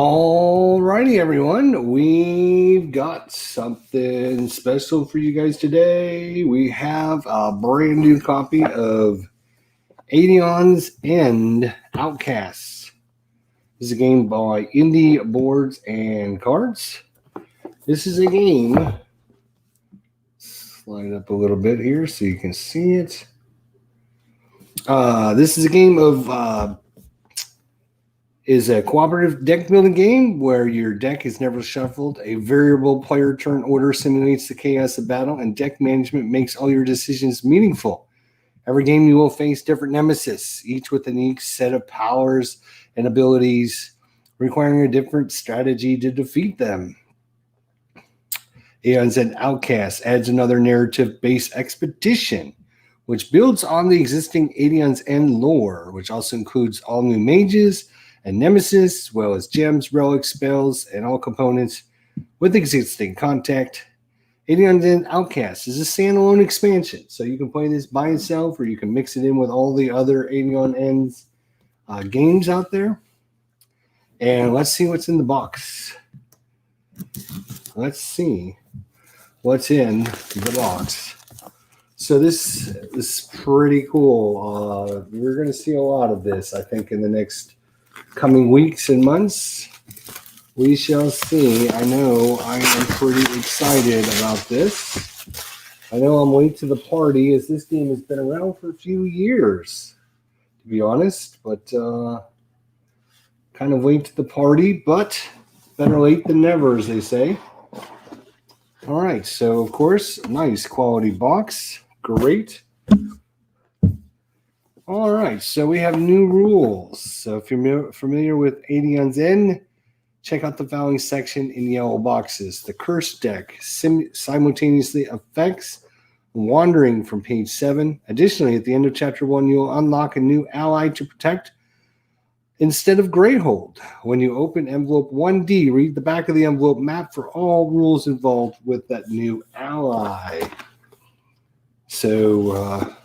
All righty, everyone. We've got something special for you guys today. We have a brand new copy of AEON'S and Outcasts. This is a game by Indie Boards and Cards. This is a game. Slide up a little bit here so you can see it. This is a game of is a cooperative deck building game where your deck is never shuffled. A variable player turn order simulates the chaos of battle, and deck management makes all your decisions meaningful. Every game you will face different nemesis, each with a unique set of powers and abilities, requiring a different strategy to defeat them. AEON'S and Outcast adds another narrative-based expedition, which builds on the existing AEON'S End lore, which also includes all new mages and nemesis, as well as gems, relics, spells, and all components with existing contact. AEON'S and Outcast is a standalone expansion, so you can play this by itself, or you can mix it in with all the other AEON'S games out there. And let's see what's in the box. Let's see what's in the box. So this is pretty cool. We're going to see a lot of this, I think, in the next coming weeks and months. We shall see. I know I am pretty excited about this. I know I'm late to the party, as this game has been around for a few years, to be honest, but kind of late to the party, but better late than never, as they say. All right, so of course, nice quality box. Great. All right, so we have new rules. So if you're familiar with AEON'S End, check out the following section in yellow boxes. The Cursed deck simultaneously affects wandering from page 7. Additionally, at the end of Chapter 1, you'll unlock a new ally to protect instead of Greyhold. When you open envelope 1D, read the back of the envelope map for all rules involved with that new ally. So,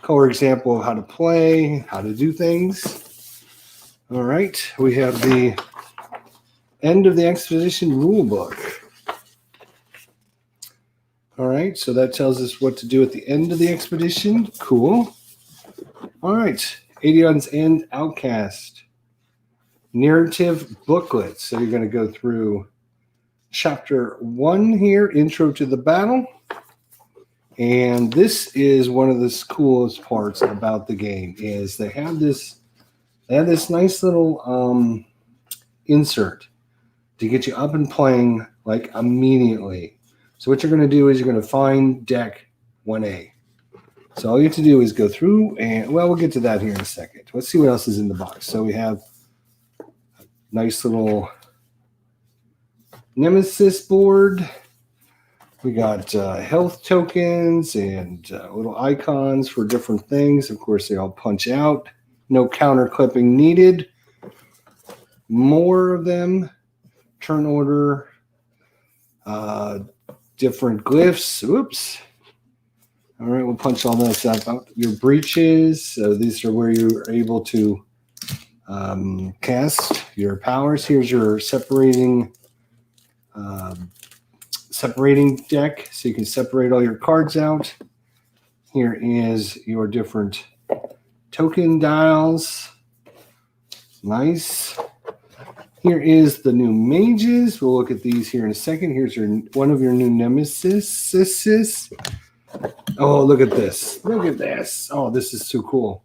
color example of how to play, how to do things. All right, we have the end of the expedition rulebook. All right, so that tells us what to do at the end of the expedition. Cool. All right, AEON'S End Outcast narrative booklet. So you're going to go through chapter 1 here, intro to the battle. And this is one of the coolest parts about the game is they have this nice little insert to get you up and playing like immediately. So what you're going to do is you're going to find deck 1A. So all you have to do is go through and, well, we'll get to that here in a second. Let's see what else is in the box. So we have a nice little nemesis board. We got health tokens and little icons for different things. Of course, they all punch out. No counter clipping needed. More of them. Turn order. Different glyphs. Oops. All right, we'll punch all this out. Your breaches. So these are where you're able to cast your powers. Here's your separating deck, so you can separate all your cards out. Here is your different token dials. Nice. Here is the new mages. We'll look at these here in a second. Here's one of your new nemesis. Oh, look at this. Look at this. Oh, this is too cool.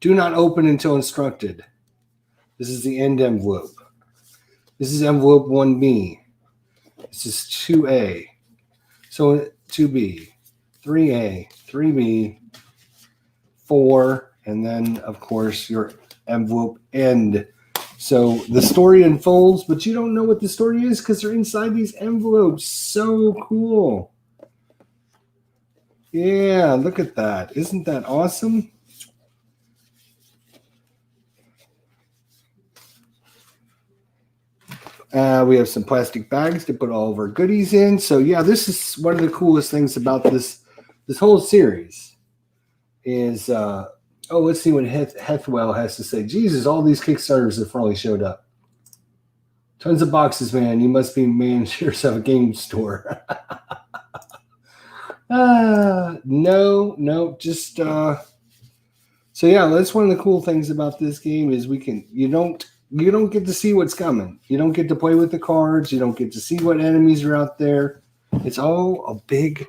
Do not open until instructed. This is the end envelope. This is envelope 1B. This is 2A. So 2B, 3A, 3B, 4, and then, of course, your envelope end. So the story unfolds, but you don't know what the story is because they're inside these envelopes. So cool. Yeah, look at that. Isn't that awesome? We have some plastic bags to put all of our goodies in. So yeah, this is one of the coolest things about this whole series is, let's see what Hethwell has to say. Jesus, all these Kickstarters have finally showed up. Tons of boxes, man. You must be managing yourself a game store. No, just so yeah, that's one of the cool things about this game is you don't get to see what's coming. You don't get to play with the cards. You don't get to see what enemies are out there. It's all a big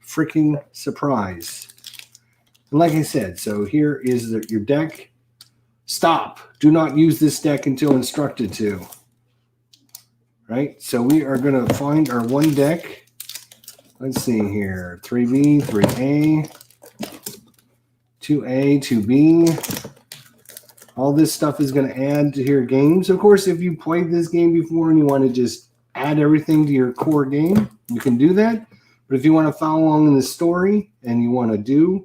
freaking surprise. And like I said, so here is your deck. Stop. Do not use this deck until instructed to. Right? So we are going to find our one deck. Let's see here. 3B, 3A, 2A, 2B. All this stuff is going to add to your games. Of course, if you played this game before and you want to just add everything to your core game, you can do that. But if you want to follow along in the story and you want to do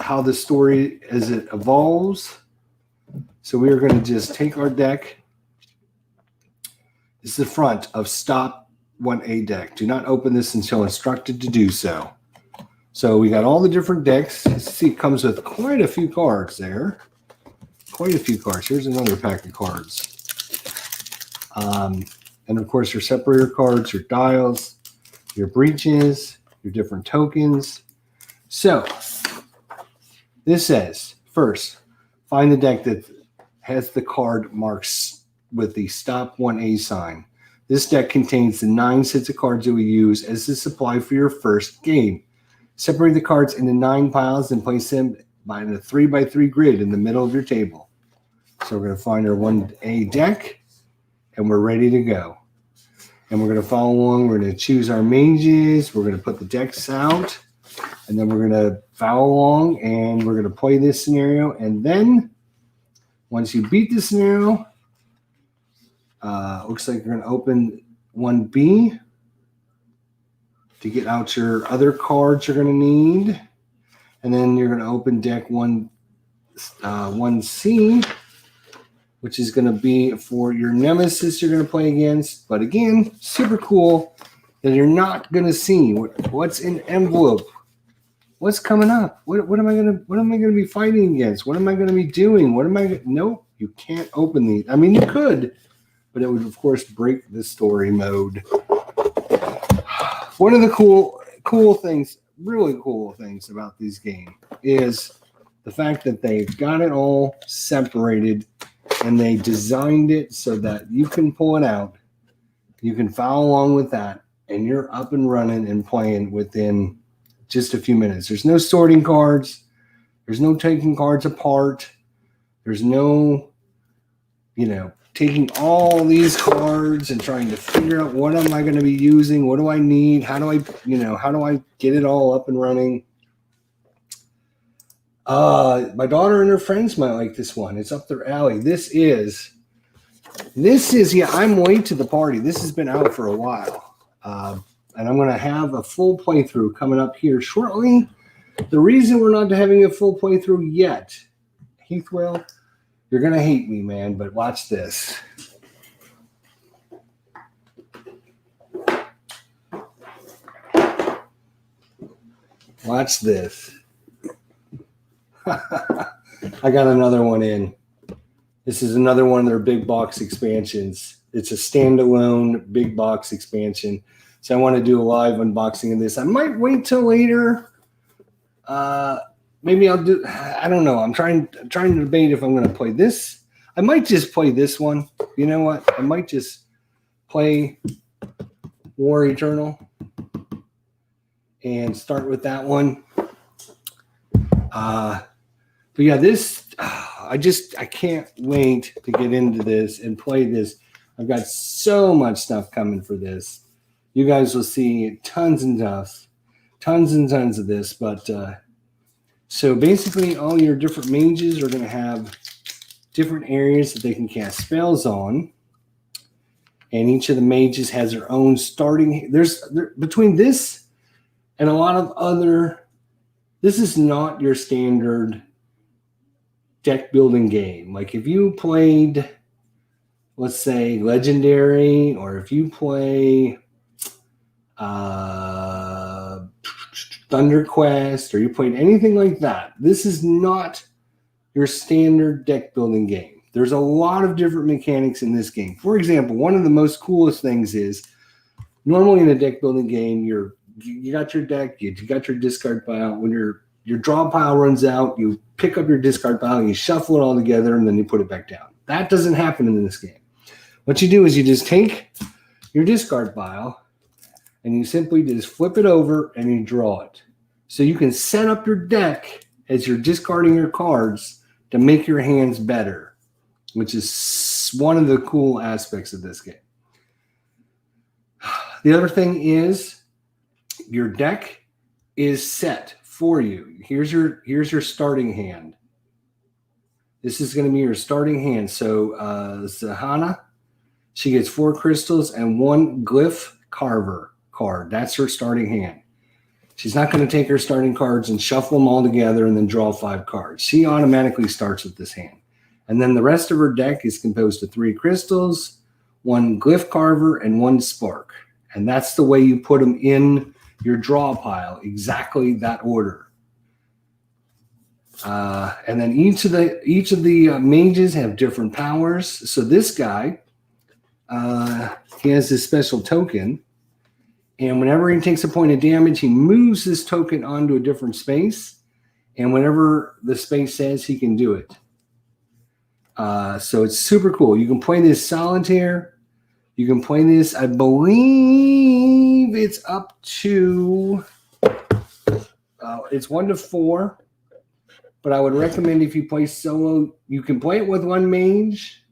how the story as it evolves. So we are going to just take our deck. This is the front of Stop 1A deck. Do not open this until instructed to do so. So we got all the different decks. You see, it comes with quite a few cards there. Quite a few cards. Here's another pack of cards. And of course, your separator cards, your dials, your breaches, your different tokens. So this says, first, find the deck that has the card marks with the Stop 1A sign. This deck contains the 9 sets of cards that we use as the supply for your first game. Separate the cards into 9 piles and place them in a 3x3 grid in the middle of your table. So we're going to find our 1A deck, and we're ready to go. And we're going to follow along. We're going to choose our mages. We're going to put the decks out. And then we're going to follow along, and we're going to play this scenario. And then once you beat the scenario, looks like you're going to open 1B to get out your other cards you're going to need. And then you're going to open deck 1C, which is going to be for your nemesis you're going to play against. But again, super cool that you're not going to see what's in envelope. What's coming up? What am I gonna be fighting against? What am I gonna be doing? Nope, you can't open these. I mean, you could, but it would of course break the story mode. One of the cool things, really cool things about this game is the fact that they've got it all separated and they designed it so that you can pull it out, you can follow along with that, and you're up and running and playing within just a few minutes. There's no sorting cards. There's no taking cards apart. There's no, taking all these cards and trying to figure out what am I going to be using? What do I need? How do I get it all up and running? My daughter and her friends might like this one. It's up their alley. This is, I'm late to the party. This has been out for a while. And I'm going to have a full playthrough coming up here shortly. The reason we're not having a full playthrough yet, Heathwell, you're going to hate me, man, but watch this. Watch this. I got another one in. This is another one of their big box expansions. It's a standalone big box expansion. So I want to do a live unboxing of this. I might wait till later. Maybe I'll do. I don't know. I'm trying to debate if I'm going to play this. I might just play this one. You know what? I might just play War Eternal and start with that one. But yeah, this. I can't wait to get into this and play this. I've got so much stuff coming for this. You guys will see tons and tons of this. But so basically, all your different mages are going to have different areas that they can cast spells on, and each of the mages has their own starting. Between this and a lot of other. This is not your standard deck building game. Like if you played, let's say, Legendary, or if you play Thunder Quest, or you played anything like that, this is not your standard deck building game. There's a lot of different mechanics in this game. For example, one of the most coolest things is normally in a deck building game, you got your deck, you got your discard pile. When your draw pile runs out, you pick up your discard pile, you shuffle it all together, and then you put it back down. That doesn't happen in this game. What you do is you just take your discard pile and you simply just flip it over and you draw it. So you can set up your deck as you're discarding your cards to make your hands better, which is one of the cool aspects of this game. The other thing is your deck is set for you. Here's your starting hand. This is going to be your starting hand. So Zahana, she gets 4 crystals and 1 glyph carver card. That's her starting hand. She's not going to take her starting cards and shuffle them all together and then draw 5 cards. She automatically starts with this hand. And then the rest of her deck is composed of 3 crystals, 1 glyph carver, and 1 spark. And that's the way you put them in your draw pile, exactly that order. And then each of the mages have different powers. So this guy, he has this special token. And whenever he takes a point of damage, he moves this token onto a different space. And whenever the space says, he can do it. So it's super cool. You can play this solitaire. You can play this, I believe it's up to, it's 1 to 4. But I would recommend if you play solo, you can play it with 1 mage.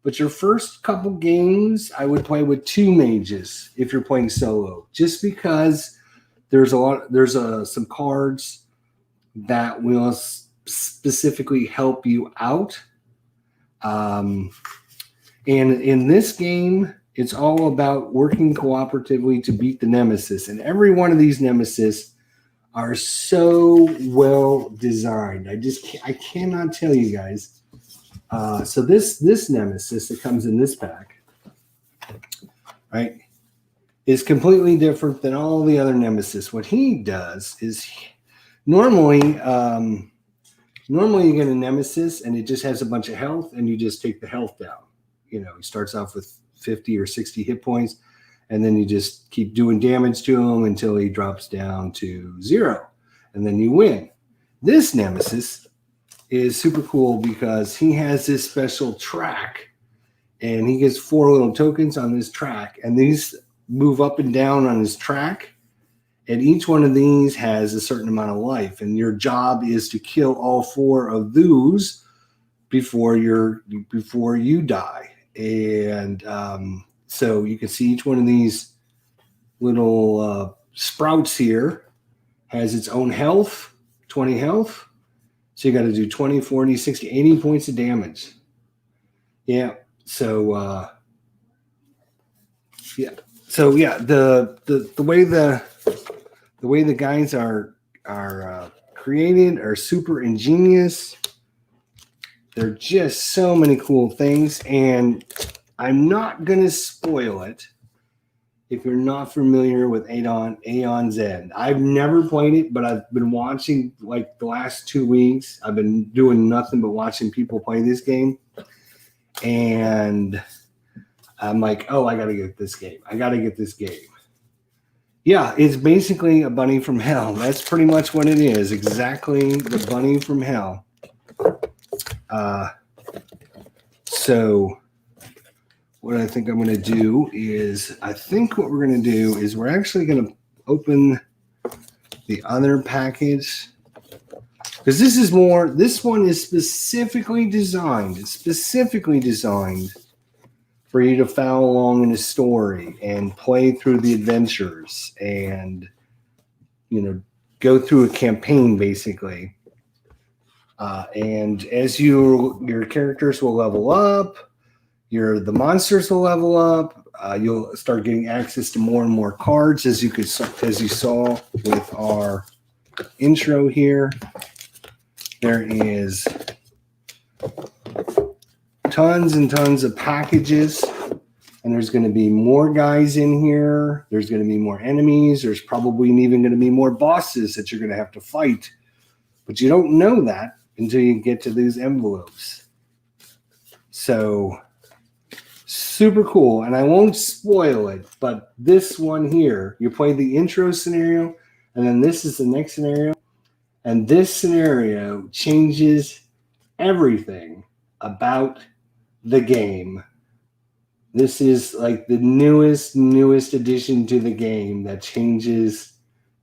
But your first couple games, I would play with 2 mages if you're playing solo, just because there's some cards that will specifically help you out. And in this game, it's all about working cooperatively to beat the nemesis. And every one of these nemesis are so well designed. I cannot tell you guys. So this nemesis that comes in this pack, right, is completely different than all the other nemesis. What he does is normally you get a nemesis and it just has a bunch of health and you just take the health down. You know, he starts off with 50 or 60 hit points and then you just keep doing damage to him until he drops down to 0 and then you win. This nemesis is super cool because he has this special track and he gets 4 little tokens on this track and these move up and down on his track. And each one of these has a certain amount of life. And your job is to kill all 4 of those before you die. And so you can see each one of these little sprouts here has its own health, 20 health. So you got to do 20, 40, 60, 80 points of damage. Yeah. So the way the guys are created are super ingenious. They're just so many cool things, and I'm not gonna spoil it if you're not familiar with AEON'S. I've never played it, but I've been watching like the last 2 weeks. I've been doing nothing but watching people play this game, and I'm like, oh, I gotta get this game. Yeah, it's basically a bunny from hell. That's pretty much what it is. Exactly the bunny from hell. So what I think I'm going to do is, we're actually going to open the other package. Because this one is specifically designed. It's specifically designed for you to follow along in the story and play through the adventures and, go through a campaign basically. And as your characters will level up, the monsters will level up. You'll start getting access to more and more cards, as you saw with our intro here. There is tons and tons of packages, and there's going to be more guys in here. There's going to be more enemies. There's probably even going to be more bosses that you're going to have to fight, but you don't know that until you get to these envelopes. So super cool. And I won't spoil it, but this one here, you play the intro scenario, and then this is the next scenario. And this scenario changes everything about the game. This is like the newest addition to the game that changes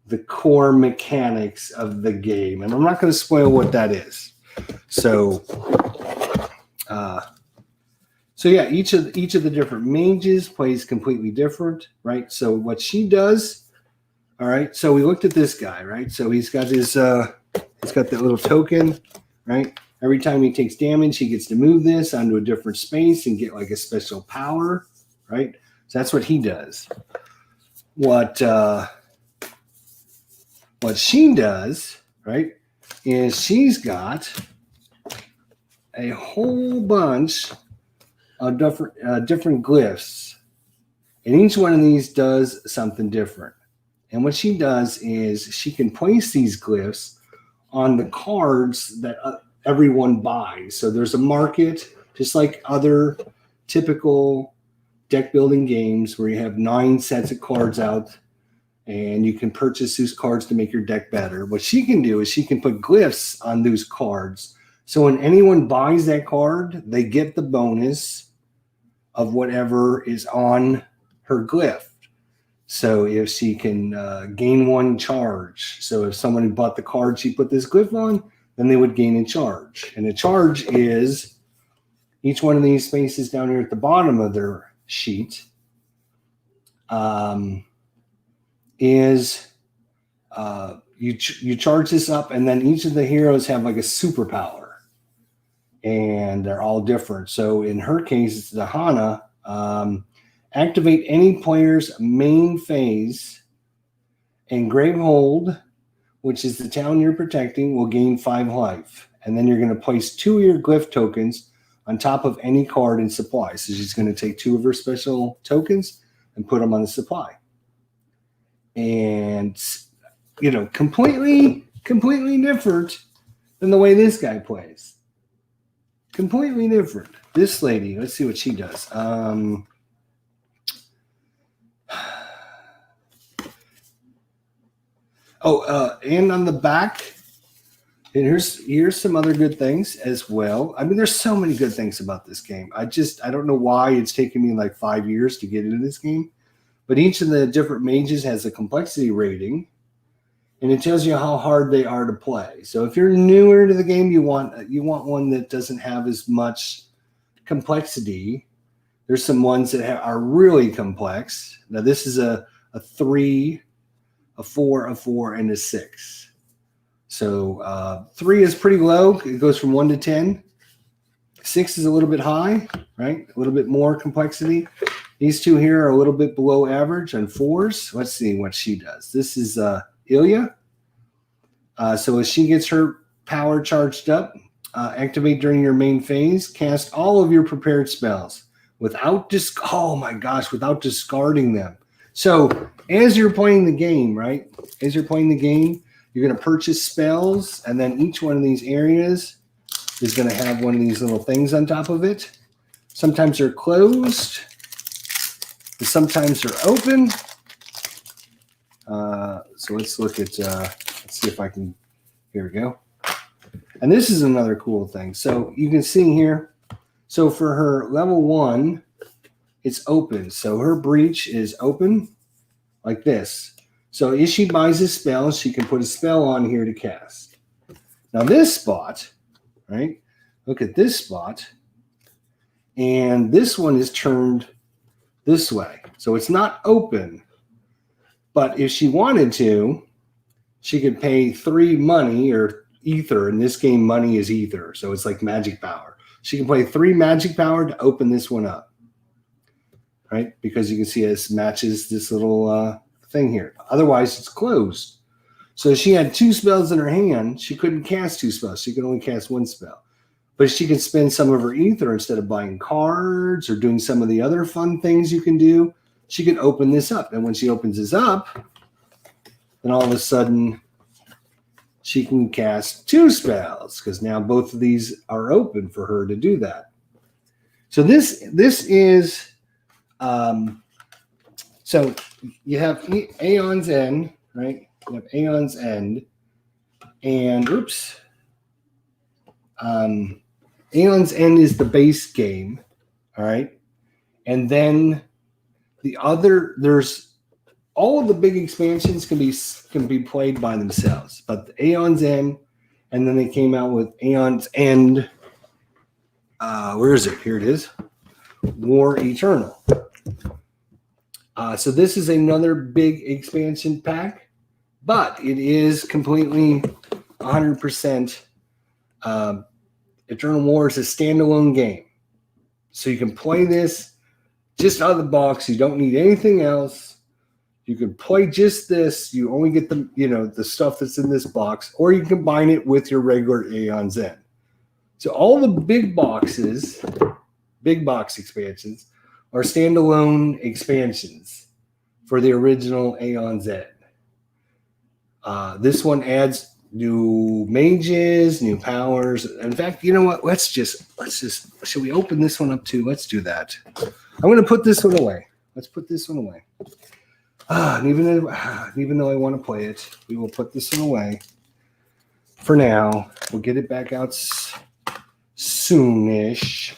the core mechanics of the game. And I'm not going to spoil what that is. So yeah, each of the different mages plays completely different, right? So what she does, all right. So we looked at this guy, right? So he's got his he's got that little token, right? Every time he takes damage, he gets to move this onto a different space and get like a special power, right? So that's what he does. What she does, right, is she's got a whole bunch of different glyphs, and each one of these does something different. And what she does is she can place these glyphs on the cards that everyone buys. So there's a market, just like other typical deck building games where you have 9 sets of cards out and you can purchase those cards to make your deck better. What she can do is she can put glyphs on those cards. So when anyone buys that card, they get the bonus of whatever is on her glyph. So if she can gain 1 charge. So if someone who bought the card she put this glyph on, then they would gain a charge. And a charge is each one of these spaces down here at the bottom of their sheet is you charge this up, and then each of the heroes have like a superpower. And they're all different. So in her case, it's the Hana. Activate any player's main phase, and Gravehold, which is the town you're protecting, will gain 5 life. And then you're going to place 2 of your glyph tokens on top of any card in supply. So she's going to take 2 of her special tokens and put them on the supply. And, you know, completely different than the way this guy plays. Completely different. This lady, let's see what she does. And on the back, and here's some other good things as well. I mean, there's so many good things about this game. I don't know why it's taken me like 5 years to get into this game, but each of the different mages has a complexity rating, and it tells you how hard they are to play. So if you're newer to the game, you want one that doesn't have as much complexity. There's some ones that are really complex. Now this is a 3, a 4, a 4, and a 6. So 3 is pretty low. It goes from 1 to 10. 6 is a little bit high, right? A little bit more complexity. These 2 here are a little bit below average on 4s. Let's see what she does. This is Ilya. So as she gets her power charged up, activate during your main phase, cast all of your prepared spells without discarding them. So as you're playing the game, right? As you're playing the game, you're going to purchase spells, and then each one of these areas is going to have one of these little things on top of it. Sometimes they're closed, and sometimes they're open. So let's look at, let's see if I can, here we go. And this is another cool thing. So you can see here, so for her level 1, it's open. So her breach is open like this. So if she buys a spell, she can put a spell on here to cast. Now this spot, right? Look at this spot. And this one is turned this way. So it's not open. But if she wanted to, she could pay 3 money or ether. In this game, money is ether. So it's like magic power. She can pay 3 magic power to open this one up. Right? Because you can see it matches this little thing here. Otherwise, it's closed. So she had 2 spells in her hand. She couldn't cast 2 spells. She could only cast 1 spell. But she could spend some of her ether instead of buying cards or doing some of the other fun things you can do. She can open this up. And when she opens this up, then all of a sudden she can cast 2 spells because now both of these are open for her to do that. So this is so you have Aeon's End, right? You have Aeon's End, and Aeon's End is the base game, all right? And then there's all of the big expansions can be played by themselves, but the Aeon's End, and then they came out with Aeon's End. Where is it? Here it is. War Eternal. So this is another big expansion pack, but it is completely 100%. Eternal War is a standalone game, so you can play this just out of the box. You don't need anything else. You can play just this. You only get the stuff that's in this box, or you can combine it with your regular Aeon's End. So all the big box expansions are standalone expansions for the original Aeon's End. This one adds new mages, new powers. In fact, you know what? Let's just should we open this one up too? Let's do that. I'm going to put this one away. Let's put this one away. And even though I want to play it, we will put this one away for now. We'll get it back out soonish.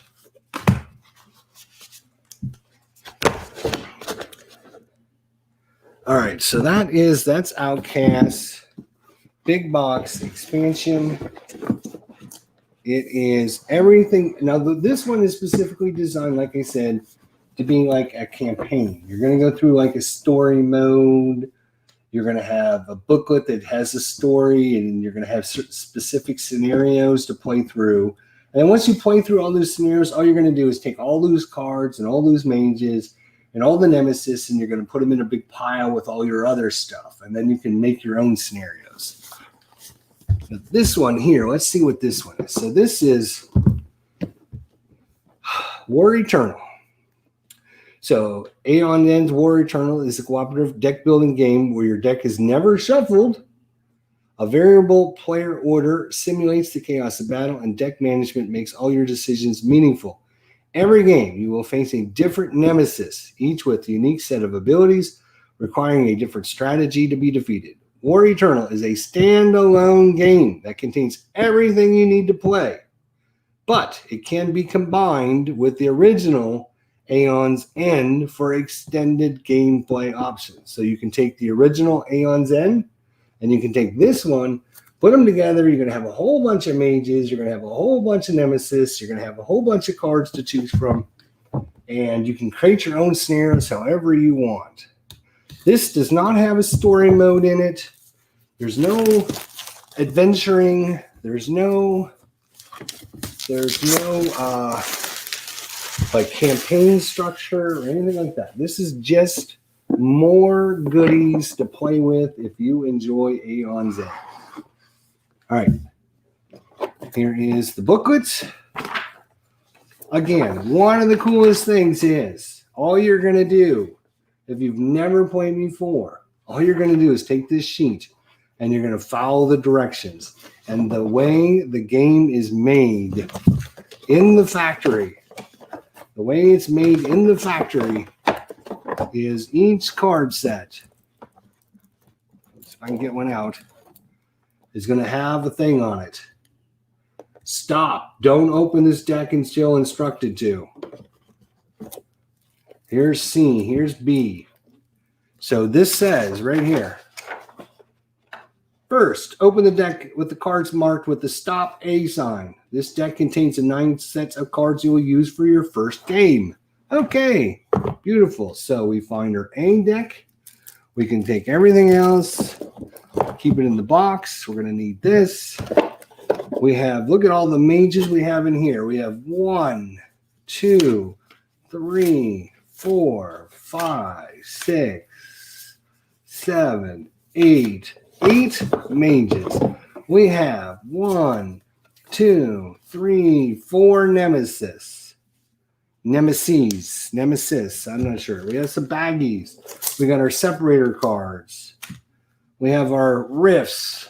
All right, so that's Outcast big box expansion. It is everything. Now this one is specifically designed, like I said, to be like a campaign. You're going to go through like a story mode. You're going to have a booklet that has a story, and you're going to have specific scenarios to play through. And then once you play through all those scenarios, all you're going to do is take all those cards and all those mages and all the nemesis, and you're going to put them in a big pile with all your other stuff. And then you can make your own scenarios. But this one here, let's see what this one is. So this is War Eternal. So Aeon's End War Eternal is a cooperative deck building game where your deck is never shuffled. A variable player order simulates the chaos of battle, and deck management makes all your decisions meaningful. Every game, you will face a different nemesis, each with a unique set of abilities, requiring a different strategy to be defeated. War Eternal is a standalone game that contains everything you need to play, but it can be combined with the original Aeon's End for extended gameplay options. So you can take the original Aeon's End, and you can take this one, put them together. You're going to have a whole bunch of mages. You're going to have a whole bunch of nemesis. You're going to have a whole bunch of cards to choose from, and you can create your own scenarios however you want. This does not have a story mode in it. There's no adventuring. There's no like campaign structure or anything like that. This is just more goodies to play with if you enjoy Aeon's End. All right. Here is the booklet. Again, one of the coolest things is all you're going to do, if you've never played before, all you're going to do is take this sheet and you're going to follow the directions. And the way the game is made in the factory, is each card set, if I can get one out, is going to have a thing on it. Stop. Don't open this deck until instructed to. Here's C. Here's B. So this says right here, first, open the deck with the cards marked with the stop A sign. This deck contains the 9 sets of cards you will use for your first game. Okay, beautiful. So we find our A deck. We can take everything else, keep it in the box. We're going to need this. We have, look at all the mages we have in here. We have 1, 2, 3, 4, 5, 6, 7, 8. 8 mages. We have 1, 2, 3, 4 nemesis. Nemesis. I'm not sure. We have some baggies. We got our separator cards. We have our rifts.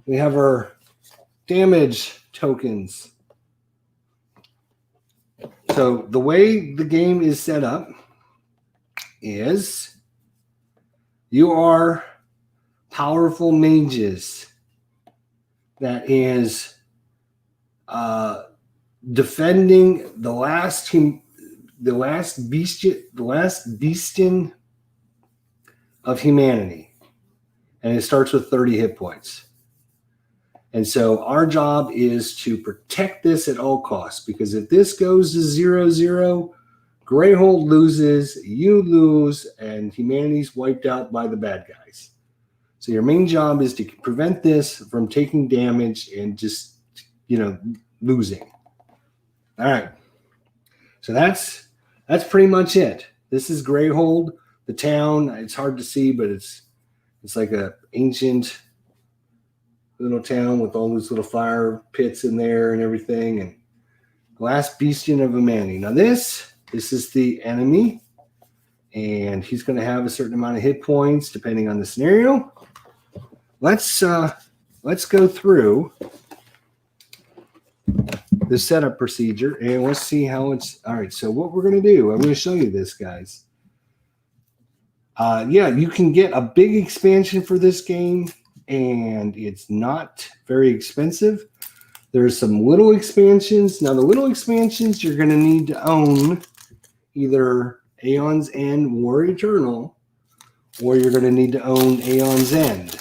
We have our damage tokens. So the way the game is set up is you are powerful mages that is defending the last beastin of humanity, and it starts with 30 hit points. And so our job is to protect this at all costs, because if this goes to 0-0, Greyhold loses, you lose, and humanity's wiped out by the bad guys. So your main job is to prevent this from taking damage and just, losing. All right. So that's pretty much it. This is Greyhold, the town. It's hard to see, but it's like a ancient little town with all those little fire pits in there and everything. And last beastion of humanity. Now this is the enemy, and he's going to have a certain amount of hit points depending on the scenario. Let's go through the setup procedure and let's see how it's all right. So what we're going to do, I'm going to show you this, guys. You can get a big expansion for this game, and it's not very expensive. There's some little expansions. Now the little expansions you're going to need to own either AEON'S and War Eternal, or you're going to need to own AEON'S End,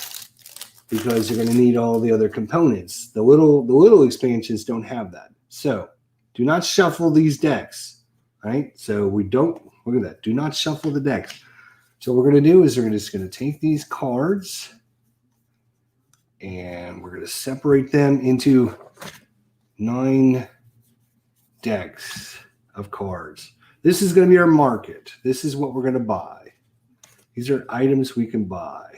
because you're going to need all the other components. The little expansions don't have that. So do not shuffle these decks, right? So we don't, look at that. Do not shuffle the decks. So what we're going to do is we're just going to take these cards and we're going to separate them into 9 decks of cards. This is going to be our market. This is what we're going to buy. These are items we can buy.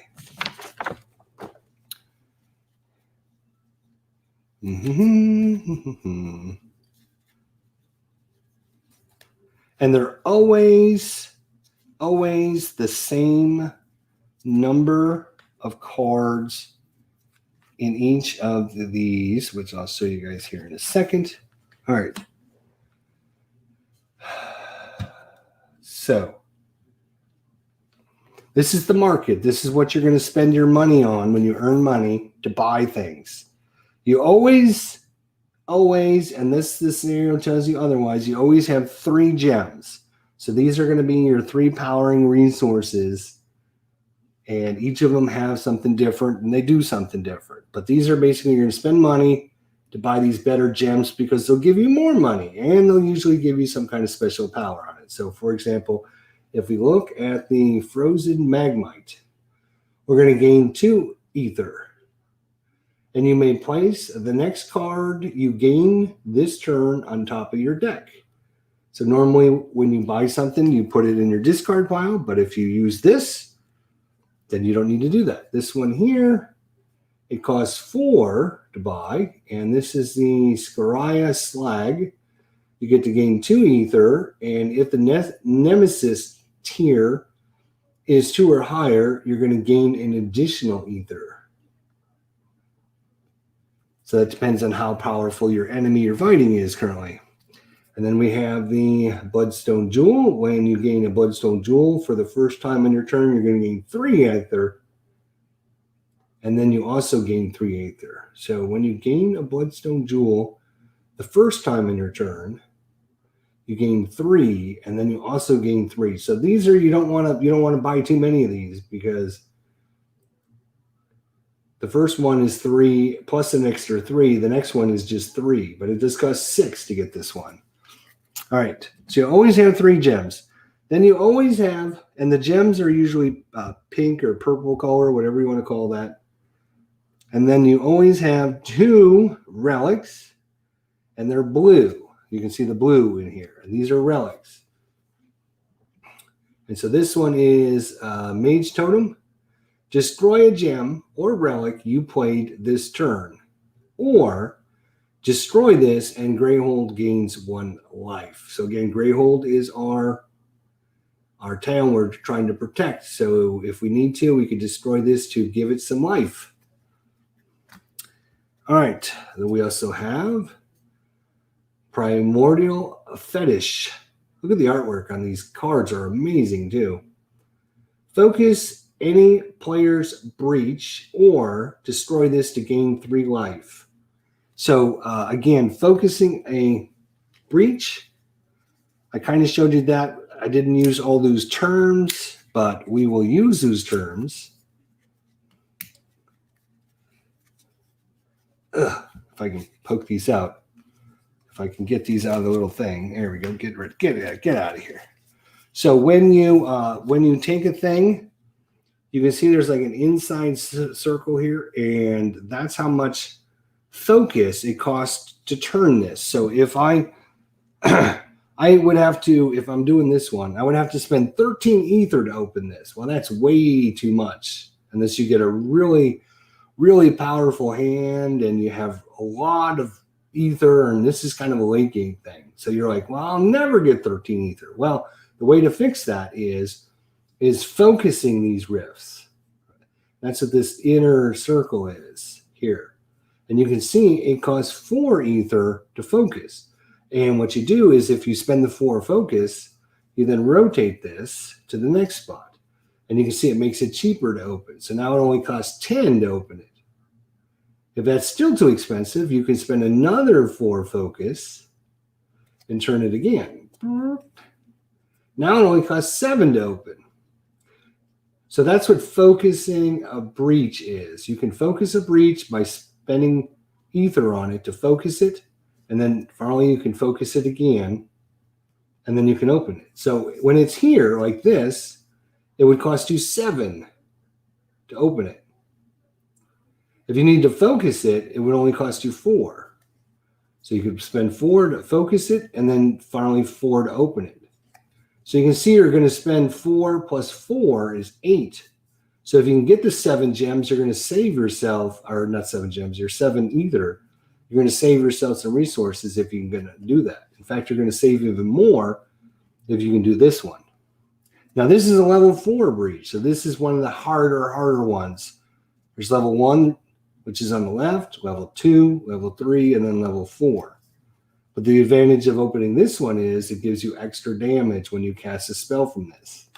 And they're always the same number of cards in each of these, which I'll show you guys here in a second. All right. So this is the market. This is what you're going to spend your money on when you earn money to buy things. You always, and this scenario tells you otherwise, you always have 3 gems. So these are going to be your 3 powering resources, and each of them have something different, and they do something different. But these are basically, you're going to spend money to buy these better gems because they'll give you more money, and they'll usually give you some kind of special power on it. So for example, if we look at the Frozen Magmite, we're going to gain 2 ether. And you may place the next card you gain this turn on top of your deck. So normally when you buy something, you put it in your discard pile, but if you use this, then you don't need to do that. This one here, it costs 4 to buy, and this is the Scaria Slag. You get to gain 2 ether, and if the Nemesis tier is 2 or higher, you're going to gain an additional ether. So that depends on how powerful your enemy you're fighting is currently. And then we have the Bloodstone Jewel. When you gain a Bloodstone Jewel for the first time on your turn, you're going to gain 3 ether. And then you also gain 3 ether. So when you gain a Bloodstone Jewel the first time in your turn, you gain 3, and then you also gain 3. So these are, you don't want to buy too many of these, because the first one is 3 plus an extra 3. The next one is just 3, but it just costs 6 to get this one. All right. So you always have 3 gems. Then you always have, and the gems are usually pink or purple color, whatever you want to call that. And then you always have 2 relics, and they're blue. You can see the blue in here. And these are relics. And so this one is Mage Totem. Destroy a gem or relic you played this turn, or destroy this and Greyhold gains 1 life. So again, Greyhold is our town we're trying to protect. So if we need to, we could destroy this to give it some life. All right. Then we also have Primordial Fetish. Look at the artwork on these cards, are amazing too. Focus any player's breach or destroy this to gain 3 life. So again, focusing a breach, I kind of showed you that. I didn't use all those terms, but we will use those terms. If I can poke these out. If I can get these out of the little thing. There we go. Get out of here. So when you take a thing, you can see there's like an inside circle here, and that's how much focus it costs to turn this. So if I would have to, if I'm doing this one, I would have to spend 13 ether to open this. Well, that's way too much. Unless you get a really, really powerful hand and you have a lot of ether, and this is kind of a late game thing. So you're like, well, I'll never get 13 ether. Well, the way to fix that is focusing these rifts. That's what this inner circle is here. And you can see it costs 4 ether to focus. And what you do is if you spend the 4 focus, you then rotate this to the next spot. And you can see it makes it cheaper to open. So now it only costs 10 to open it. If that's still too expensive, you can spend another 4 focus and turn it again. Now it only costs 7 to open. So that's what focusing a breach is. You can focus a breach by spending ether on it to focus it, and then finally you can focus it again, and then you can open it. So when it's here like this, it would cost you 7 to open it. If you need to focus it, it would only cost you 4. So you could spend 4 to focus it, and then finally 4 to open it. So you can see you're going to spend 4 plus 4 is 8. So if you can get the 7 gems, you're going to save yourself, or not 7 gems, you're 7 ether. You're going to save yourself some resources if you can do that. In fact, you're going to save even more if you can do this one. Now, this is a level 4 breach. So this is one of the harder ones. There's level 1, which is on the left, level 2, level 3, and then level 4. But the advantage of opening this one is it gives you extra damage when you cast a spell from this.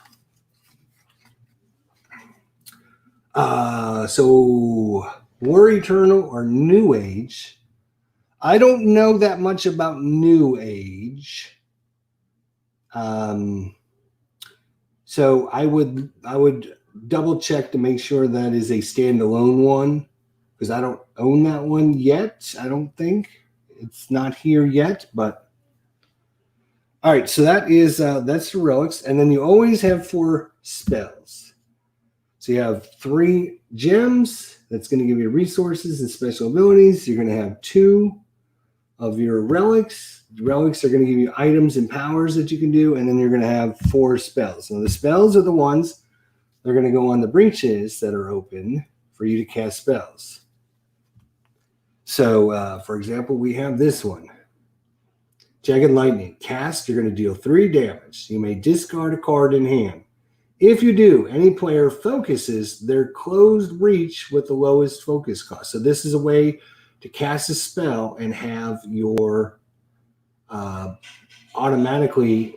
So War Eternal or New Age. I don't know that much about New Age. So I would double check to make sure that is a standalone one, because I don't own that one yet. I don't think. It's not here yet, but all right. So that is that's the relics, and then you always have 4 spells. So you have 3 gems. That's going to give you resources and special abilities. You're going to have 2 of your relics. The relics are going to give you items and powers that you can do, and then you're going to have 4 spells. Now the spells are the ones that are going to go on the breaches that are open for you to cast spells. So, for example, we have this one. Jagged Lightning. Cast, you're going to deal 3 damage. You may discard a card in hand. If you do, any player focuses their closed breach with the lowest focus cost. So this is a way to cast a spell and have your automatically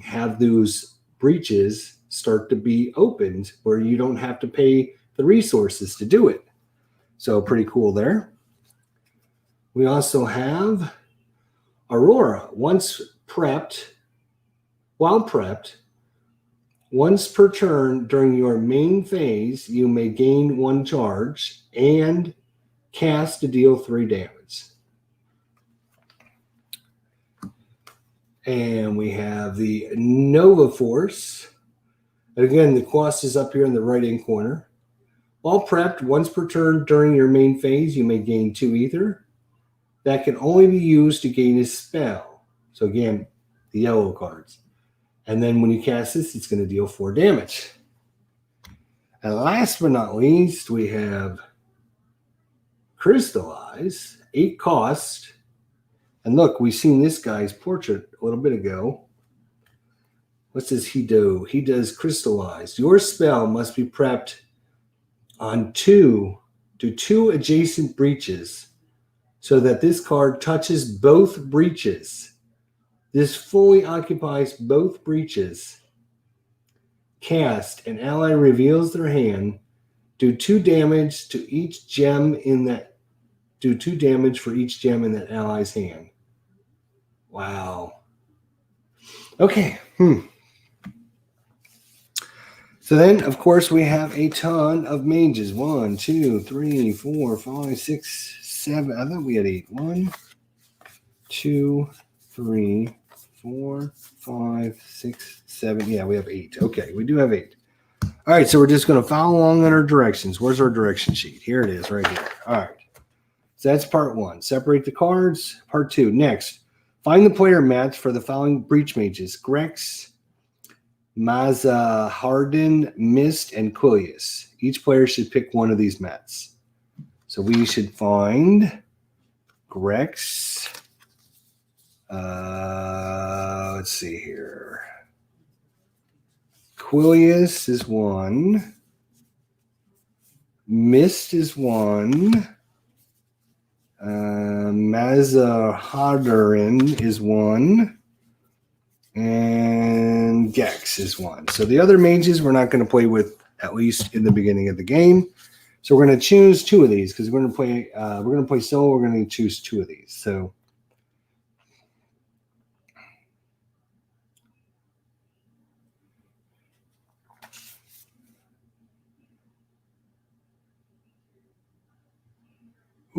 have those breaches start to be opened where you don't have to pay the resources to do it. So pretty cool there. We also have Aurora. While prepped, once per turn during your main phase, you may gain 1 charge and cast to deal 3 damage. And we have the Nova Force. And again, the cost is up here in the right-hand corner. While prepped, once per turn during your main phase, you may gain 2 ether. That can only be used to gain a spell. So again, the yellow cards. And then when you cast this, it's going to deal 4 damage. And last but not least, we have Crystallize, 8 cost. And look, we've seen this guy's portrait a little bit ago. What does he do? He does Crystallize. Your spell must be prepped on 2 adjacent breaches so that this card touches both breaches. This fully occupies both breaches. Cast, an ally reveals their hand. Do 2 damage to each gem in that. Do 2 damage for each gem in that ally's hand. Wow. Okay. So then, of course, we have a ton of mages. 1, 2, 3, 4, 5, 6, 7. I thought we had 8. 1, 2, 3, 4, 5, 6, 7. Yeah, we have 8. Okay, we do have 8. All right, so we're just going to follow along on our directions. Where's our direction sheet? Here it is, right here. All right. So that's part 1. Separate the cards. Part 2. Next, find the player match for the following breach mages: Grex, Mazahardin, Mist, and Quilius. Each player should pick one of these mats. So we should find Grex. Let's see here. Quilius is 1. Mist is 1. Mazahardin is 1. And Gex is 1. So the other mages we're not going to play with, at least in the beginning of the game. So we're going to choose 2 of these because we're going to play solo. We're going to choose 2 of these. So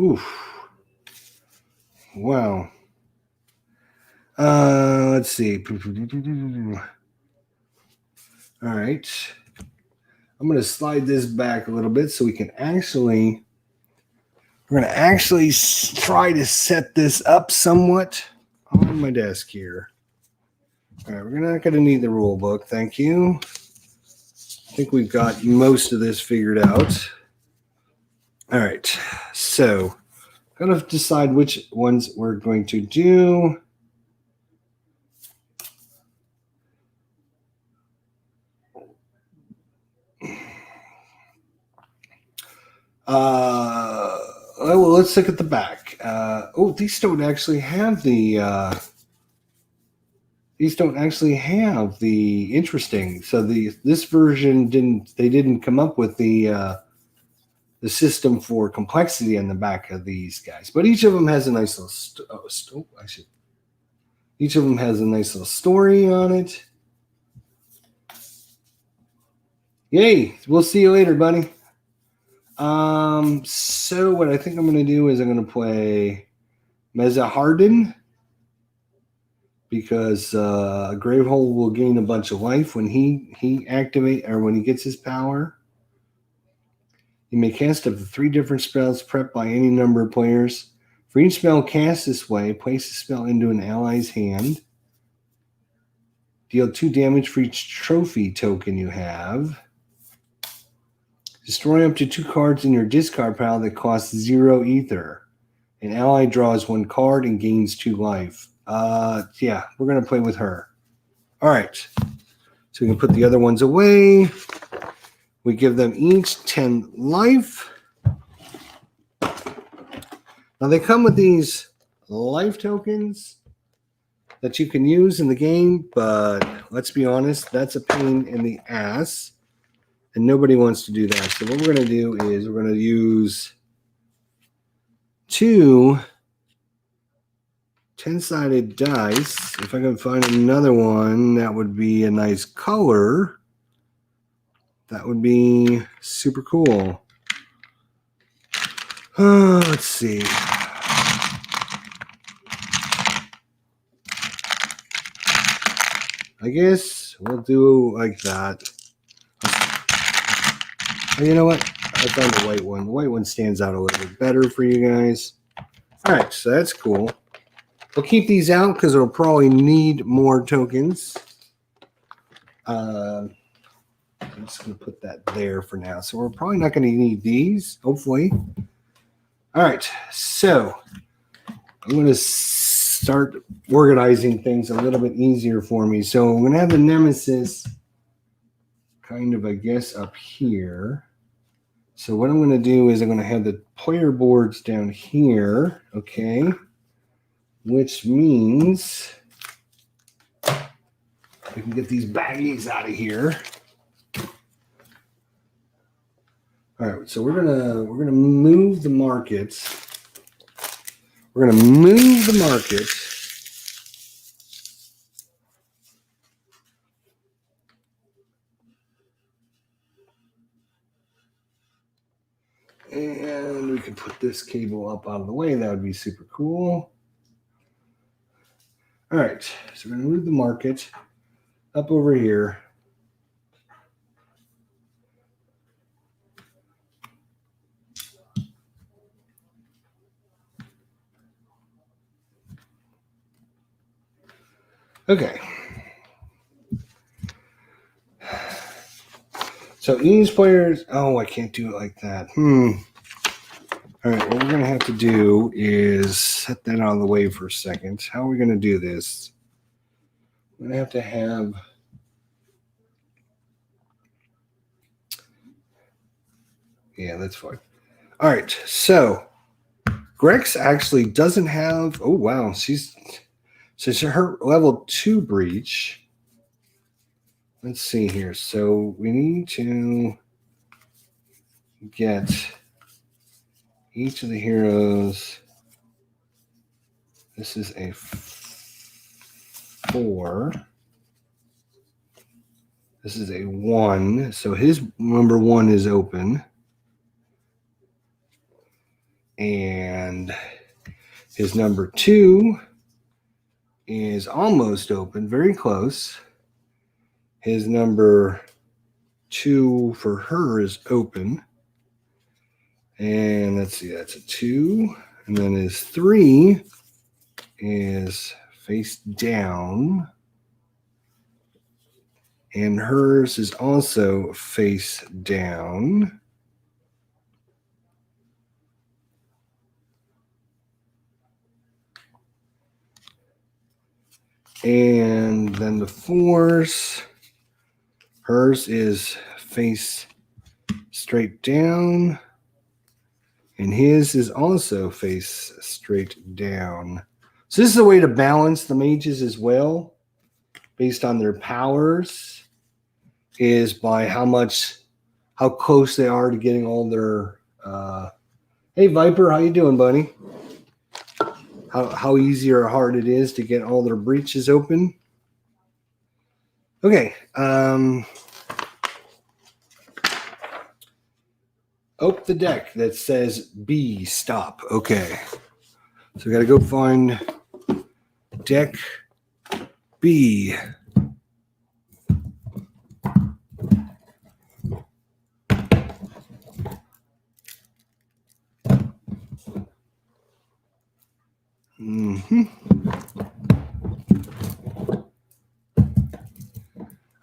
oof. Wow. Let's see. All right. I'm going to slide this back a little bit so we can actually, we're going to actually try to set this up somewhat on my desk here. All right, we're not going to need the rule book. Thank you. I think we've got most of this figured out. All right, so I'm going to decide which ones we're going to do. Well, let's look at the back. These don't actually have the interesting. So this version didn't come up with the system for complexity on the back of these guys. But each of them has a nice little each of them has a nice little story on it. Yay! We'll see you later, buddy. So what I think I'm going to do is I'm going to play Mazahardin because Gravehold will gain a bunch of life when he activate or when he gets his power. You may cast up to 3 different spells prepped by any number of players. For each spell cast this way, place the spell into an ally's hand. Deal 2 damage for each trophy token you have. Destroy up to 2 cards in your discard pile that cost 0 ether. An ally draws 1 card and gains 2 life. Yeah, we're going to play with her. All right. So we can put the other ones away. We give them each 10 life. Now they come with these life tokens that you can use in the game, but let's be honest, that's a pain in the ass. And nobody wants to do that. So what we're going to do is we're going to use 2 10-sided dice. If I can find another one, that would be a nice color. That would be super cool. Let's see. I guess we'll do like that. Oh, you know what? I found the white one. The white one stands out a little bit better for you guys. All right, so that's cool. We'll keep these out because we'll probably need more tokens. I'm just going to put that there for now. So we're probably not going to need these, hopefully. All right, so I'm going to start organizing things a little bit easier for me. So I'm going to have the Nemesis kind of, I guess, up here. So what I'm going to do is I'm going to have the player boards down here, okay? Which means we can get these baggies out of here. All right, so we're gonna move the markets. We're gonna move the markets. And we can put this cable up out of the way. That would be super cool. All right, so we're gonna move the market up over here. Okay. So each players, oh, I can't do it like that. All right, what we're going to have to do is set that out of the way for a second. How are we going to do this? We're going to have, yeah, that's fine. All right, so Grex actually doesn't have, oh, wow, she's her level 2 breach. Let's see here. So we need to get each of the heroes. This is a 4. This is a 1. So his number 1 is open. And his number 2 is almost open, very close. His number 2 for her is open. And let's see, that's a 2. And then his 3 is face down. And hers is also face down. And then the 4's, hers is face straight down. And his is also face straight down. So this is a way to balance the mages as well, based on their powers, is by how close they are to getting all their. Hey Viper, how you doing, buddy? How easy or hard it is to get all their breaches open. Okay. Open the deck that says B, stop. Okay. So we got to go find deck B.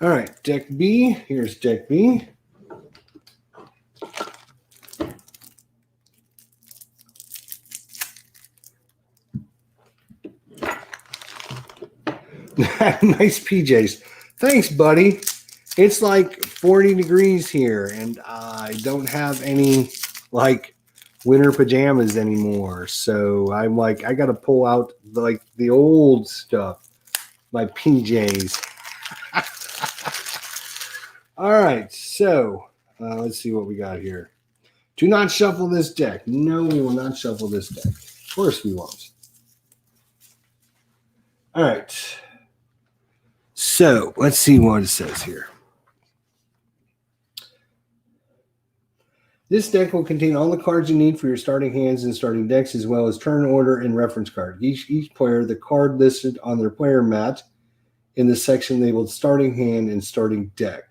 All right, deck B. Here's deck B. Nice PJs. Thanks, buddy. It's like 40 degrees here, and I don't have any like winter pajamas anymore. So I'm like, I got to pull out the old stuff, my PJs. All right, so let's see what we got here. Do not shuffle this deck. No, we will not shuffle this deck. Of course we won't. All right. So let's see what it says here. This deck will contain all the cards you need for your starting hands and starting decks, as well as turn order and reference card. Each player, the card listed on their player mat in the section labeled starting hand and starting deck.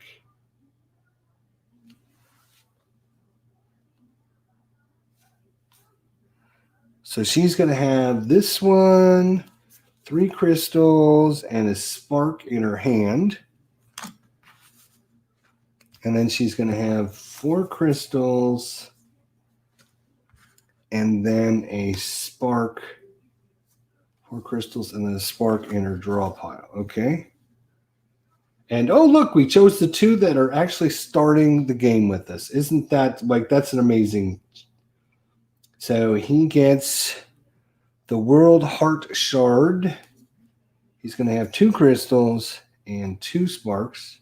So she's going to have this one, 3 crystals, and a spark in her hand. And then she's going to have 4 crystals and then a spark. 4 crystals and then a spark in her draw pile. Okay. And oh, look, we chose the two that are actually starting the game with us. Isn't that like, that's an amazing. So he gets the World Heart Shard. He's going to have 2 crystals and 2 sparks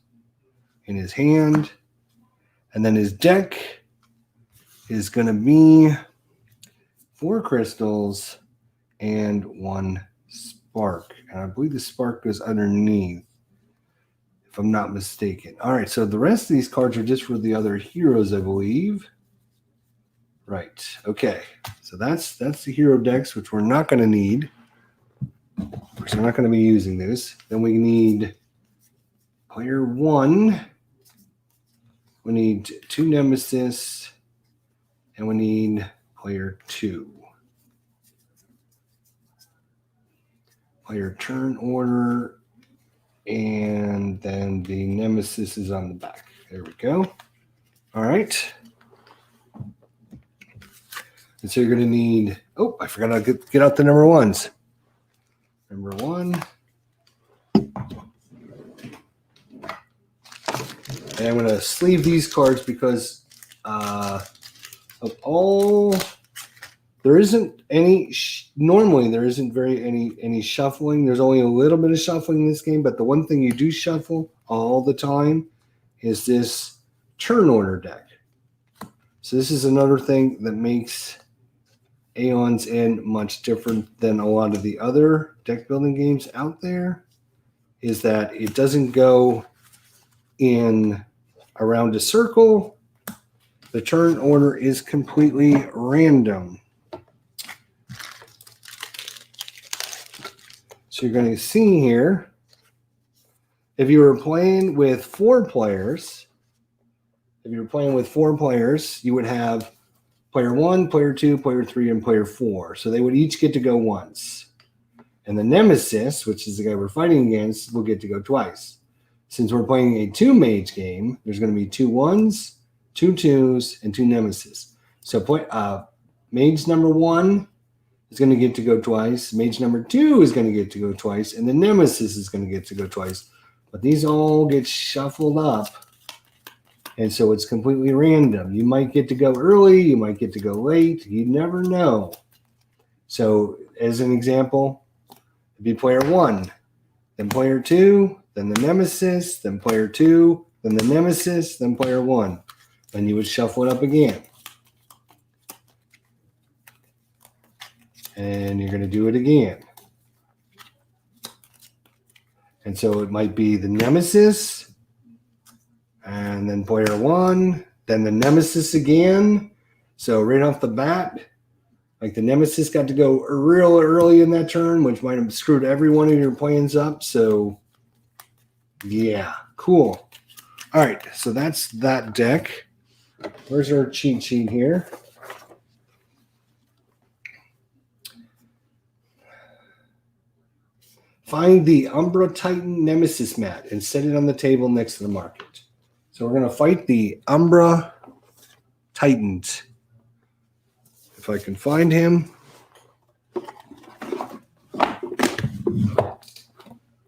in his hand. And then his deck is going to be 4 crystals and 1 spark. And I believe the spark goes underneath, if I'm not mistaken. All right, so the rest of these cards are just for the other heroes, I believe. Right, okay. So that's the hero decks, which we're not going to need, because we're not going to be using this. Then we need player 1. We need 2 Nemesis, and we need player 2. Player turn order, and then the Nemesis is on the back. There we go. All right. And so you're going to need, oh, I forgot to get out the number 1s. Number 1. And I'm going to sleeve these cards because of all, there isn't any, normally there isn't any shuffling. There's only a little bit of shuffling in this game, but the one thing you do shuffle all the time is this turn order deck. So this is another thing that makes AEON'S End much different than a lot of the other deck building games out there, is that it doesn't go in around a circle. The turn order is completely random. So you're going to see here, if you were playing with 4 players, you would have player 1, player 2, player 3, and player 4. So they would each get to go once. And the Nemesis, which is the guy we're fighting against, will get to go twice. Since we're playing a 2-mage game, there's going to be 2 1s, 2 2s, and 2 Nemesis. So mage number 1 is going to get to go twice. Mage number 2 is going to get to go twice. And the Nemesis is going to get to go twice. But these all get shuffled up. And so it's completely random. You might get to go early. You might get to go late. You never know. So as an example, it'd be player 1, then player 2, then the Nemesis, then player 2, then the Nemesis, then player 1. Then you would shuffle it up again. And you're going to do it again. And so it might be the Nemesis, and then player 1, then the Nemesis again. So right off the bat, like the Nemesis got to go real early in that turn, which might have screwed every one of your plans up. So yeah, cool. All right, so that's that deck. Where's our cheat sheet here? Find the Umbra Titan Nemesis mat and set it on the table next to the market. So we're going to fight the Umbra Titans. If I can find him.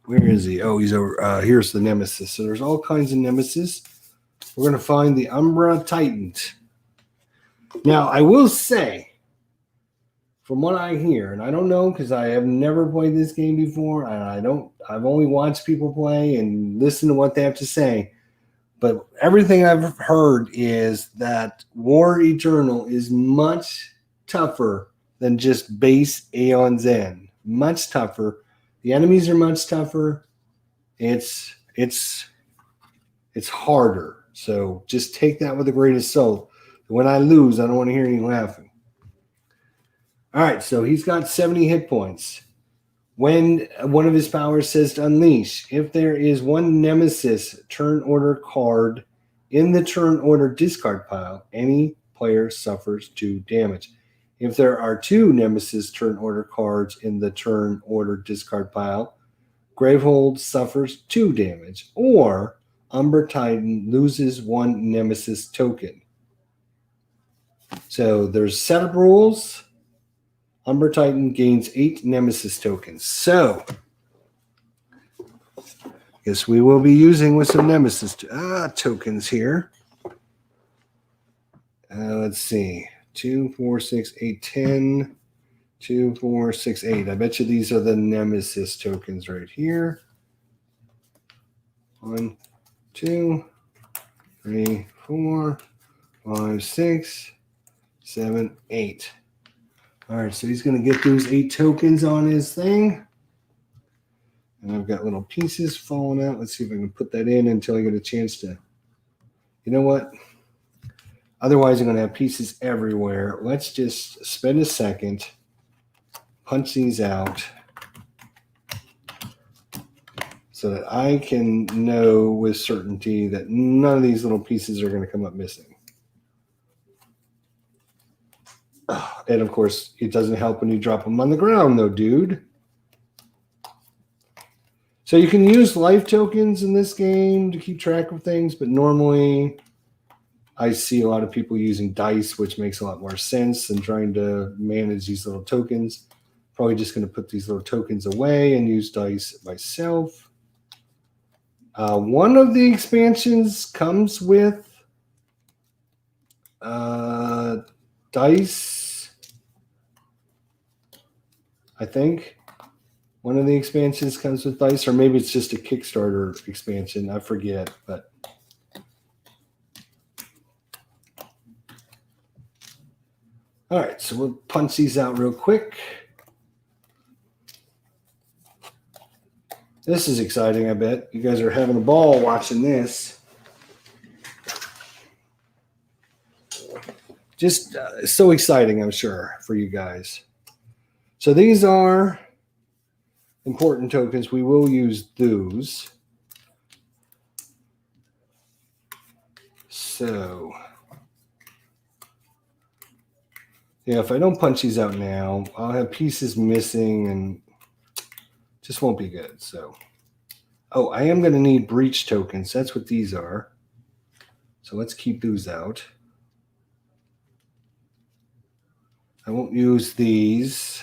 Where is he? Oh, he's over. Here's the Nemesis. So there's all kinds of Nemesis. We're going to find the Umbra Titans. Now, I will say, from what I hear, and I don't know because I have never played this game before, and I've only watched people play and listened to what they have to say. But everything I've heard is that War Eternal is much tougher than just base AEON'S End. Much tougher. The enemies are much tougher. It's harder. So just take that with a grain of salt. When I lose, I don't want to hear any laughing. All right, so he's got 70 hit points. When one of his powers says to unleash, if there is one Nemesis turn order card in the turn order discard pile, any player suffers 2 damage. If there are 2 Nemesis turn order cards in the turn order discard pile, Gravehold suffers 2 damage, or Umbra Titan loses 1 Nemesis token. So there's setup rules. Umbra Titan gains 8 Nemesis tokens. So, Guess we will be using with some Nemesis tokens here. Let's see. 2, 4, 6, 8, 10. 2, 4, 6, 8. I bet you these are the Nemesis tokens right here. 1, 2, 3, 4, 5, 6, 7, 8. All right, so he's going to get those 8 tokens on his thing. And I've got little pieces falling out. Let's see if I can put that in until I get a chance to. You know what? Otherwise, I'm going to have pieces everywhere. Let's just spend a second, punch these out so that I can know with certainty that none of these little pieces are going to come up missing. And of course, it doesn't help when you drop them on the ground, though, dude. So you can use life tokens in this game to keep track of things, but normally I see a lot of people using dice, which makes a lot more sense than trying to manage these little tokens. Probably just going to put these little tokens away and use dice myself. One of the expansions comes with dice, I think. One of the expansions comes with dice, or maybe it's just a Kickstarter expansion. I forget, but all right, so we'll punch these out real quick. This is exciting, I bet. You guys are having a ball watching this. Just so exciting, I'm sure, for you guys. So these are important tokens. We will use those. So, yeah, if I don't punch these out now, I'll have pieces missing and just won't be good. So, oh, I am going to need breach tokens. That's what these are. So let's keep those out. I won't use these.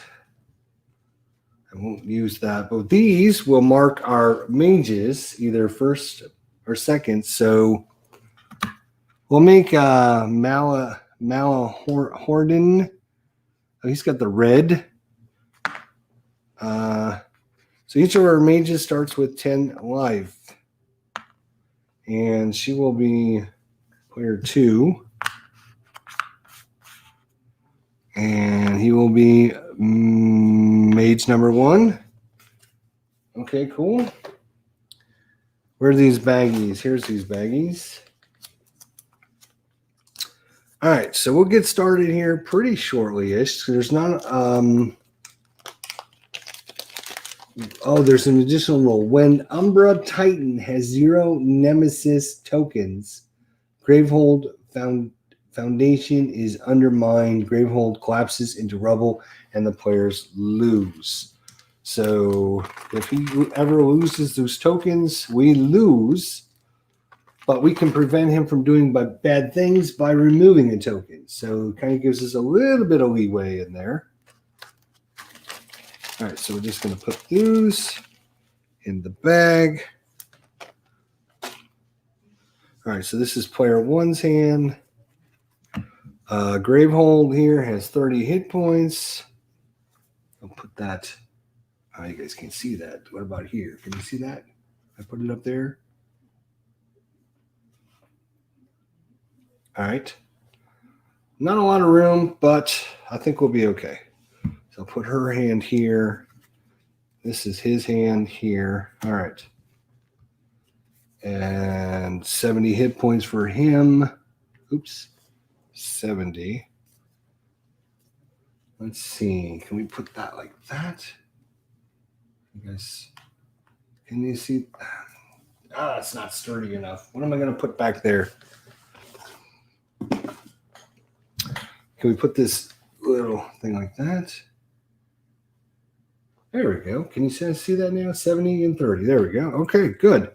I won't use that, but these will mark our mages either first or second. So we'll make Malahorden. Oh, he's got the red. So each of our mages starts with 10 life, and she will be player 2, and he will be mage number 1. Okay, cool. Where are these baggies? Here's these baggies. All right, so we'll get started here pretty shortly-ish. There's not there's an additional rule. When Umbra Titan has 0 Nemesis tokens, Gravehold Foundation is undermined. Gravehold collapses into rubble, and the players lose. So if he ever loses those tokens, we lose. But we can prevent him from doing bad things by removing a token. So it kind of gives us a little bit of leeway in there. All right, so we're just going to put those in the bag. All right, so this is player 1's hand. Gravehold here has 30 hit points. I'll put that. Oh, you guys can't see that. What about here? Can you see that? I put it up there. All right. Not a lot of room, but I think we'll be okay. So I'll put her hand here. This is his hand here. All right. And 70 hit points for him. Oops. 70. Let's see. Can we put that like that? You guys, can you see? It's not sturdy enough. What am I going to put back there? Can we put this little thing like that? There we go. Can you see that now? 70 and 30. There we go. Okay, good.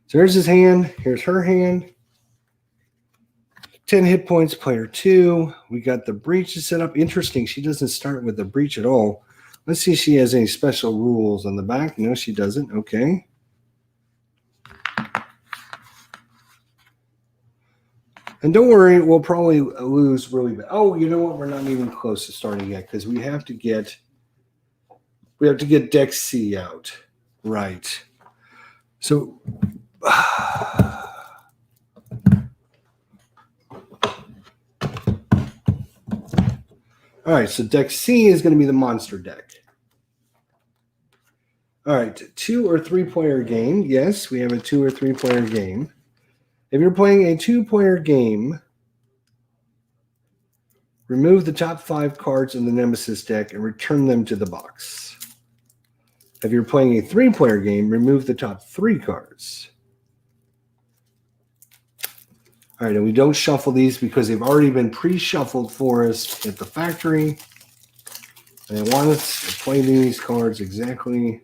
So there's his hand. Here's her hand. 10 hit points, player 2. We got the breach set up. Interesting. She doesn't start with the breach at all. Let's see if she has any special rules on the back. No, she doesn't. Okay. And don't worry, we'll probably lose really bad. Oh, you know what? We're not even close to starting yet because we have to get deck C out. Right. So all right, so deck C is going to be the monster deck. All right, 2 or 3 player game. Yes, we have a 2 or 3 player game. If you're playing a 2-player game, remove the top 5 cards in the Nemesis deck and return them to the box. If you're playing a 3-player game, remove the top 3 cards. All right, and we don't shuffle these because they've already been pre-shuffled for us at the factory. And they want us to play these cards exactly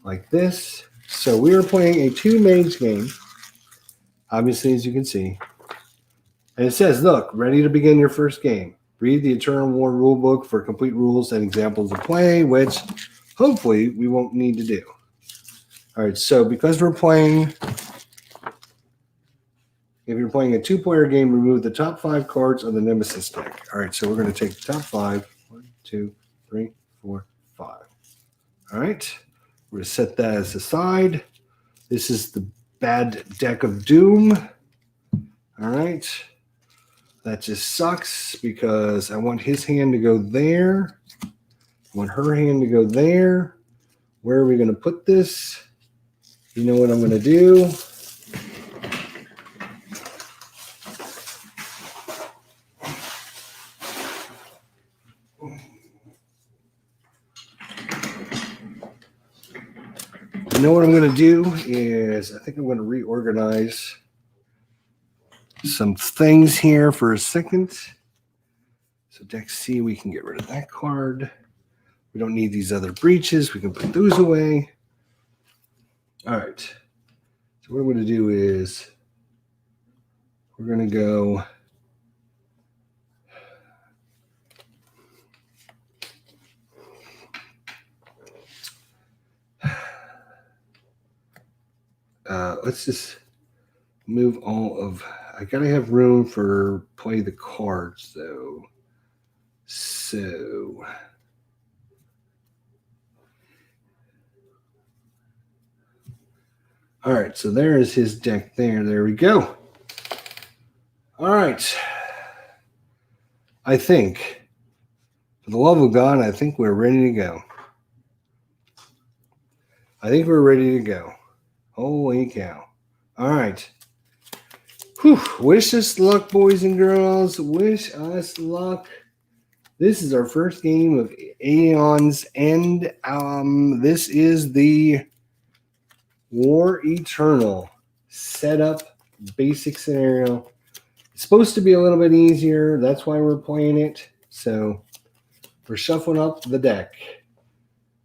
like this. So we are playing a 2-mage game, obviously, as you can see. And it says, look, ready to begin your first game. Read the Eternal War rulebook for complete rules and examples of play, which hopefully we won't need to do. All right, so because we're playing... If you're playing a 2-player game, remove the top 5 cards of the Nemesis deck. All right, so we're going to take the top 5. 1, 2, 3, 4, 5. All right, we're going to set that as aside. This is the bad deck of doom. All right, that just sucks because I want his hand to go there. I want her hand to go there. Where are we going to put this? You know what I'm going to do? You know what I'm going to do is I think I'm going to reorganize some things here for a second. So deck C, we can get rid of that card. We don't need these other breaches. We can put those away. All right. So what I'm going to do is we're going to go... let's just move all of... I got to have room for play the cards, though. So... All right, so there is his deck there. There we go. All right. I think, for the love of God, I think we're ready to go. I think we're ready to go. Holy cow. All right. Whew. Wish us luck, boys and girls. Wish us luck. This is our first game of AEON'S, and this is the War Eternal setup basic scenario. It's supposed to be a little bit easier. That's why we're playing it. So we're shuffling up the deck.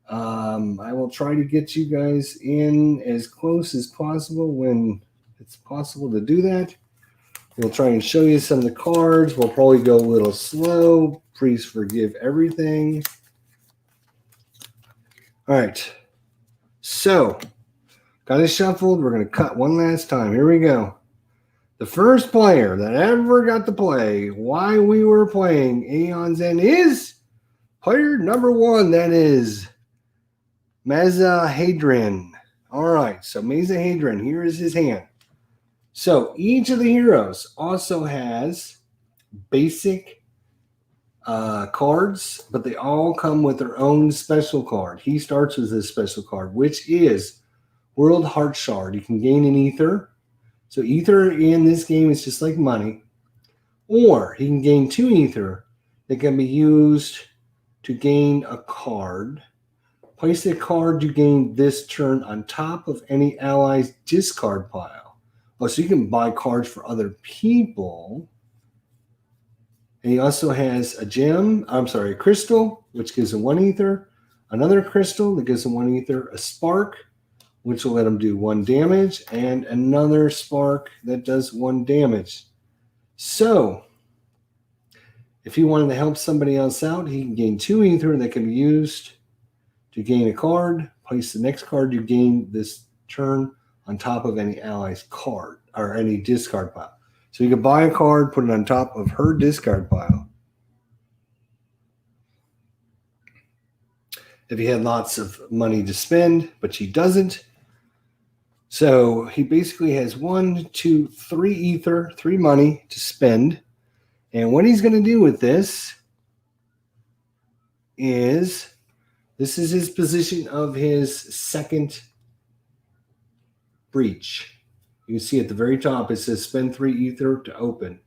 I will try to get you guys in as close as possible when it's possible to do that. We'll try and show you some of the cards. We'll probably go a little slow. Please forgive everything. All right. So, got it shuffled. We're going to cut one last time. Here we go. The first player that ever got to play while we were playing AEON'S End is player number 1. That is Mazahedrin. All right. So, Mazahedrin, here is his hand. So, each of the heroes also has basic cards, but they all come with their own special card. He starts with this special card, which is World Heart Shard. You can gain an ether. So ether in this game is just like money. Or he can gain 2 ether that can be used to gain a card. Place the card you gain this turn on top of any ally's discard pile. Oh, so you can buy cards for other people. And he also has a crystal, which gives him 1 ether, another crystal that gives him 1 ether, a spark, which will let him do 1 damage, and another spark that does 1 damage. So, if he wanted to help somebody else out, he can gain 2 ether that can be used to gain a card. Place the next card you gain this turn on top of any ally's card or any discard pile. So you can buy a card, put it on top of her discard pile. If he had lots of money to spend, but she doesn't. So he basically has 1, 2, 3 ether, 3 money to spend. And what he's going to do with this is, this is his position of his second breach. You can see at the very top, it says spend 3 ether to open.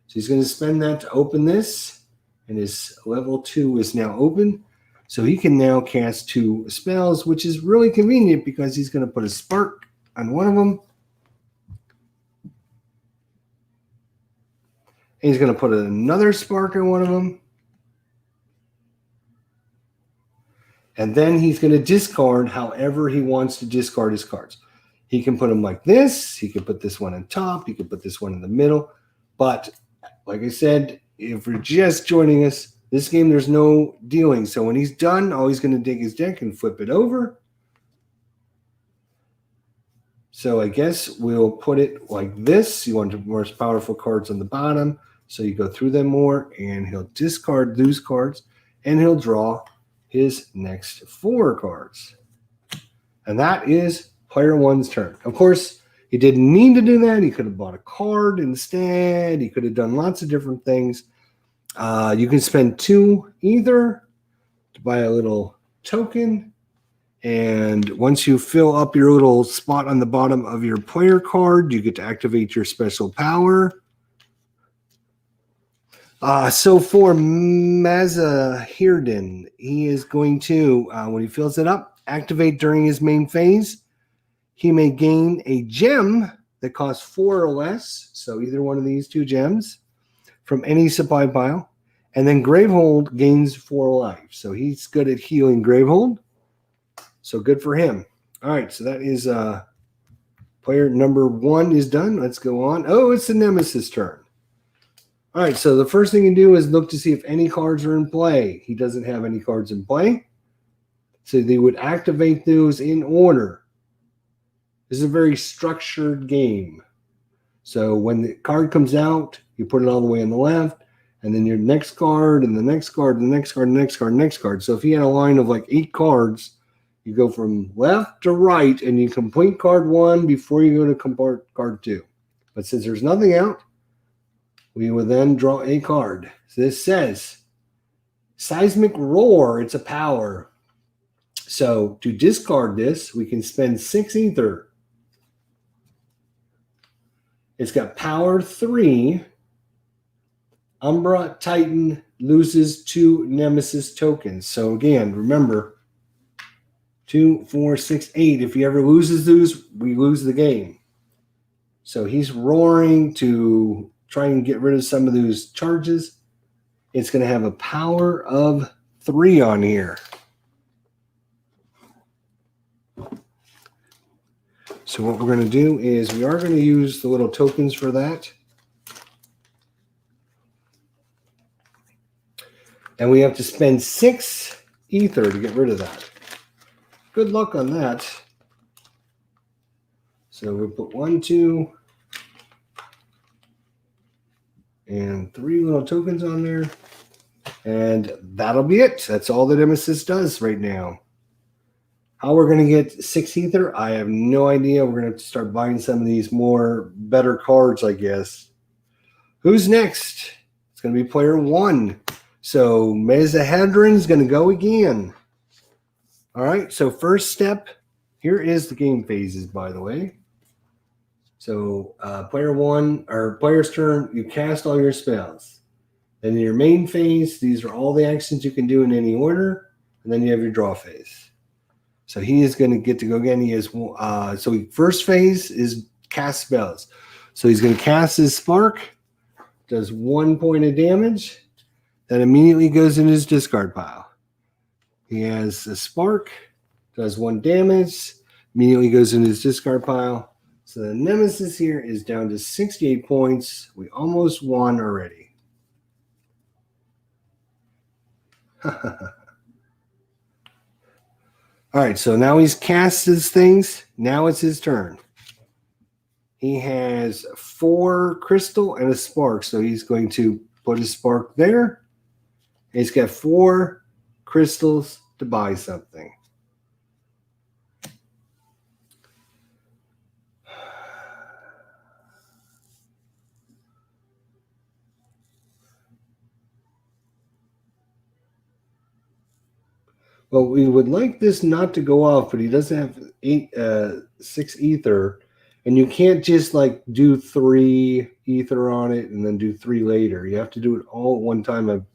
So he's going to spend that to open this. And his level 2 is now open. So he can now cast 2 spells, which is really convenient because he's going to put a spark on one of them. And he's going to put another spark on one of them. And then he's going to discard however he wants to discard his cards. He can put them like this. He can put this one on top. He can put this one in the middle. But like I said, if you're just joining us, this game, there's no dealing. So when he's done, all he's going to dig his deck and flip it over. So I guess we'll put it like this. You want the most powerful cards on the bottom. So you go through them more, and he'll discard those cards, and he'll draw his next 4 cards. And that is player 1's turn. Of course, he didn't need to do that. He could have bought a card instead. He could have done lots of different things. You can spend 2 ether to buy a little token. And once you fill up your little spot on the bottom of your player card, you get to activate your special power. So for Mazahirden, he is going to, when he fills it up, activate during his main phase. He may gain a gem that costs 4 or less, so either one of these 2 gems, from any supply pile. And then Gravehold gains 4 life. So he's good at healing Gravehold. So good for him. All right, so that is player number 1 is done. Let's go on. Oh, it's the Nemesis turn. All right, so the first thing you do is look to see if any cards are in play. He doesn't have any cards in play. So they would activate those in order. This is a very structured game. So when the card comes out, you put it all the way on the left, and then your next card, and the next card, and the next card, and the next card, and the next card. So if you had a line of like 8 cards, you go from left to right, and you complete card 1 before you go to complete card 2. But since there's nothing out, we will then draw a card. So this says, Seismic Roar, it's a power. So to discard this, we can spend 6 ether. It's got power 3. Umbra Titan loses 2 Nemesis tokens. So again, remember, 2, 4, 6, 8. If he ever loses those, we lose the game. So he's roaring to try and get rid of some of those charges. It's going to have a power of 3 on here. So what we're going to do is we are going to use the little tokens for that. And we have to spend 6 ether to get rid of that. Good luck on that. So we'll put 1, 2, and 3 little tokens on there. And that'll be it. That's all the Nemesis does right now. How we're going to get 6 ether, I have no idea. We're going to have to start buying some of these more better cards, I guess. Who's next? It's going to be player 1. So Mazahirden's going to go again. All right, so first step, here is the game phases, by the way. So player 1, or player's turn, you cast all your spells. Then in your main phase, these are all the actions you can do in any order. And then you have your draw phase. So he is going to get to go again. He has first phase is cast spells. So he's going to cast his spark, does 1 point of damage, that immediately goes in his discard pile. He has a spark, does 1 damage, immediately goes in his discard pile. So the Nemesis here is down to 68 points. We almost won already. All right, so now he's cast his things. Now it's his turn. He has 4 crystal and a spark. So he's going to put his spark there. He's got 4 crystals to buy something. Well, we would like this not to go off, but he doesn't have 6 ether. And you can't just like do 3 ether on it and then do 3 later. You have to do it all at one time, I'm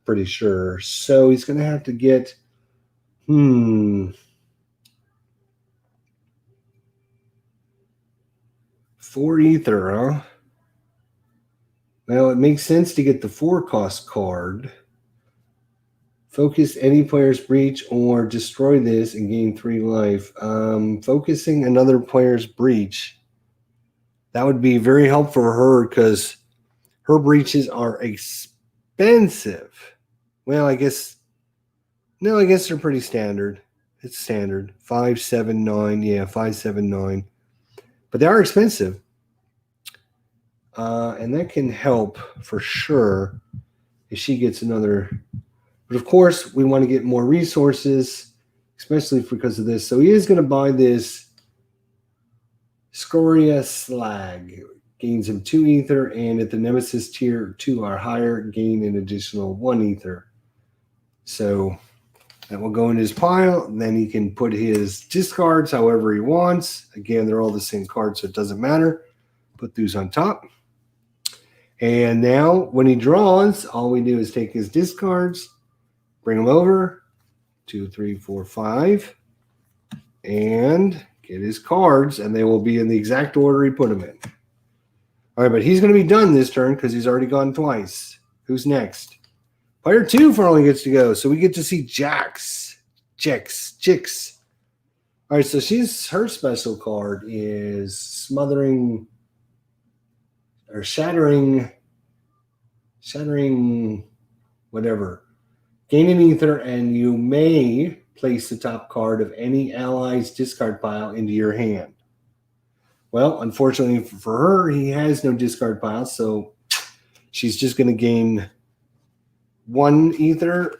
pretty sure. So he's going to have to get, 4 ether, huh? Well, it makes sense to get the 4 cost card. Focus any player's breach or destroy this and gain 3 life. Focusing another player's breach. That would be very helpful for her because her breaches are expensive. Well, I guess they're pretty standard. It's standard. 579. Yeah, 579. But they are expensive. And that can help for sure if she gets another. But of course, we want to get more resources, especially because of this. So he is going to buy this Scoria Slag. Gains him 2 ether, and at the Nemesis tier 2 or higher, gain an additional 1 ether. So that will go in his pile. And then he can put his discards however he wants. Again, they're all the same cards, so it doesn't matter. Put those on top. And now when he draws, all we do is take his discards, bring them over, 2, 3, 4, 5, and get his cards, and they will be in the exact order he put them in. All right, but he's going to be done this turn because he's already gone twice. Who's next? Player 2 finally gets to go, so we get to see Jix. All right, so her special card is smothering or shattering, whatever. Gain an ether, and you may place the top card of any ally's discard pile into your hand. Well, unfortunately for her, he has no discard pile, so she's just going to gain 1 ether,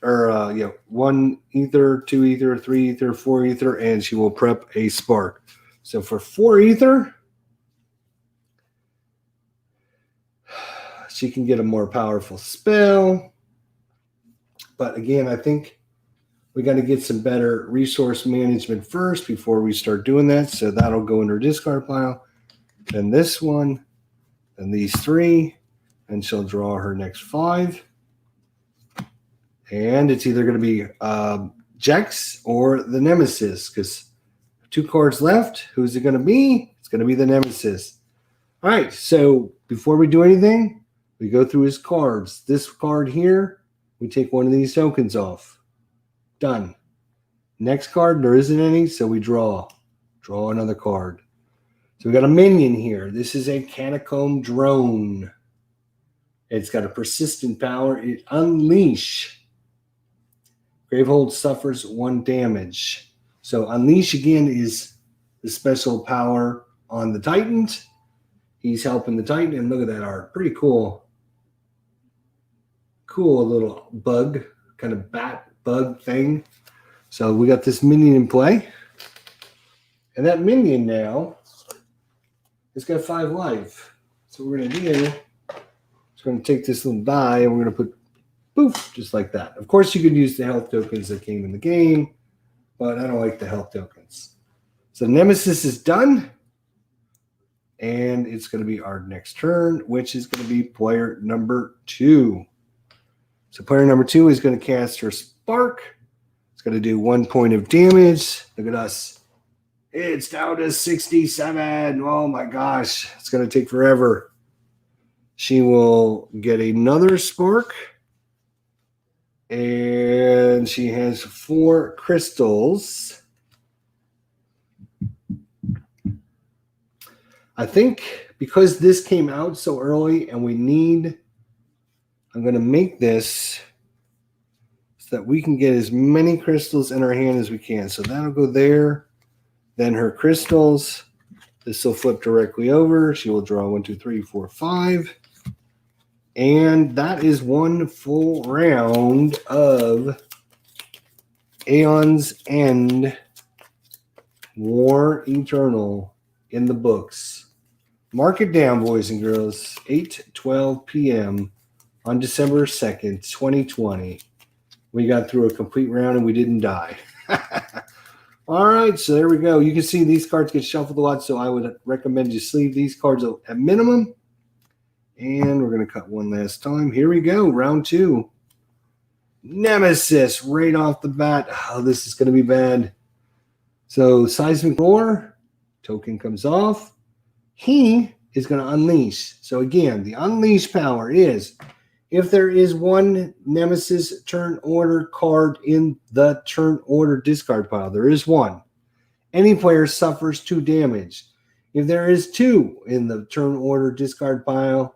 or 1 ether, 2 ether, 3 ether, 4 ether, and she will prep a spark. So for 4 ether, she can get a more powerful spell. But again, I think we got to get some better resource management first before we start doing that. So that'll go in her discard pile. Then this one, then these 3, and she'll draw her next 5. And it's either going to be Jex or the Nemesis, because 2 cards left. Who's it going to be? It's going to be the Nemesis. All right, so before we do anything, we go through his cards. This card here, we take one of these tokens off. Done. Next card, there isn't any, so we draw. Draw another card. So we got a minion here. This is a Catacomb Drone. It's got a persistent power. It Unleash. Gravehold suffers 1 damage. So Unleash, again, is the special power on the Titans. He's helping the Titan, and look at that art. Pretty cool. Cool little bug, kind of bat bug thing. So we got this minion in play. And that minion now has got 5 life. So what we're going to do is we're going to take this little die, and we're going to put poof, just like that. Of course, you could use the health tokens that came in the game, but I don't like the health tokens. So Nemesis is done. And it's going to be our next turn, which is going to be player number 2. So player number 2 is going to cast her Spark. It's going to do 1 point of damage. Look at us. It's down to 67. Oh my gosh. It's going to take forever. She will get another Spark. And she has 4 crystals. I think because this came out so early and I'm going to make this so that we can get as many crystals in our hand as we can. So that'll go there. Then her crystals, This will flip directly over. She will draw 1, 2, 3, 4, 5. And that is one full round of Aeon's End War Eternal in the books. Mark it down, boys and girls. 8:12 p.m. on December 2nd, 2020. We got through a complete round and we didn't die. All right, so there we go. You can see these cards get shuffled a lot, so I would recommend you sleeve these cards at minimum. And we're going to cut one last time. Here we go, round 2. Nemesis right off the bat. Oh, this is going to be bad. So Seismic Roar, token comes off. He is going to unleash. So again, the unleash power is if there is one Nemesis turn order card in the turn order discard pile, there is one. Any player suffers 2 damage. If there is 2 in the turn order discard pile,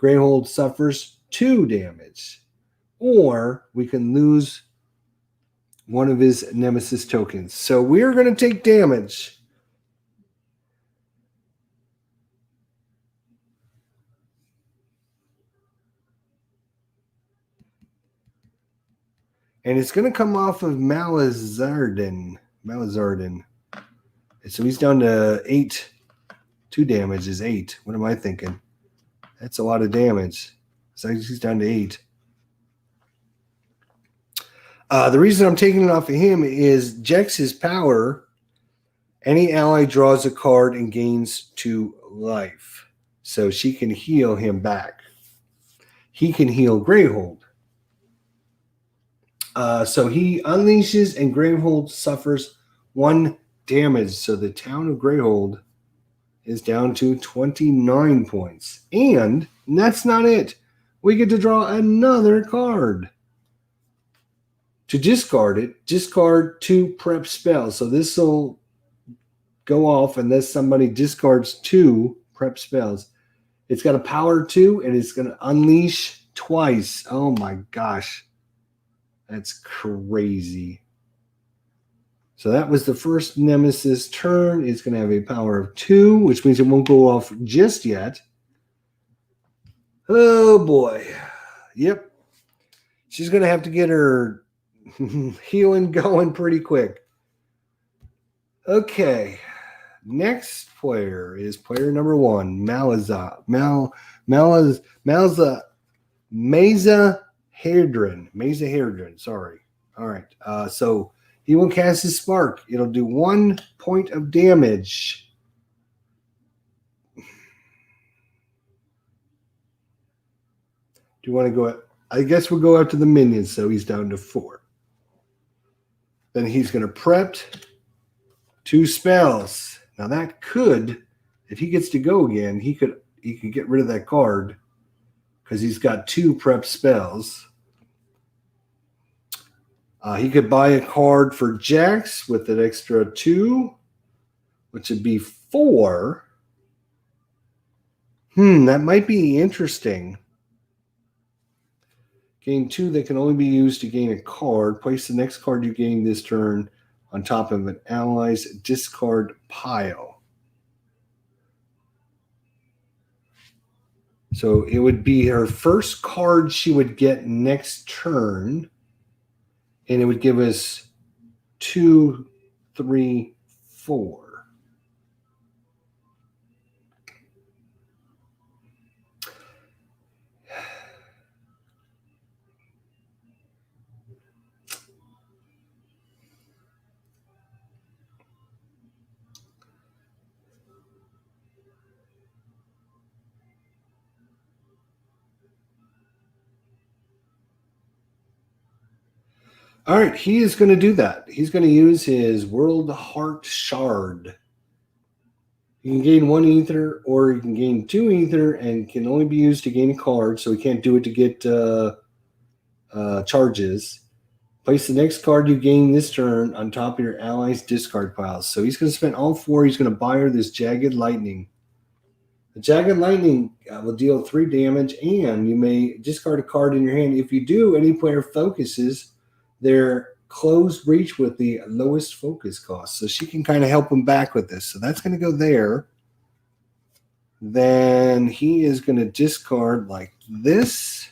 Greyhold suffers 2 damage. Or we can lose one of his Nemesis tokens. So we're going to take damage. And it's going to come off of Malazardin. So he's down to 8. 2 damage is 8. What am I thinking? That's a lot of damage. So he's down to 8. The reason I'm taking it off of him is Jex's power. Any ally draws a card and gains 2 life. So she can heal him back. He can heal Greyhold. So he unleashes and Greyhold suffers 1 damage. So the town of Greyhold is down to 29 points. And that's not it. We get to draw another card. To discard it, discard 2 prep spells. So this will go off unless somebody discards 2 prep spells. It's got a power 2 and it's going to unleash twice. Oh my gosh. That's crazy. So that was the first Nemesis turn. It's going to have a power of 2, which means it won't go off just yet. Oh, boy. Yep. She's going to have to get her healing going pretty quick. Okay. Next player is player number 1, Meza Hairdrin, sorry. All right. So he will cast his spark. It'll do 1 point of damage. Do you want to go? I guess we'll go out to the minions, so he's down to 4. Then he's going to prep 2 spells. Now that could, if he gets to go again, he could get rid of that card because he's got 2 prep spells. He could buy a card for Jax with an extra 2, which would be 4. That might be interesting. Gain 2 that can only be used to gain a card. Place the next card you gain this turn on top of an ally's discard pile. So it would be her first card she would get next turn. And it would give us 2, 3, 4. All right, he is going to do that. He's going to use his World Heart Shard. You can gain 1 ether, or you can gain 2 ether, and can only be used to gain a card, so he can't do it to get charges. Place the next card you gain this turn on top of your ally's discard piles. So he's going to spend all 4. He's going to buy her this Jagged Lightning. The Jagged Lightning will deal 3 damage, and you may discard a card in your hand. If you do, any player focuses their closed reach with the lowest focus cost. So she can kind of help him back with this. So that's going to go there. then he is going to discard like this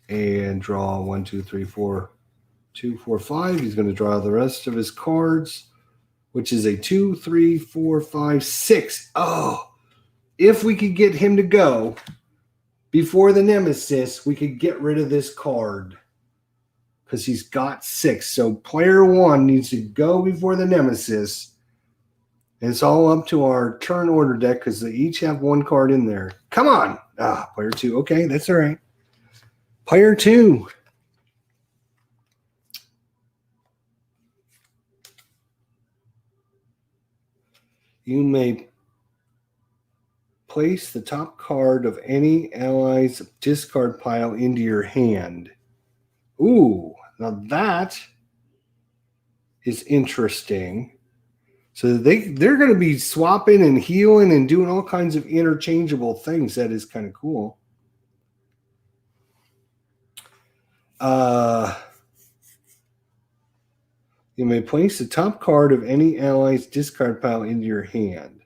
and draw 1, 2, 3, 4, 2, 4, 5. He's going to draw the rest of his cards, which is a 2, 3, 4, 5, 6. Oh, if we could get him to go before the Nemesis, we could get rid of this card because he's got 6. So player 1 needs to go before the Nemesis. And it's all up to our turn order deck because they each have 1 card in there. Come on. Player 2. Okay, that's all right. Player 2. You may place the top card of any ally's discard pile into your hand. Ooh, now that is interesting. So they're going to be swapping and healing and doing all kinds of interchangeable things. That is kind of cool. You may place the top card of any ally's discard pile into your hand.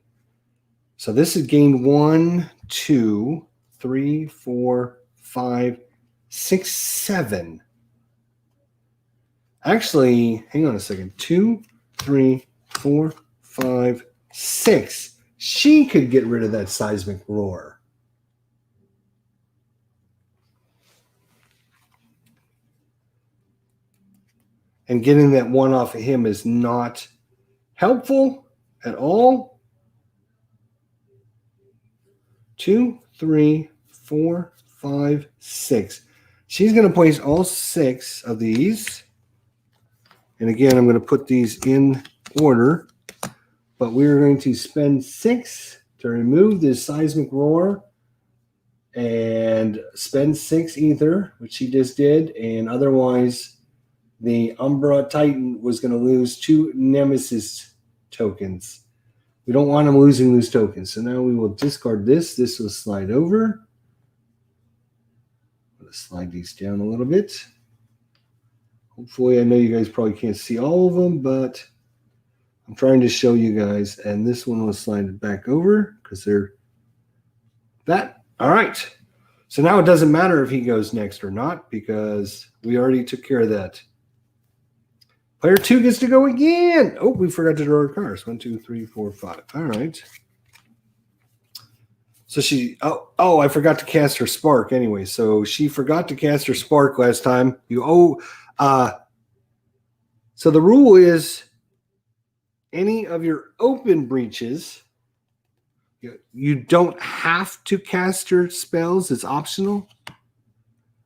So this is gain 1, 2, 3, 4, 5, 6, 7. Actually, hang on a second. 2, 3, 4, 5, 6. She could get rid of that seismic roar. And getting that 1 off of him is not helpful at all. 2, 3, 4, 5, 6. She's going to place all 6 of these. And again, I'm going to put these in order. But we're going to spend 6 to remove this seismic roar and spend 6 ether, which she just did. And otherwise, the Umbra Titan was going to lose 2 Nemesis tokens. We don't want them losing those tokens. So now we will discard this. This will slide over. I'm going to slide these down a little bit. Hopefully, I know you guys probably can't see all of them, but I'm trying to show you guys. And this one will slide back over because they're that. All right. So now it doesn't matter if he goes next or not because we already took care of that. Player 2 gets to go again. Oh, we forgot to draw our cards. 1, 2, 3, 4, 5. All right. So she, I forgot to cast her spark anyway. So she forgot to cast her spark last time. So the rule is any of your open breaches, you don't have to cast your spells. It's optional.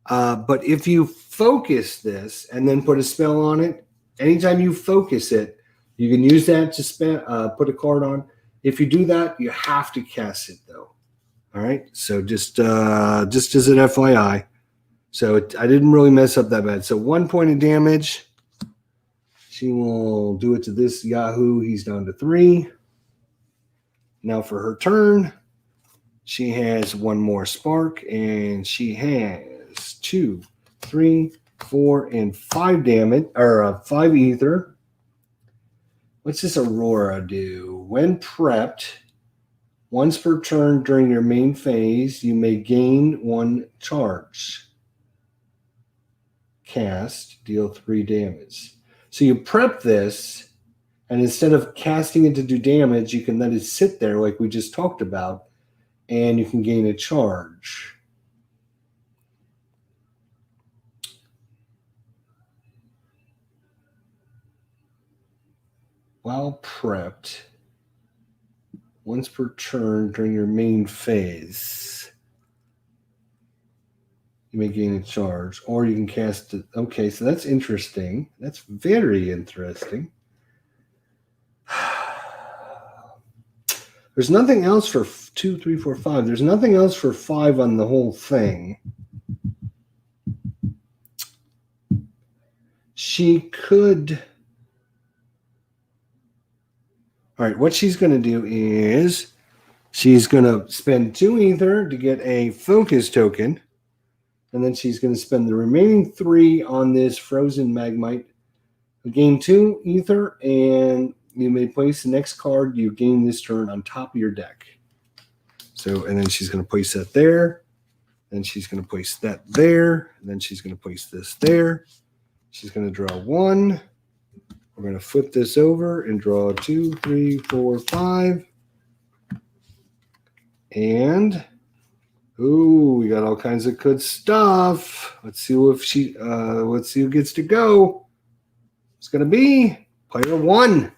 But if you focus this and then put a spell on it, anytime you focus it, you can use that to put a card on. If you do that, you have to cast it, though. All right? So just as an FYI. So I didn't really mess up that bad. So 1 point of damage. She will do it to this Yahoo. He's down to 3. Now for her turn, she has 1 more spark, and she has 2, 3, 4, and 5 damage, or 5 ether. What's this Aurora do? When prepped, once per turn during your main phase, you may gain 1 charge. Cast, deal 3 damage. So you prep this, and instead of casting it to do damage, you can let it sit there like we just talked about, and you can gain a charge. While prepped, once per turn during your main phase, you may gain a charge, or you can cast it. Okay, so that's interesting. That's very interesting. There's nothing else for 2, 3, 4, 5. There's nothing else for 5 on the whole thing. She could. All right, what she's going to do is she's going to spend 2 ether to get a focus token, and then she's going to spend the remaining 3 on this frozen magmite. Gain 2 ether, and you may place the next card you gain this turn on top of your deck. So, and then she's going to place that there. Then she's going to place that there. And then she's going to place this there. She's going to draw 1. We're going to flip this over and draw 2, 3, 4, 5. And, ooh, we got all kinds of good stuff. Let's see let's see who gets to go. It's going to be player 1.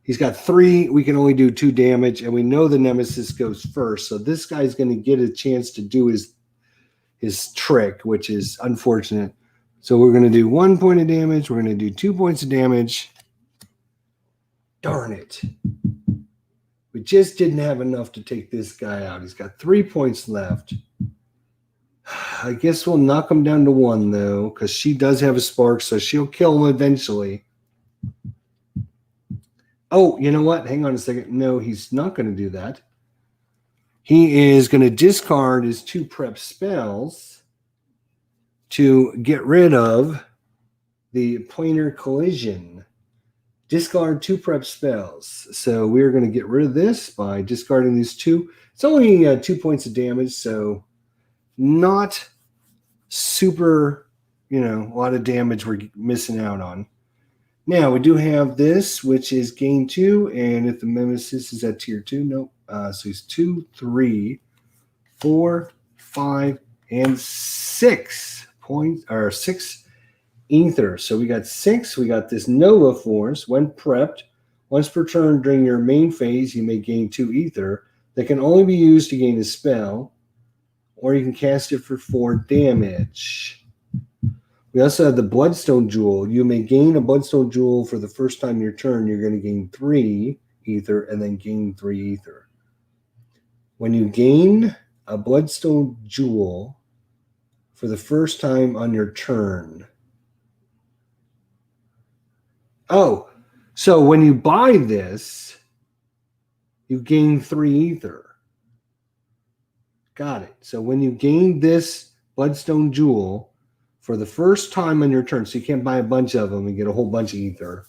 He's got 3. We can only do 2 damage, and we know the nemesis goes first. So this guy's going to get a chance to do his trick, which is unfortunate. So we're going to do 1 point of damage. We're going to do 2 points of damage. Darn it. We just didn't have enough to take this guy out. He's got 3 points left. I guess we'll knock him down to 1, though, because she does have a spark, so she'll kill him eventually. Oh, you know what? Hang on a second. No, he's not going to do that. He is going to discard his 2 prep spells to get rid of the planar collision. Discard 2 prep spells. So we're going to get rid of this by discarding these 2. It's only 2 points of damage, so not super, a lot of damage we're missing out on. Now, we do have this, which is gain 2, and if the nemesis is at tier 2, nope. So he's 2, 3, 4, 5, and 6 points, or 6 ether. So we got 6. We got this Nova Force. When prepped, once per turn during your main phase, you may gain 2 ether. That can only be used to gain a spell, or you can cast it for 4 damage. We also have the Bloodstone Jewel. You may gain a Bloodstone Jewel for the first time in your turn. You're going to gain 3 ether and then gain 3 ether. When you gain a Bloodstone Jewel for the first time on your turn. Oh, so when you buy this, you gain 3 ether. Got it. So when you gain this Bloodstone Jewel for the first time on your turn, so you can't buy a bunch of them and get a whole bunch of ether,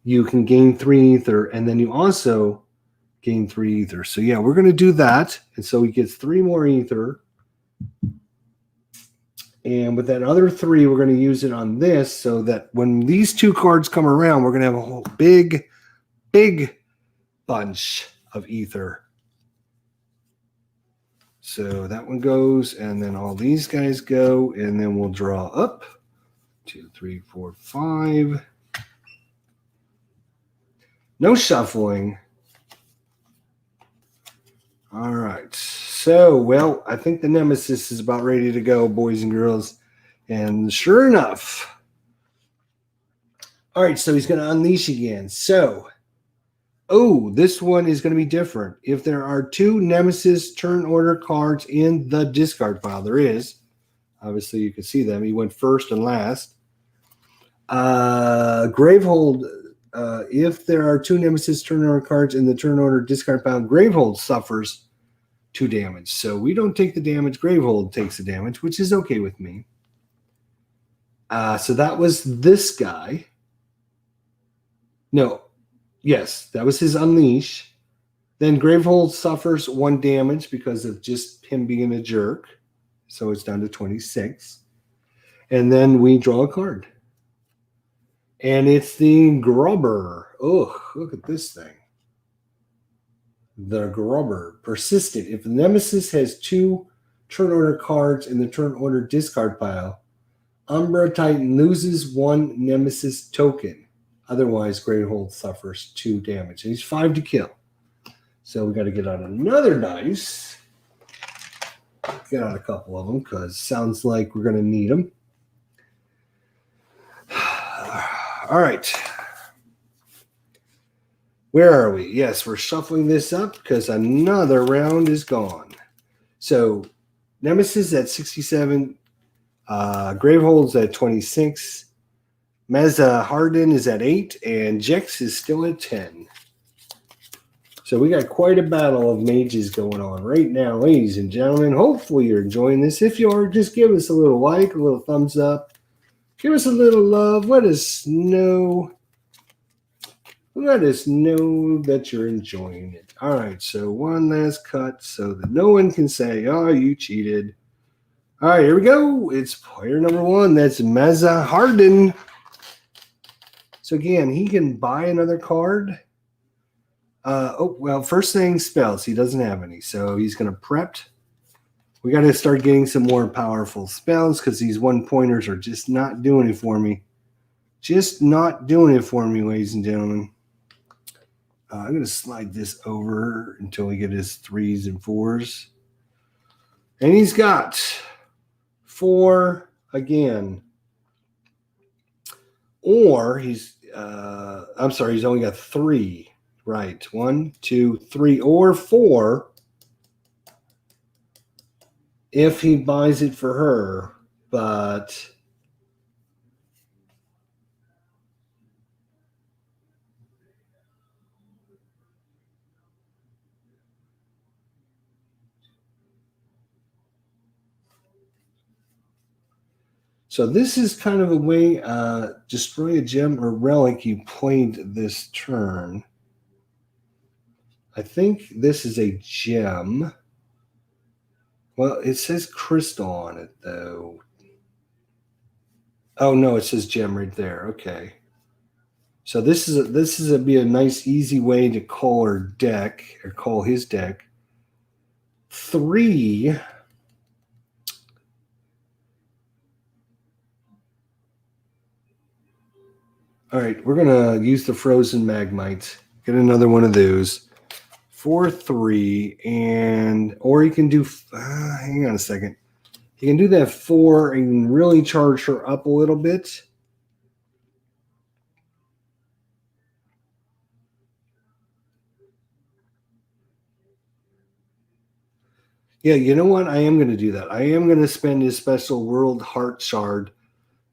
you can gain 3 ether, and then you also gain 3 ether. So yeah, we're going to do that. And so he gets 3 more ether. And with that other 3, we're going to use it on this so that when these 2 cards come around, we're going to have a whole big bunch of ether. So that one goes, and then all these guys go, and then we'll draw up 2, 3, 4, 5. No shuffling. All right. So, well, I think the nemesis is about ready to go, boys and girls. And sure enough. All right, so he's going to unleash again. So, this one is going to be different. If there are 2 nemesis turn order cards in the discard pile, there is. Obviously, you can see them. He went first and last. Gravehold, if there are 2 nemesis turn order cards in the turn order discard pile, Gravehold suffers 2 damage. So we don't take the damage. Gravehold takes the damage, which is okay with me. So that was this guy. No. Yes, that was his unleash. Then Gravehold suffers 1 damage because of just him being a jerk. So it's down to 26. And then we draw a card. And it's the Grubber. Oh, look at this thing. The Grubber. Persistent. If the nemesis has 2 turn order cards in the turn order discard pile, Umbra Titan loses 1 nemesis token. Otherwise, Gravehold suffers 2 damage. And he's 5 to kill. So we got to get out another dice. Get out a couple of them because sounds like we're going to need them. All right. Where are we? Yes, we're shuffling this up because another round is gone. So Nemesis at 67. Gravehold's at 26. Meza Harden is at 8. And Jex is still at 10. So we got quite a battle of mages going on right now, ladies and gentlemen. Hopefully you're enjoying this. If you are, just give us a little like, a little thumbs up. Give us a little love. Let us know. Let us know that you're enjoying it. All right, so one last cut so that no one can say, oh, you cheated. All right, here we go. It's player number 1. That's Meza Harden. So again, he can buy another card. First thing, spells. He doesn't have any, so he's going to prep. We got to start getting some more powerful spells because these one-pointers are just not doing it for me. Just not doing it for me, ladies and gentlemen. I'm going to slide this over until we get his 3s and 4s. And he's got 4 again. Or he's only got 3. Right. 1, 2, 3, or 4 if he buys it for her. But so this is kind of a way, destroy a gem or relic you played this turn. I think this is a gem. Well, it says crystal on it, though. Oh, no, it says gem right there. Okay. So this is be a nice, easy way to call her deck, or call his deck. 3... All right, we're going to use the Frozen Magmite. Get another one of those. 4, 3, or he can do, hang on a second. He can do that 4 and really charge her up a little bit. Yeah, you know what? I am going to do that. I am going to spend his special World Heart Shard.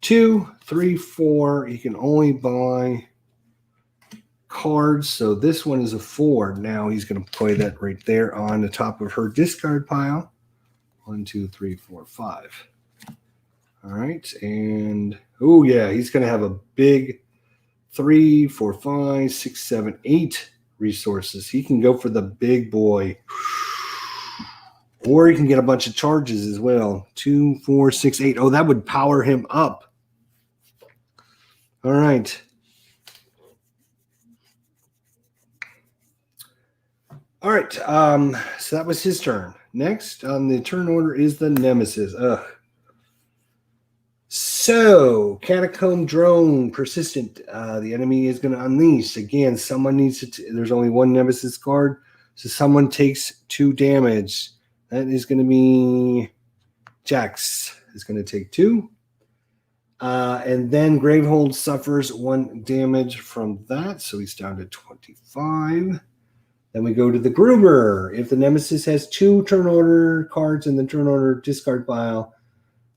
2, 3, 4. He can only buy cards. So this one is a 4. Now he's going to play that right there on the top of her discard pile. 1, 2, 3, 4, 5. All right. And, oh, yeah, he's going to have a big 3, 4, 5, 6, 7, 8 resources. He can go for the big boy. Or he can get a bunch of charges as well. 2, 4, 6, 8. Oh, that would power him up. All right. All right. So that was his turn. Next on the turn order is the Nemesis. So, Catacomb Drone, Persistent. The enemy is going to unleash. Again, someone needs to... There's only one Nemesis card. So someone takes 2 damage. That is going to be... Jax is going to take 2. And then Gravehold suffers 1 damage from that. So he's down to 25. Then we go to the Groomer. If the Nemesis has 2 turn order cards in the turn order discard pile,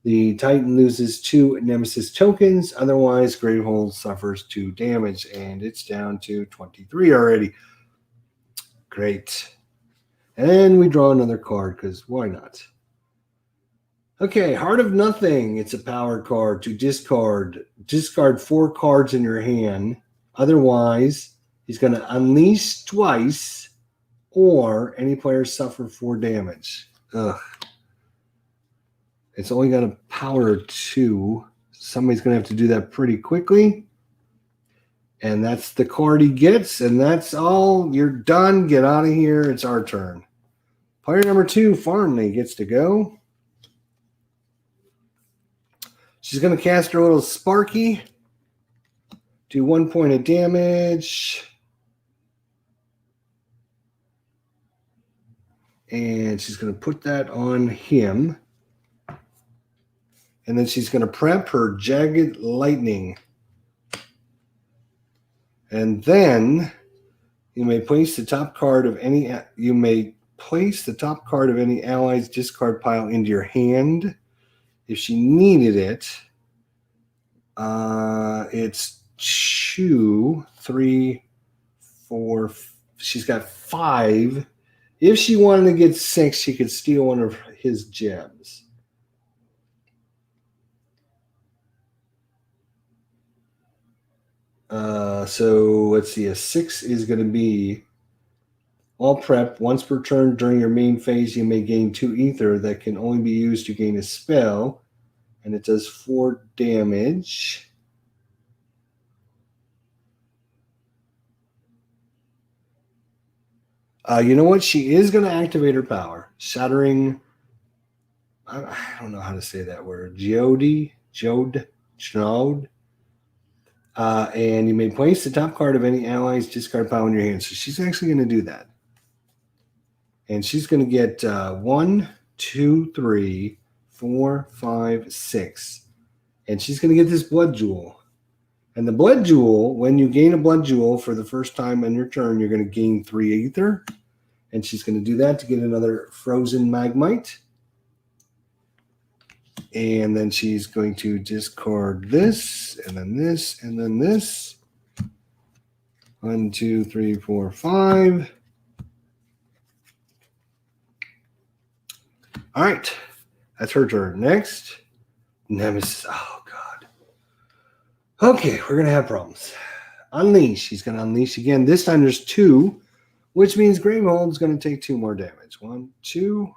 the Titan loses 2 Nemesis tokens. Otherwise, Gravehold suffers 2 damage, and it's down to 23 already. Great. And we draw another card, because why not? Okay, Heart of Nothing. It's a power card to discard. Discard 4 cards in your hand. Otherwise, he's going to unleash twice, or any player suffer 4 damage. Ugh. It's only got a power of 2. Somebody's going to have to do that pretty quickly. And that's the card he gets, and that's all. You're done. Get out of here. It's our turn. Player number 2, Farnley, gets to go. She's going to cast her little Sparky. Do 1 point of damage. And she's going to put that on him. And then she's going to prep her Jagged Lightning. And then you may place the top card of any ally's discard pile into your hand. If she needed it, it's 2, 3, 4. She's got 5. If she wanted to get 6, she could steal one of his gems. So let's see. A 6 is going to be all prep. Once per turn during your main phase, you may gain 2 ether that can only be used to gain a spell, and it does 4 damage. You know what? She is going to activate her power. Shattering. I don't know how to say that word. Jode. And you may place the top card of any ally's discard pile in your hand. So she's actually going to do that. And she's going to get 1, 2, 3, 4, 5, 6. And she's going to get this blood jewel. And the blood jewel, when you gain a blood jewel for the first time on your turn, you're going to gain 3 ether. And she's going to do that to get another frozen magmite. And then she's going to discard this, and then this, and then this. 1, 2, 3, 4, 5. All right. That's her turn. Next, Nemesis. Oh, God. Okay, we're going to have problems. Unleash. She's going to unleash again. This time there's 2, which means Gravehold's going to take 2 more damage. 1, 2.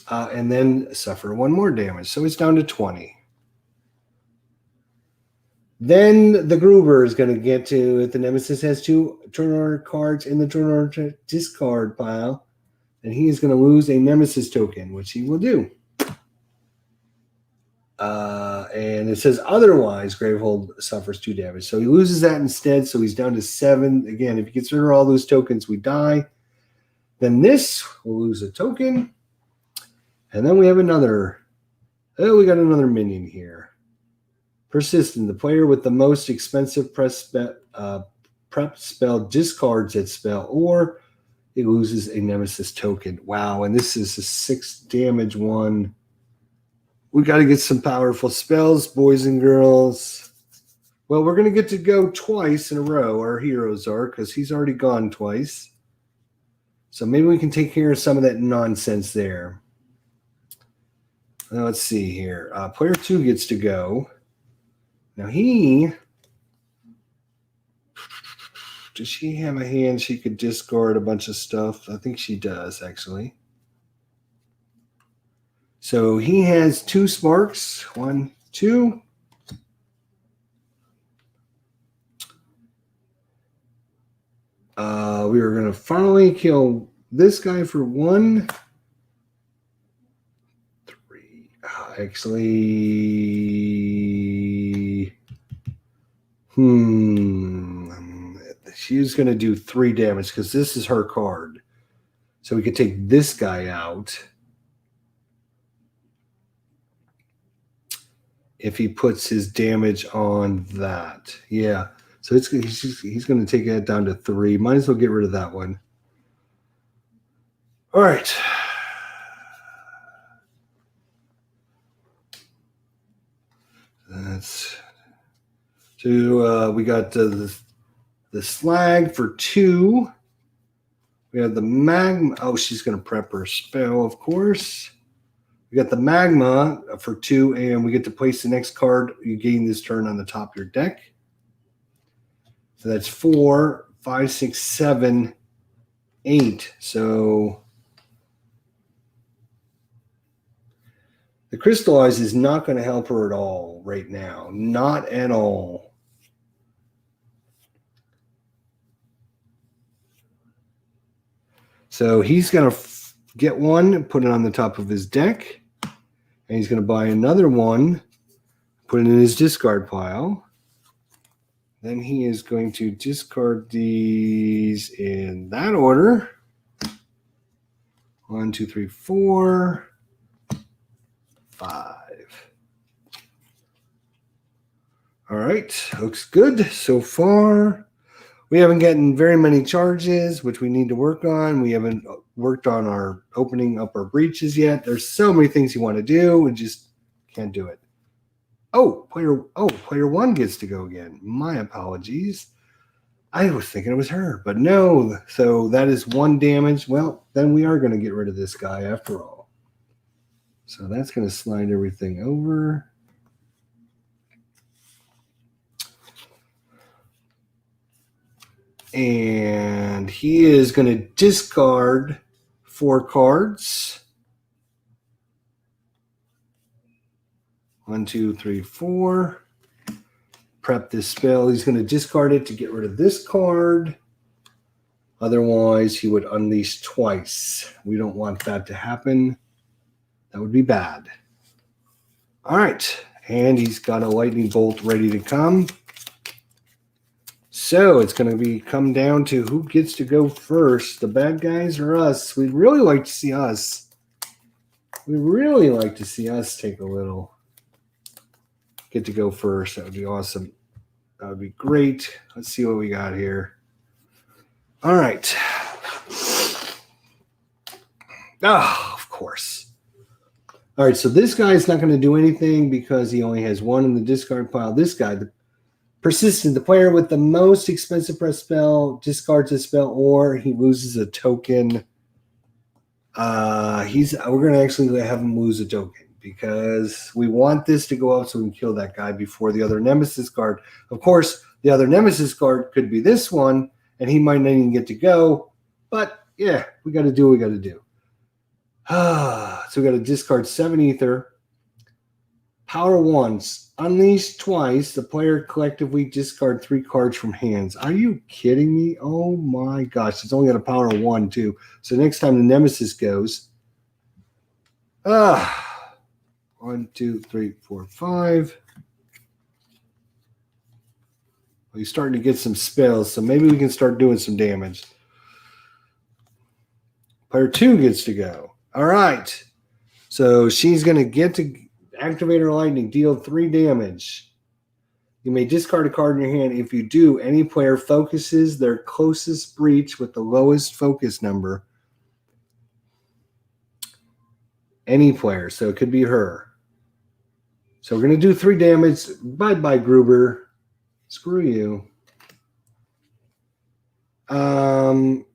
And then suffer 1 more damage. So it's down to 20. Then the Gruber is going to get to, if the Nemesis has 2 turn order cards in the turn order discard pile, then he is going to lose a Nemesis token, which he will do. And it says otherwise, Gravehold suffers 2 damage. So he loses that instead. So he's down to 7. Again, if you consider all those tokens, we die. Then this will lose a token. And then we have another. Oh, we got another minion here. Persistent. The player with the most expensive prep spell discards its spell, or it loses a Nemesis token. Wow, and this is a 6 damage one. We got to get some powerful spells, boys and girls. Well, we're going to get to go twice in a row, our heroes are, because he's already gone twice. So maybe we can take care of some of that nonsense there. Now, let's see here. Player 2 gets to go. Now does she have a hand she could discard a bunch of stuff? I think she does, actually. So he has 2 sparks. 1, 2. We are going to finally kill this guy for 1. 3. Actually, she's going to do 3 damage because this is her card. So we could take this guy out if he puts his damage on that. Yeah. So he's going to take that down to 3. Might as well get rid of that one. All right. That's 2. We got the slag for 2. We have the magma. Oh, she's going to prep her spell, of course. We got the magma for 2, and we get to place the next card you gain this turn on the top of your deck. So that's 4, 5, 6, 7, 8. So the crystallize is not going to help her at all right now. Not at all. So he's going to get 1, put it on the top of his deck. And he's going to buy another 1, put it in his discard pile. Then he is going to discard these in that order. 1, 2, 3, 4, 5. All right, looks good so far. We haven't gotten very many charges, which we need to work on. We haven't worked on our opening up our breaches yet. There's so many things you want to do and just can't do it. Player 1 gets to go again. My apologies. I was thinking it was her, but no. So that is 1 damage. Well, then we are going to get rid of this guy after all. So that's going to slide everything over. And he is going to discard 4 cards. 1, 2, 3, 4. Prep this spell. He's going to discard it to get rid of this card. Otherwise, he would unleash twice. We don't want that to happen. That would be bad. All right. And he's got a lightning bolt ready to come. So it's going to come down to who gets to go first, the bad guys or us. We'd really like to see us. We'd really like to see us take a little. Get to go first. That would be awesome. That would be great. Let's see what we got here. All right. Oh, of course. All right, so this guy's not going to do anything because he only has 1 in the discard pile. This guy, the persistent, the player with the most expensive press spell discards a spell or he loses a token. We're going to actually have him lose a token because we want this to go out so we can kill that guy before the other Nemesis card. Of course, the other Nemesis card could be this one, and he might not even get to go. But, yeah, we got to do what we got to do. So we got to discard 7 ether. Power once. Unleash twice. The player collectively discard 3 cards from hands. Are you kidding me? Oh, my gosh. It's only got a power of 1, too. So next time the Nemesis goes. 1, 2, 3, 4, 5. Well, he's starting to get some spells, so maybe we can start doing some damage. Player 2 gets to go. All right. So she's going to get to activate her lightning, deal 3 damage. You may discard a card in your hand. If you do, any player focuses their closest breach with the lowest focus number. Any player, so it could be her. So we're going to do 3 damage. Bye-bye, Gruber. Screw you.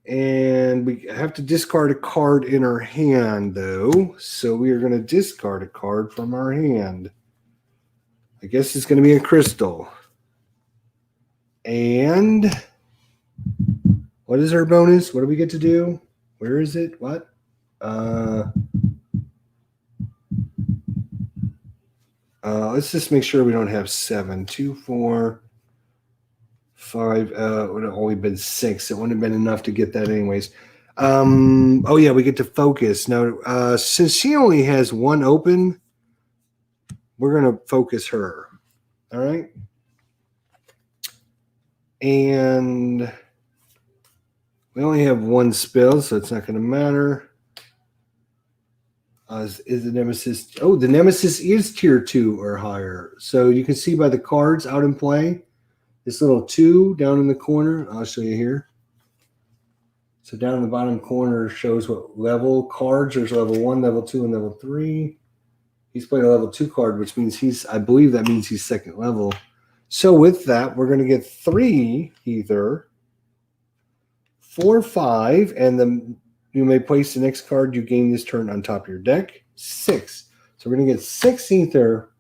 And we have to discard a card in our hand, though. So we are going to discard a card from our hand. I guess it's going to be a crystal. And what is our bonus? What do we get to do? Where is it? What? Let's just make sure we don't have 7. 2, 4, 5. It would have only been 6. It wouldn't have been enough to get that anyways. Oh, yeah, we get to focus. Now, since she only has 1 open, we're going to focus her. All right? And we only have 1 spell, so it's not going to matter. Is the Nemesis... Oh, the Nemesis is tier 2 or higher. So you can see by the cards out in play, this little 2 down in the corner. I'll show you here. So down in the bottom corner shows what level cards. There's level 1, level 2, and level 3. He's playing a level 2 card, which means I believe that means he's 2nd level. So with that, we're going to get 3 ether, 4, 5, and then you may place the next card you gain this turn on top of your deck. 6. So we're going to get 6 ether.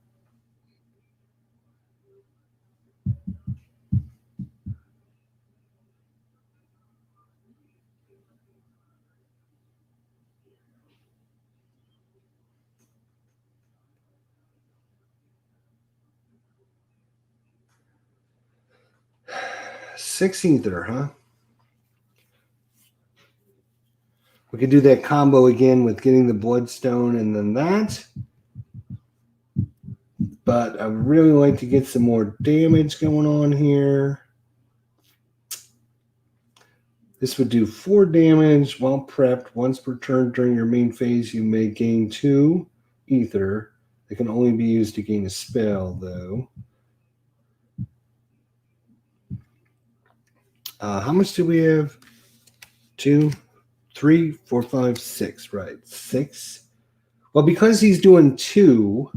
Six ether, huh? We could do that combo again with getting the Bloodstone and then that. But I would really like to get some more damage going on here. This would do 4 damage while prepped. Once per turn during your main phase, you may gain 2 ether. They can only be used to gain a spell, though. How much do we have? 2, 3, 4, 5, 6. Right, 6. Well, because he's doing 2,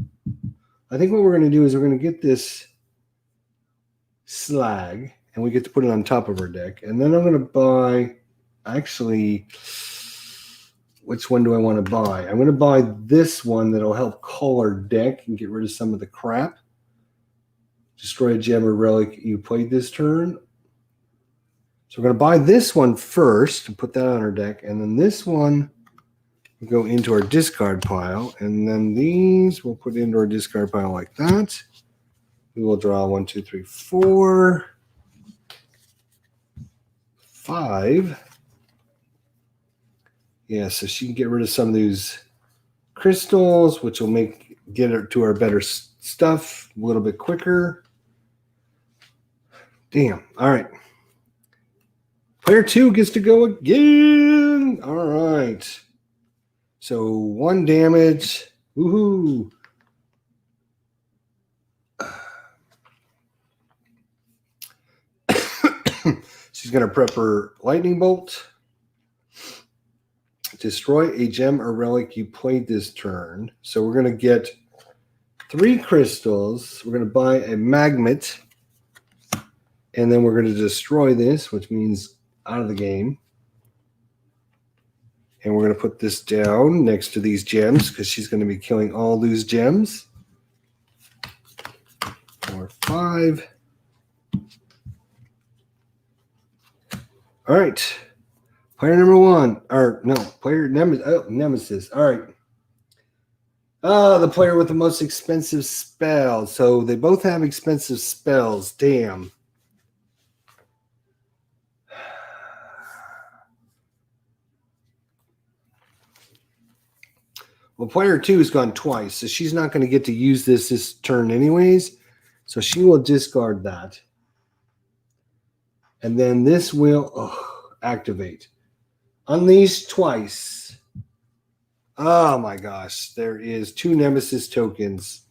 I think what we're going to do is we're going to get this slag, and we get to put it on top of our deck. And then I'm going to buy, actually, which one do I want to buy? I'm going to buy this one that'll help cull our deck and get rid of some of the crap. Destroy a gem or relic you played this turn. So we're going to buy this one first and put that on our deck. And then this one will go into our discard pile. And then these we'll put into our discard pile like that. We will draw 1, 2, 3, 4, 5. Yeah, so she can get rid of some of these crystals, which will get her to our better stuff a little bit quicker. Damn. All right. Player 2 gets to go again. All right. So 1 damage. Woohoo. She's going to prep her lightning bolt. Destroy a gem or relic you played this turn. So we're going to get 3 crystals. We're going to buy a magnet. And then we're going to destroy this, which means out of the game. And we're going to put this down next to these gems because she's going to be killing all those gems. 4, 5. All right. Player number 1. Or, no, player Nemesis. All right. The player with the most expensive spell. So they both have expensive spells. Damn. Well, player 2 has gone twice, so she's not going to get to use this turn anyways. So she will discard that. And then this will activate. Unleash twice. Oh my gosh. There is 2 Nemesis tokens.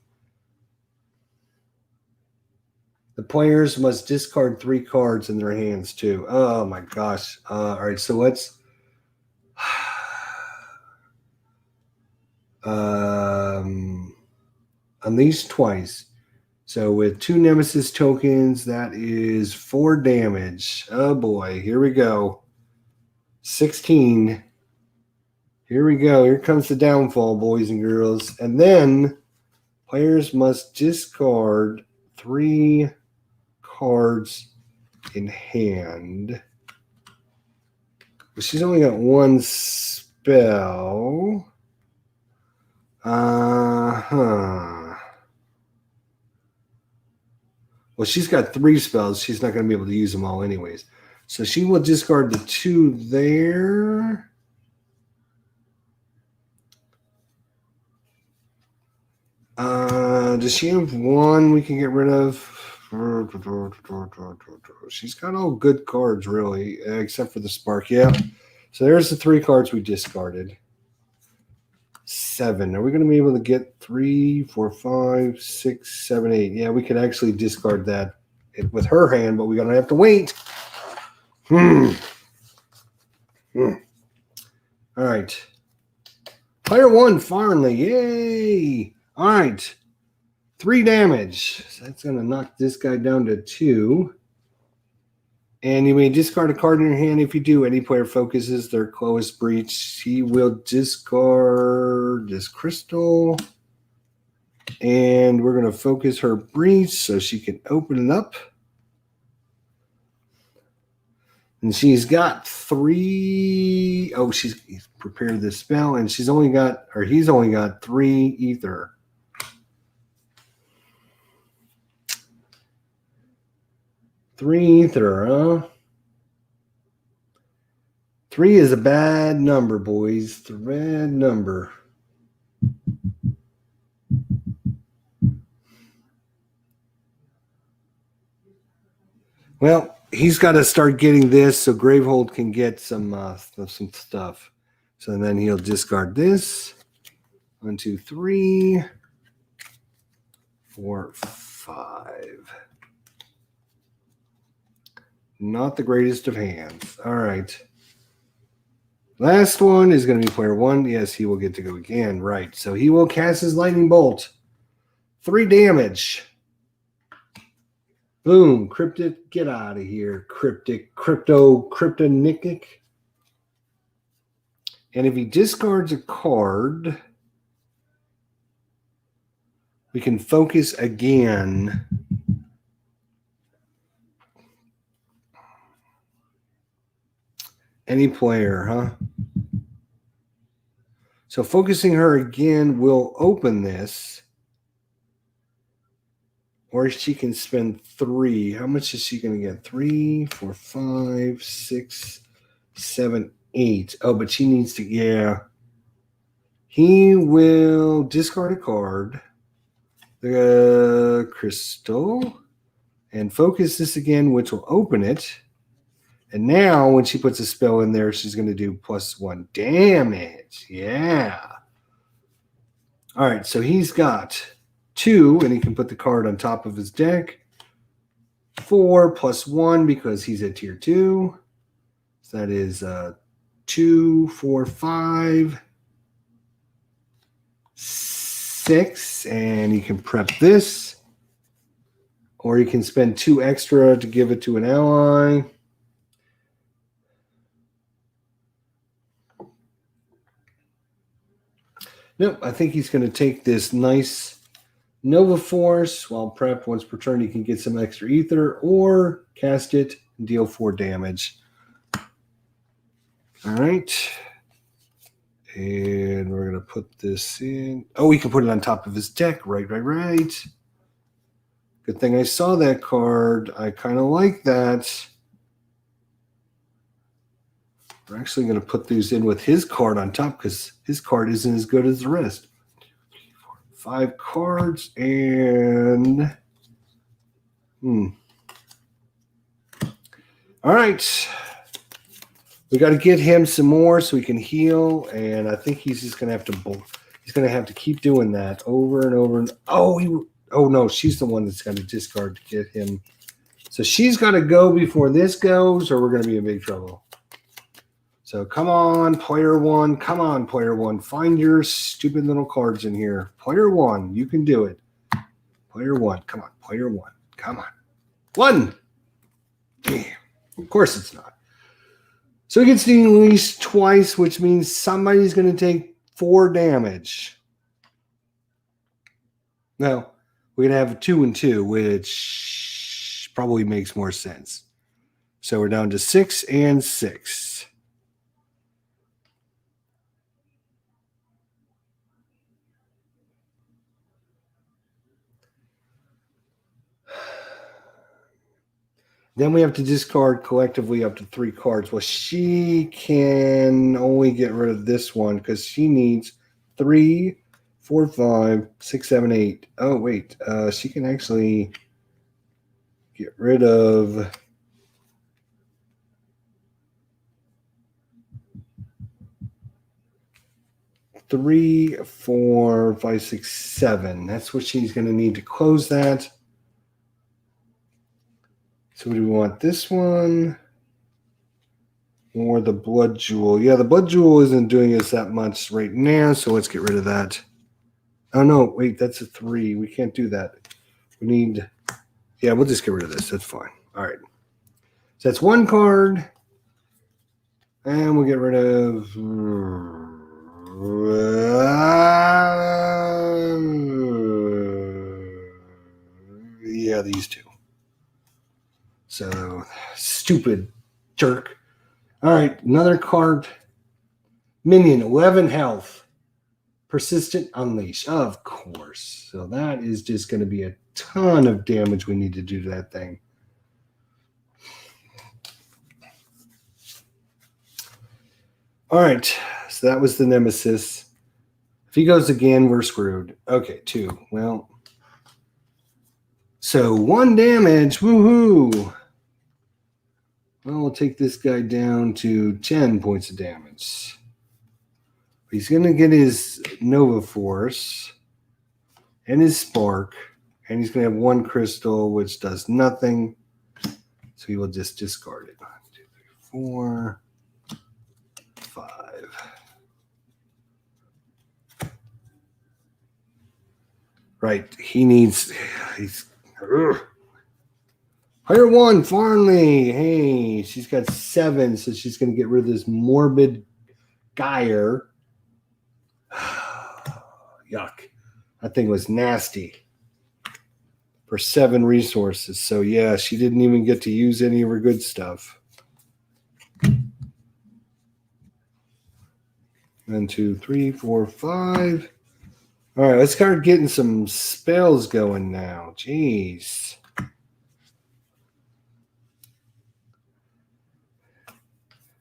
The players must discard 3 cards in their hands too. Oh my gosh. All right, so let's... unleash twice. So with 2 Nemesis tokens, that is 4 damage. Oh boy, here we go. 16. Here we go. Here comes the downfall, boys and girls. And then players must discard 3 cards in hand. But she's only got 1 spell. Well, she's got 3 spells. She's not going to be able to use them all anyways. So she will discard the 2 there. Does she have 1 we can get rid of? She's got all good cards, really, except for the spark. Yeah. So there's the 3 cards we discarded. 7. Are we going to be able to get 3, 4, 5, 6, 7, 8? Yeah, we could actually discard that with her hand, but we're going to have to wait. All right. Player 1, Farnley. Yay. All right. 3 damage. So that's going to knock this guy down to 2. And you may discard a card in your hand. If you do, any player focuses their closest breach. He will discard this crystal. And we're going to focus her breach so she can open it up. And she's got 3. Oh, he's prepared this spell. And he's only got 3 ether. Three ether, huh? 3 is a bad number, boys. It's a bad number. Well, he's got to start getting this so Gravehold can get some stuff. So then he'll discard this. 1, 2, 3, 4, 5. Not the greatest of hands. All right. Last one is going to be player 1. Yes, he will get to go again. Right. So he will cast his lightning bolt. 3 damage. Boom. Cryptic. Get out of here. Kryptonikic. And if he discards a card, we can focus again. Any player, huh? So focusing her again will open this. Or she can spend 3. How much is she going to get? 3, 4, 5, 6, 7, 8. Oh, but she needs to, yeah. He will discard a card. The crystal. And focus this again, which will open it. And now when she puts a spell in there, she's going to do +1 damage. Yeah. All right, so he's got 2, and he can put the card on top of his deck. 4 +1 because he's at tier 2. So that is 2, 4, 5, 6. And you can prep this. Or you can spend 2 extra to give it to an ally. Nope, I think he's going to take this nice Nova Force. While prep, once per turn, he can get some extra ether or cast it and deal 4 damage. All right. And we're going to put this in. Oh, we can put it on top of his deck. Right. Good thing I saw that card. I kind of like that. We're actually going to put these in with his card on top because his card isn't as good as the rest. 5 cards and... All right. We got to get him some more so he can heal, and I think he's just going to have to... He's going to have to keep doing that over and over. And oh no, she's the one that's going to discard to get him. So she's got to go before this goes, or we're going to be in big trouble. So come on, player 1. Come on, player 1. Find your stupid little cards in here. Player 1, you can do it. Player 1, come on. Player 1, come on. 1. Damn. Of course it's not. So he gets unleashed twice, which means somebody's going to take 4 damage. Now, we're going to have 2 and 2, which probably makes more sense. So we're down to 6 and 6. Then we have to discard collectively up to 3 cards. Well, she can only get rid of this one because she needs 3, 4, 5, 6, 7, 8. Oh, wait. She can actually get rid of... Three, 4, 5, 6, 7. That's what she's going to need to close that. So do we want this one or the Blood Jewel? Yeah, the Blood Jewel isn't doing us that much right now, so let's get rid of that. Oh, no, wait, that's a 3. We can't do that. We need... Yeah, we'll just get rid of this. That's fine. All right. So that's 1 card. And we'll get rid of... yeah, these 2. So, stupid jerk. All right, another card. Minion, 11 health. Persistent Unleash, of course. So that is just going to be a ton of damage we need to do to that thing. All right, so that was the Nemesis. If he goes again, we're screwed. Okay, 2. Well, so 1 damage. Woohoo! Well, we'll take this guy down to 10 points of damage. He's going to get his Nova Force and his Spark, and he's going to have 1 crystal, which does nothing. So he will just discard it. 1, 2, 3, 4, 5. Right, he's Player 1, Farnley. Hey, she's got 7, so she's going to get rid of this Morbid Gyre. Yuck. That thing was nasty. For 7 resources. So, yeah, she didn't even get to use any of her good stuff. 1, 2, 3, 4, 5. All right, let's start getting some spells going now. Jeez.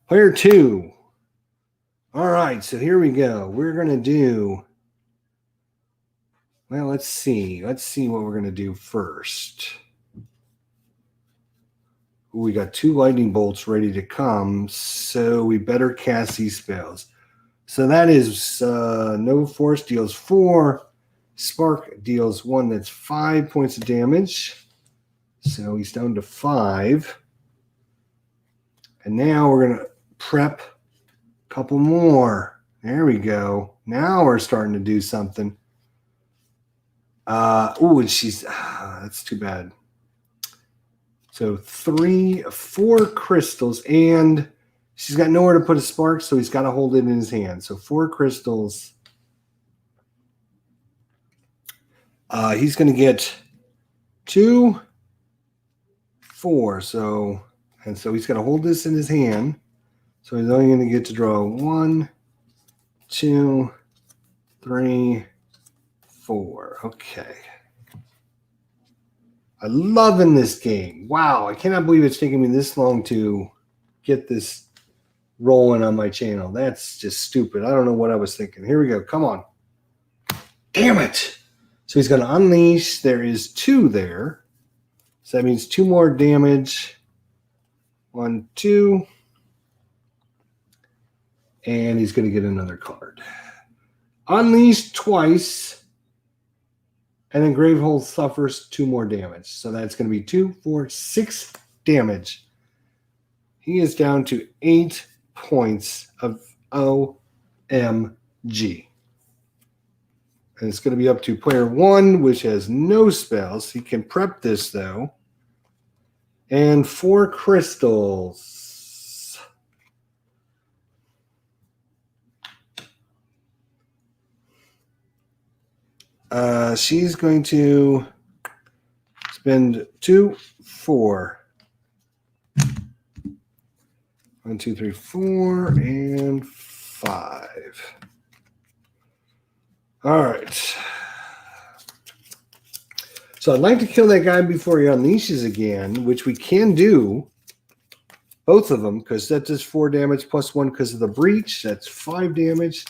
Player 2. All right, so here we go. We're going to do... Well, let's see. Let's see what we're going to do first. We got 2 lightning bolts ready to come, so we better cast these spells. So that is no force deals 4. Spark deals 1. That's 5 points of damage. So he's down to 5. And now we're going to prep a couple more. There we go. Now we're starting to do something. And she's... that's too bad. So 4 crystals, and she's got nowhere to put a spark, so he's got to hold it in his hand. So 4 crystals. He's going to get 2, 4. So he's going to hold this in his hand. So he's only going to get to draw 1, 2, 3, 4. Okay. I'm loving this game. Wow, I cannot believe it's taking me this long to get this rolling on my channel. That's just stupid. I don't know what I was thinking. Here we go. Come on. Damn it. So he's going to unleash. There is 2 there. So that means 2 more damage. 1, 2. And he's going to get another card. Unleash twice. And then Gravehold suffers 2 more damage. So that's going to be 2, 4, 6 damage. He is down to 8 points of OMG. And it's going to be up to player 1, which has no spells. He can prep this, though. And 4 crystals. She's going to spend 2, 4. 1, 2, 3, 4, and 5. All right. So I'd like to kill that guy before he unleashes again, which we can do. Both of them, because that does 4 damage plus 1 because of the breach. That's 5 damage.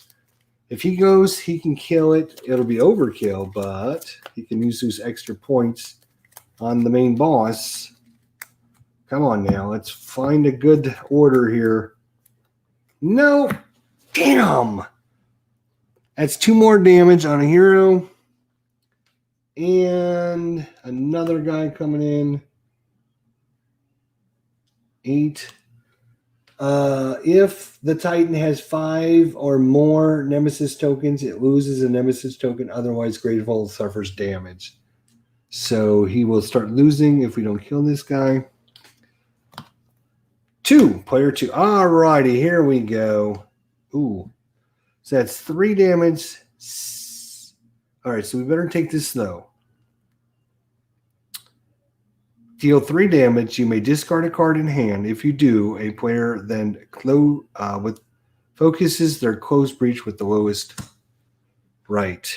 If he goes, he can kill it. It'll be overkill, but he can use those extra points on the main boss. Come on now. Let's find a good order here. No. Damn. That's 2 more damage on a hero. And another guy coming in. 8. If the Titan has 5 or more Nemesis tokens, it loses a Nemesis token. Otherwise, Gravehold suffers damage. So he will start losing if we don't kill this guy. 2, player 2. All righty, here we go. Ooh. So that's 3 damage. All right, so we better take this slow. Deal 3 damage. You may discard a card in hand. If you do, a player then focuses their closed breach with the lowest right.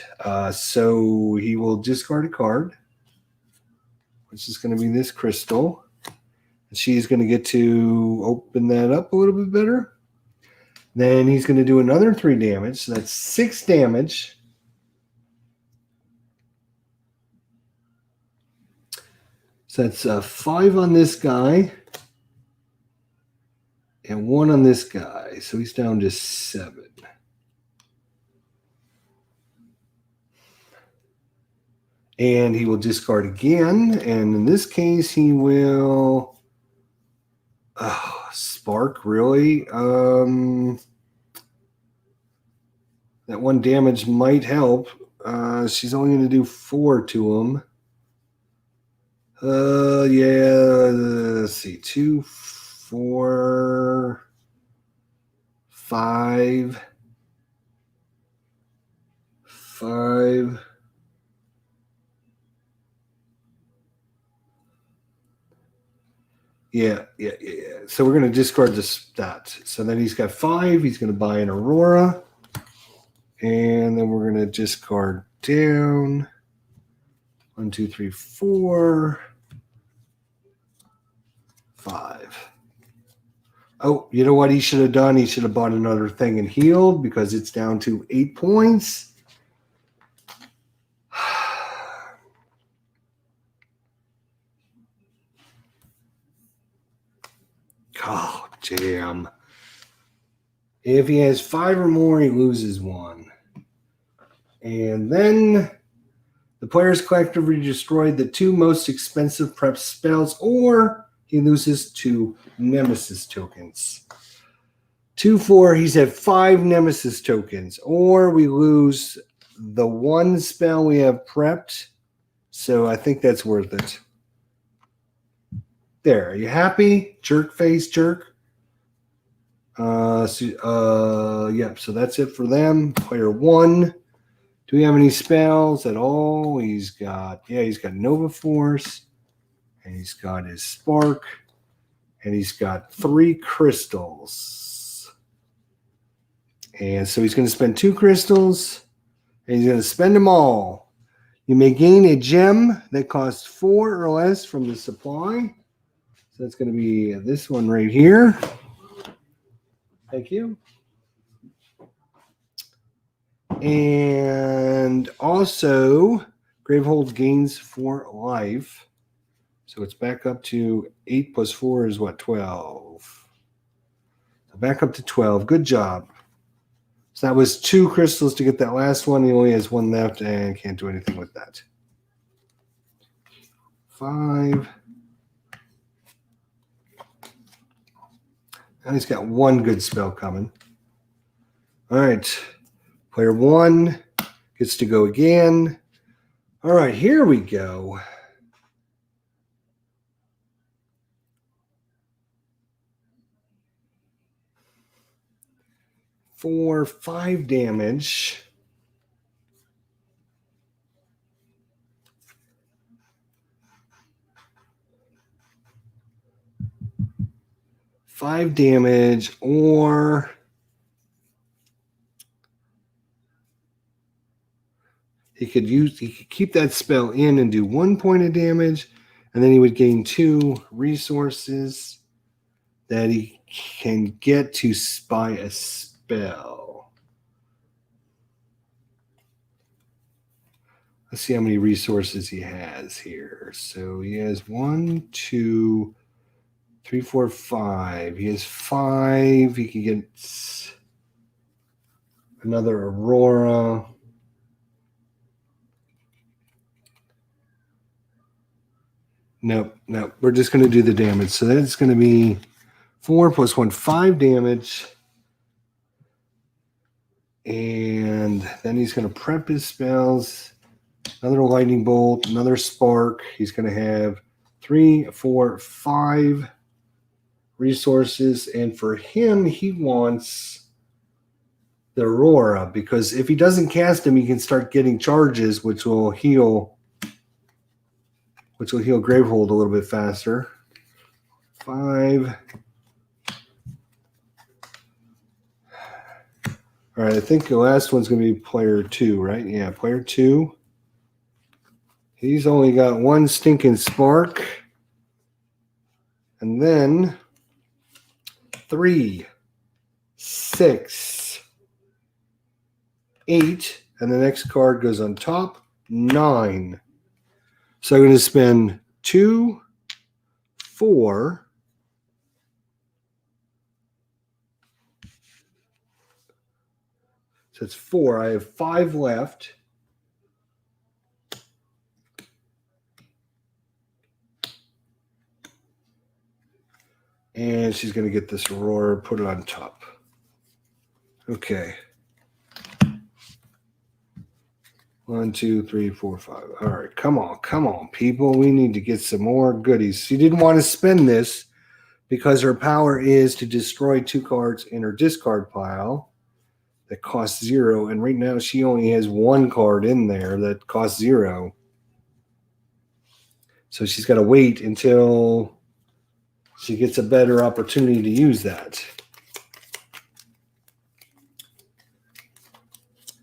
So he will discard a card, which is going to be this crystal. And she's going to get to open that up a little bit better. Then he's going to do another 3 damage. So that's 6 damage. So that's 5 on this guy and 1 on this guy. So he's down to 7. And he will discard again. And in this case, he will... Oh, spark, really? That 1 damage might help. She's only going to do 4 to him. Yeah, let's see. 2, 4, 5. 5. Yeah. So we're going to discard this stat. So then he's got 5. He's going to buy an Aurora. And then we're going to discard down. 1, 2, 3, 4, 5. Oh, you know what he should have done? He should have bought another thing and healed because it's down to 8 points. Oh, damn. If he has 5 or more, he loses 1. And then the players collectively destroyed the 2 most expensive prep spells, or he loses 2 Nemesis tokens. 2, 4, he's at 5 Nemesis tokens, or we lose the 1 spell we have prepped. So I think that's worth it. There, are you happy? Jerk face, jerk. Yep, so that's it for them. Player 1. Do we have any spells at all? He's got Nova Force, and he's got his Spark, and he's got 3 crystals. And so he's going to spend 2 crystals, and he's going to spend them all. You may gain a gem that costs 4 or less from the supply. So that's going to be this one right here. Thank you. And also, Gravehold gains 4 life. So it's back up to 8 plus 4 is what, 12. So back up to 12. Good job. So that was 2 crystals to get that last one. He only has 1 left and can't do anything with that. 5. And he's got 1 good spell coming. All right. Player 1 gets to go again. All right, here we go. For 5 damage. Or he could keep that spell in and do 1 point of damage, and then he would gain 2 resources that he can get to spy a spell. Let's see how many resources he has here. So he has 1, 2, 3, 4, 5. He has 5. He can get another Aurora. Nope. We're just going to do the damage. So that's going to be 4 plus 1, 5 damage. And then he's going to prep his spells. Another lightning bolt, another spark. He's going to have 3, 4, 5 resources. And for him, he wants the Aurora, because if he doesn't cast him, he can start getting charges, which will heal Gravehold a little bit faster. 5. All right, I think the last one's going to be player 2, right? Yeah, player 2. He's only got 1 stinking spark. And then 3, 6, 8, and the next card goes on top, 9. So I'm going to spend 2, 4, so it's 4. I have 5 left. And she's going to get this Aurora, put it on top. Okay. 1, 2, 3, 4, 5. All right, come on, people. We need to get some more goodies. She didn't want to spend this because her power is to destroy 2 cards in her discard pile that costs 0. And right now she only has 1 card in there that costs 0. So she's got to wait until she gets a better opportunity to use that.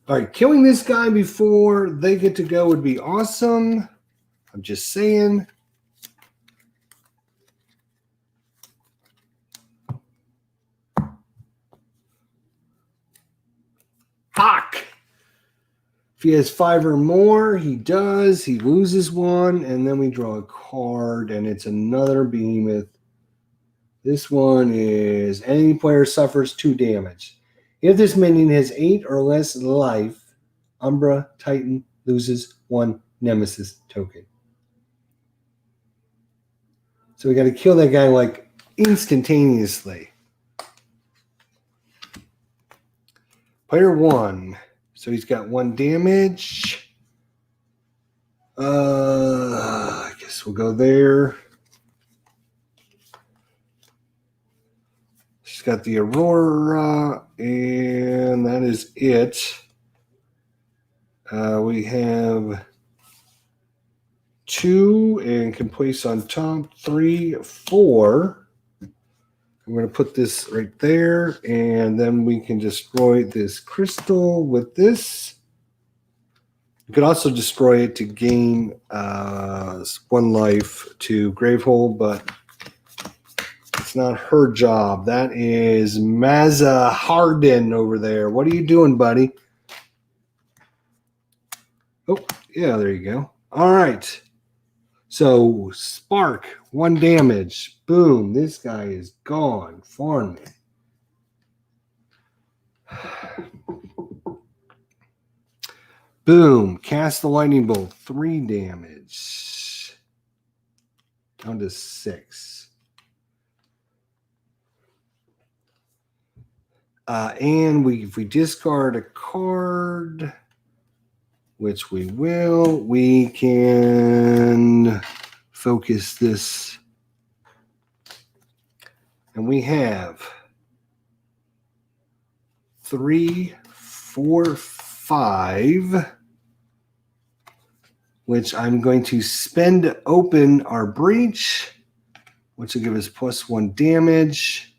All right, killing this guy before they get to go would be awesome. I'm just saying. Fuck! If he has 5 or more, he does. He loses one, and then we draw a card, and it's another behemoth. This one is any player suffers 2 damage. If this minion has 8 or less life, Umbra Titan loses 1 Nemesis token. So we got to kill that guy like instantaneously. Player 1. So he's got 1 damage. I guess we'll go there. She's got the Aurora, and that is it. We have 2 and can place on top 3, 4. I'm going to put this right there, and then we can destroy this crystal with this. You could also destroy it to gain 1 life to Gravehole, but it's not her job. That is Mazza Harden over there. What are you doing, buddy? Oh, yeah, there you go. All right. So, Spark, 1 damage. Boom. This guy is gone. Farm me. Boom. Cast the lightning bolt. 3 damage. Down to 6. And if we discard a card, which we will, we can focus this. And we have 3, 4, 5, which I'm going to spend to open our breach, which will give us +1 damage.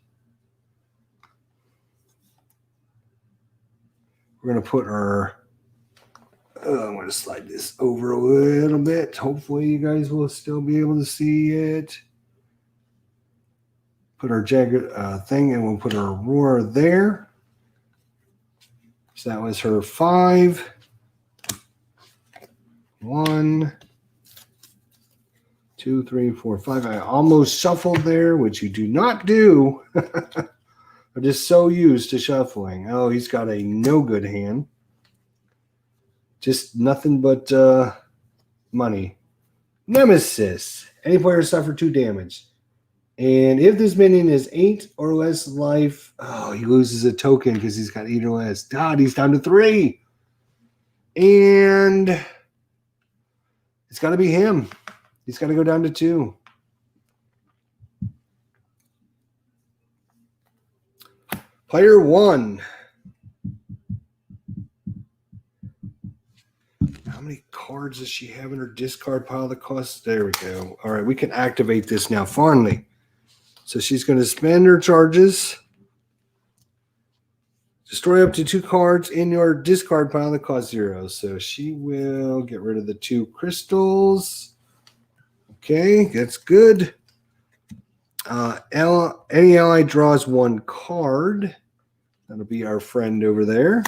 We're going to put our, I'm going to slide this over a little bit. Hopefully you guys will still be able to see it. Put our jagged thing, and we'll put our Aurora there. So that was her 5. 1, 2, 3, 4, 5. I almost shuffled there, which you do not do. I'm just so used to shuffling. Oh, he's got a no good hand. Just nothing but money. Nemesis. Any player suffer 2 damage. And if this minion is 8 or less life, oh, he loses a token because he's got 8 or less. God, he's down to 3. And it's got to be him. He's got to go down to 2. Player 1. How many cards does she have in her discard pile that costs? There we go. All right, we can activate this now finally. So she's going to spend her charges. Destroy up to 2 cards in your discard pile that cost 0. So she will get rid of the 2 crystals. Okay, that's good. Any ally draws 1 card. That'll be our friend over there.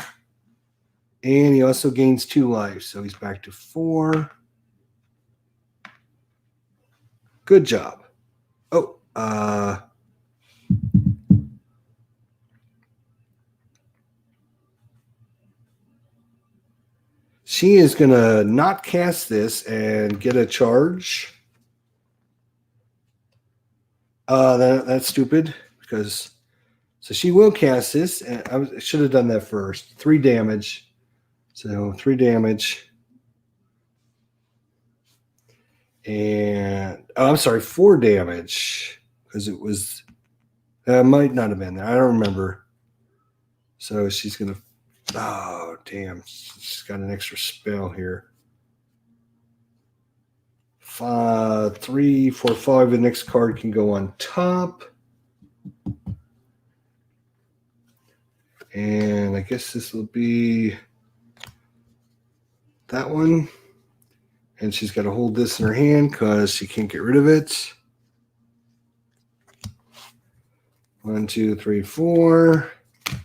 And he also gains 2 life. So he's back to 4. Good job. Oh, she is going to not cast this and get a charge. That's stupid because so she will cast this. And I should have done that first. 3 damage. So 3 damage. And I'm sorry, 4 damage because it was might not have been there. I don't remember. So she's gonna. Oh damn! She's got an extra spell here. 5, 3, 4, 5. The next card can go on top. And I guess this will be that one. And she's got to hold this in her hand because she can't get rid of it. 1, 2, 3, 4. Is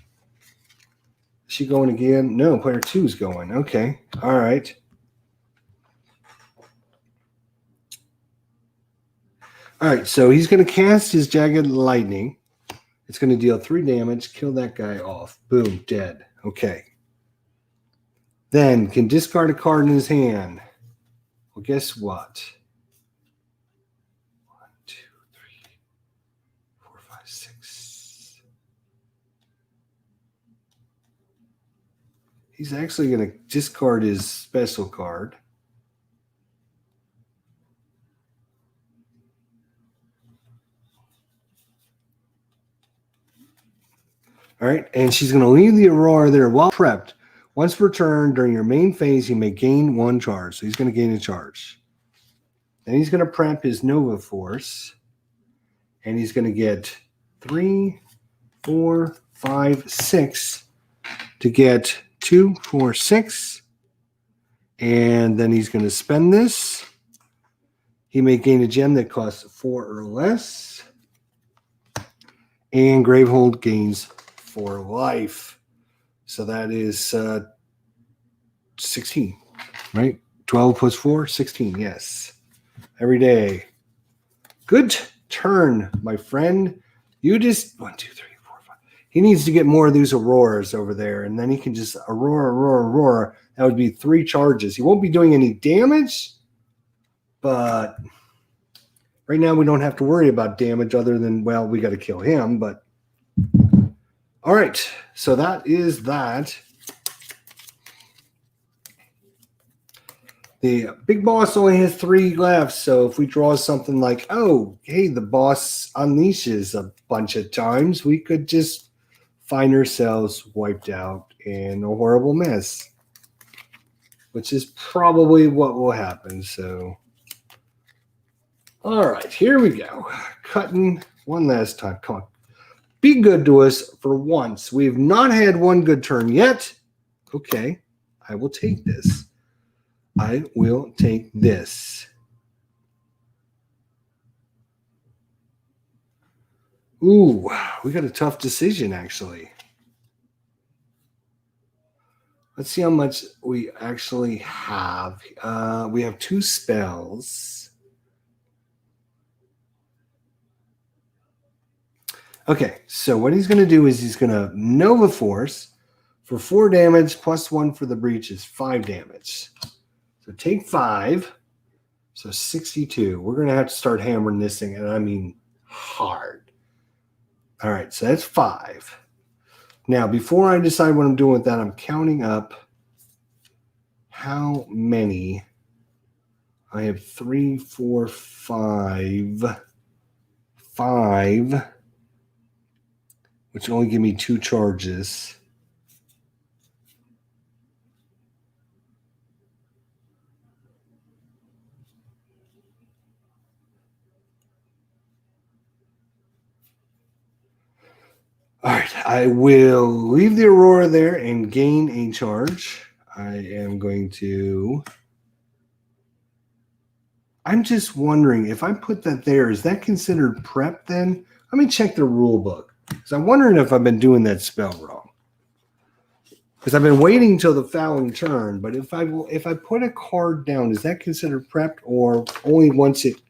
she going again? No, player 2 is going. Okay. All right. All right. So he's going to cast his Jagged Lightning. It's going to deal 3 damage. Kill that guy off. Boom. Dead. Okay. Then can discard a card in his hand. Well, guess what? 1, 2, 3, 4, 5, 6. He's actually going to discard his special card. All right, and she's going to leave the Aurora there while prepped. Once per turn during your main phase, you may gain 1 charge. So he's going to gain a charge. Then he's going to prep his Nova Force. And he's going to get 3, 4, 5, 6 to get 2, 4, 6. And then he's going to spend this. He may gain a gem that costs 4 or less. And Gravehold gains 4 life. So that is 16, right? 12 plus 4, 16, yes. Every day. Good turn, my friend. You just, 1, 2, 3, 4, 5. He needs to get more of these Auroras over there, and then he can just Aurora. That would be 3 charges. He won't be doing any damage, but right now we don't have to worry about damage other than, well, we got to kill him, but all right, so that is that. The big boss only has 3 left, so if we draw something like, oh, hey, the boss unleashes a bunch of times, we could just find ourselves wiped out in a horrible mess, which is probably what will happen. So, all right, here we go. Cutting one last time. Come on. Be good to us for once. We've not had one good turn yet. Okay, I will take this. I will take this. Ooh, we got a tough decision, actually. Let's see how much we actually have. We have 2 spells. Okay, so what he's going to do is he's going to Nova Force for 4 damage plus 1 for the breach is 5 damage. So take 5. So 62. We're going to have to start hammering this thing, and I mean hard. All right, so that's 5. Now, before I decide what I'm doing with that, I'm counting up how many. I have 3, 4, 5. 5. Which only give me 2 charges. All right, I will leave the Aurora there and gain a charge. I am going to... I'm just wondering, if I put that there, is that considered prep then? Let me check the rule book. Because I'm wondering if I've been doing that spell wrong. Because I've been waiting until the following turn, but if I put a card down, is that considered prepped or only once it...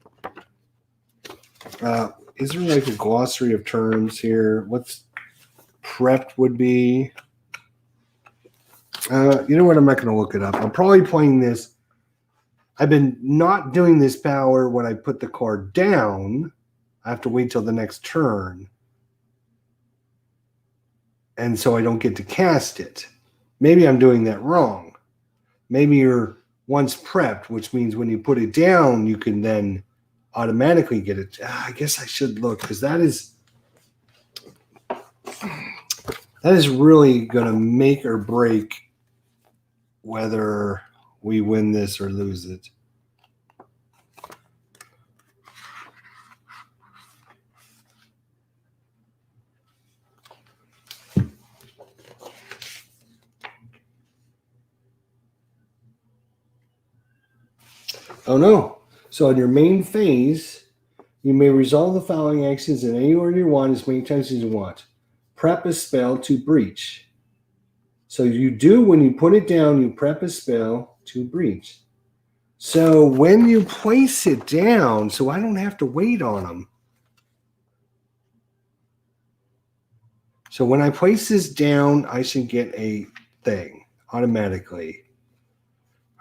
is there like a glossary of terms here? What's prepped would be? You know what? I'm not going to look it up. I'm probably playing this. I've been not doing this power when I put the card down. I have to wait till the next turn. And so I don't get to cast it. Maybe I'm doing that wrong. Maybe you're once prepped, which means when you put it down, you can then automatically get it. I guess I should look, because that is really going to make or break whether we win this or lose it. Oh no. So on your main phase, you may resolve the following actions in any order you want as many times as you want. Prep a spell to breach. So you do, when you put it down, you prep a spell to breach. So when you place it down, so I don't have to wait on them. So when I place this down, I should get a thing automatically.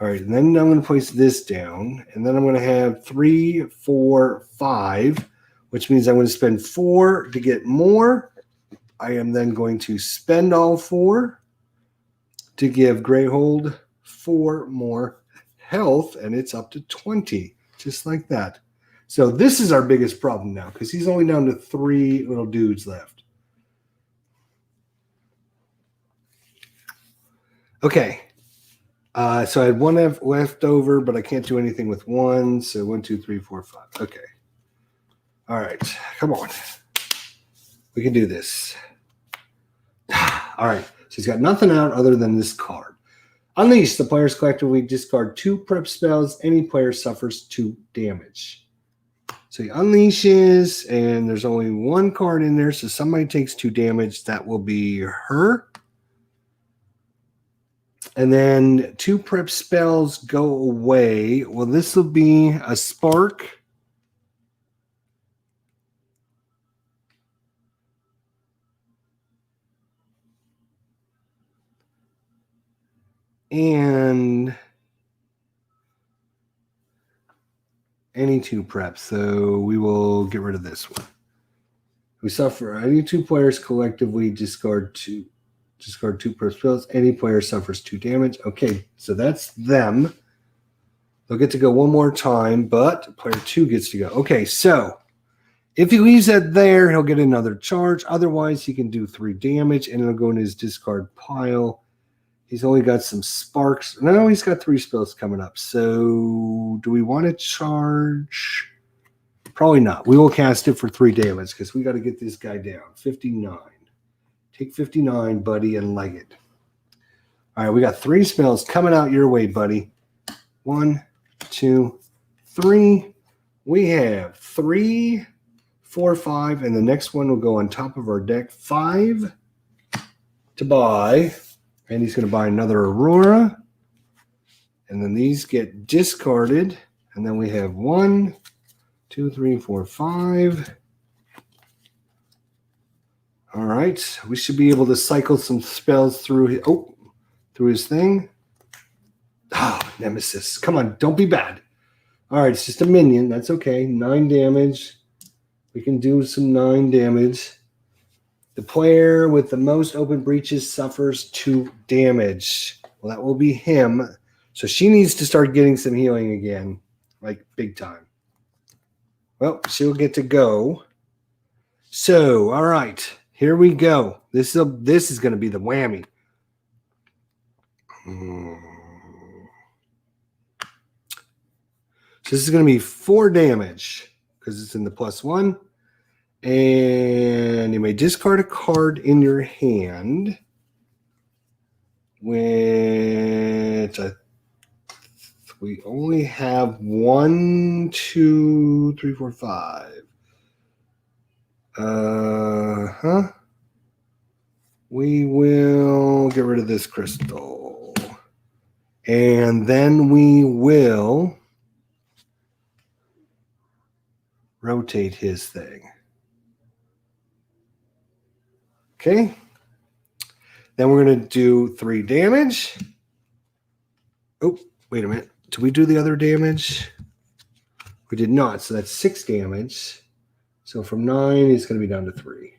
All right, and then I'm going to place this down, and then I'm going to have 3, 4, 5, which means I'm going to spend 4 to get more. I am then going to spend all 4 to give Greyhold 4 more health, and it's up to 20, just like that. So this is our biggest problem now, because he's only down to 3 little dudes left. Okay. So I had 1 left over, but I can't do anything with 1. So 1, 2, 3, 4, 5. Okay. All right. Come on. We can do this. All right. So he's got nothing out other than this card. Unleash. The players collectively discard 2 prep spells. Any player suffers 2 damage. So he unleashes, and there's only 1 card in there. So somebody takes 2 damage. That will be her. And then 2 prep spells go away. Well, this will be a spark. And any 2 preps. So we will get rid of this one. We suffer. Any 2 players collectively discard 2 prep spells. Any player suffers 2 damage. Okay, so that's them. They'll get to go 1 more time, but player 2 gets to go. Okay, so if he leaves that there, he'll get another charge. Otherwise, he can do 3 damage, and it'll go in his discard pile. He's only got some sparks. No, he's got 3 spells coming up. So do we want to charge? Probably not. We will cast it for 3 damage because we got to get this guy down. 59. Take 59, buddy, and leg it. All right, we got 3 spells coming out your way, buddy. 1, 2, 3. We have 3, 4, 5, and the next one will go on top of our deck. 5 to buy, and he's going to buy another Aurora. And then these get discarded, and then we have 1, 2, 3, 4, 5. All right, we should be able to cycle some spells through his thing. Oh, Nemesis. Come on, don't be bad. All right, it's just a minion. That's okay. 9 damage. We can do some 9 damage. The player with the most open breaches suffers 2 damage. Well, that will be him. So she needs to start getting some healing again, like big time. Well, she'll get to go. So, all right, here we go. This is going to be the whammy. So this is going to be 4 damage because it's in the +1. And you may discard a card in your hand, which we only have 1, 2, 3, 4, 5. We will get rid of this crystal. And then we will rotate his thing. Okay. Then we're going to do 3 damage. Oh, wait a minute. Did we do the other damage? We did not. So that's 6 damage. So from 9, he's going to be down to 3.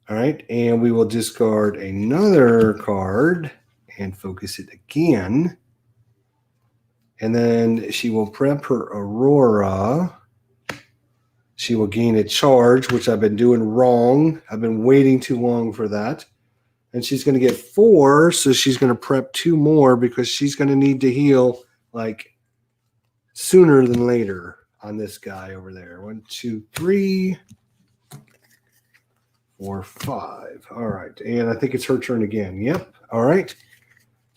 All right. And we will discard another card and focus it again. And then she will prep her Aurora. She will gain a charge, which I've been doing wrong. I've been waiting too long for that. And she's going to get 4, so she's going to prep 2 more because she's going to need to heal like sooner than later on this guy over there. 1, 2, 3, 4, 5. All right. And I think it's her turn again. Yep. All right.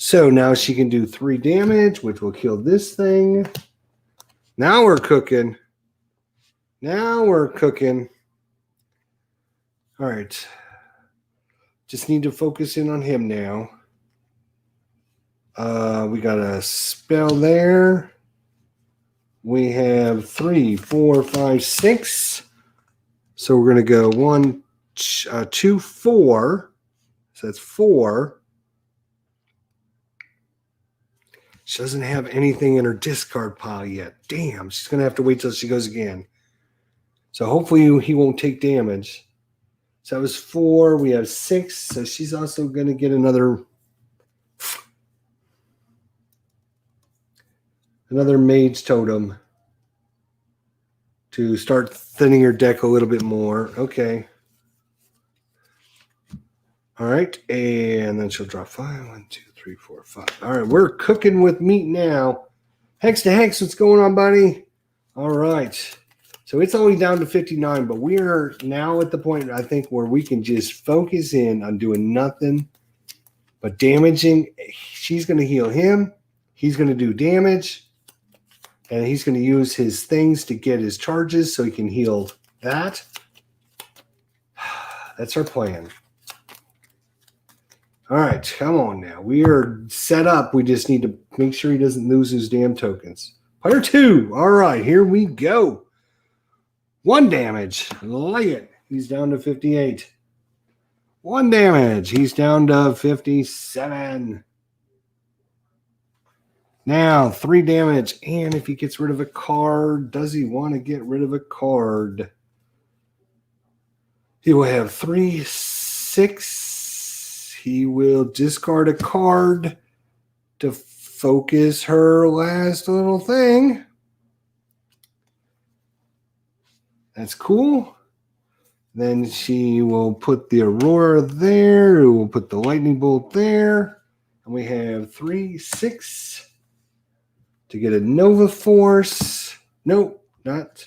So now she can do 3 damage, which will kill this thing. Now we're cooking. Now we're cooking. All right. Just need to focus in on him now. We got a spell there. We have 3, 4, 5, 6. So we're going to go 1, 2, 4. So that's 4. She doesn't have anything in her discard pile yet. Damn, she's going to have to wait till she goes again. So hopefully he won't take damage. So that was 4. We have 6. So she's also going to get another mage totem to start thinning her deck a little bit more. Okay. All right. And then she'll draw 5. 1, 2, 3, 4, 5. All right. We're cooking with meat now. Hex to Hex, what's going on, buddy? All right. So it's only down to 59, but we are now at the point, I think, where we can just focus in on doing nothing but damaging. She's going to heal him. He's going to do damage. And he's going to use his things to get his charges so he can heal that. That's our plan. All right, come on now. We are set up. We just need to make sure he doesn't lose his damn tokens. Player 2. All right, here we go. 1 damage. Lay it. He's down to 58. 1 damage. He's down to 57. Now, 3 damage, and if he gets rid of a card, does he want to get rid of a card? He will have 3, 6. He will discard a card to focus her last little thing. That's cool. Then she will put the Aurora there. We'll put the lightning bolt there. And we have 3, 6. To get a Nova Force. Nope, not.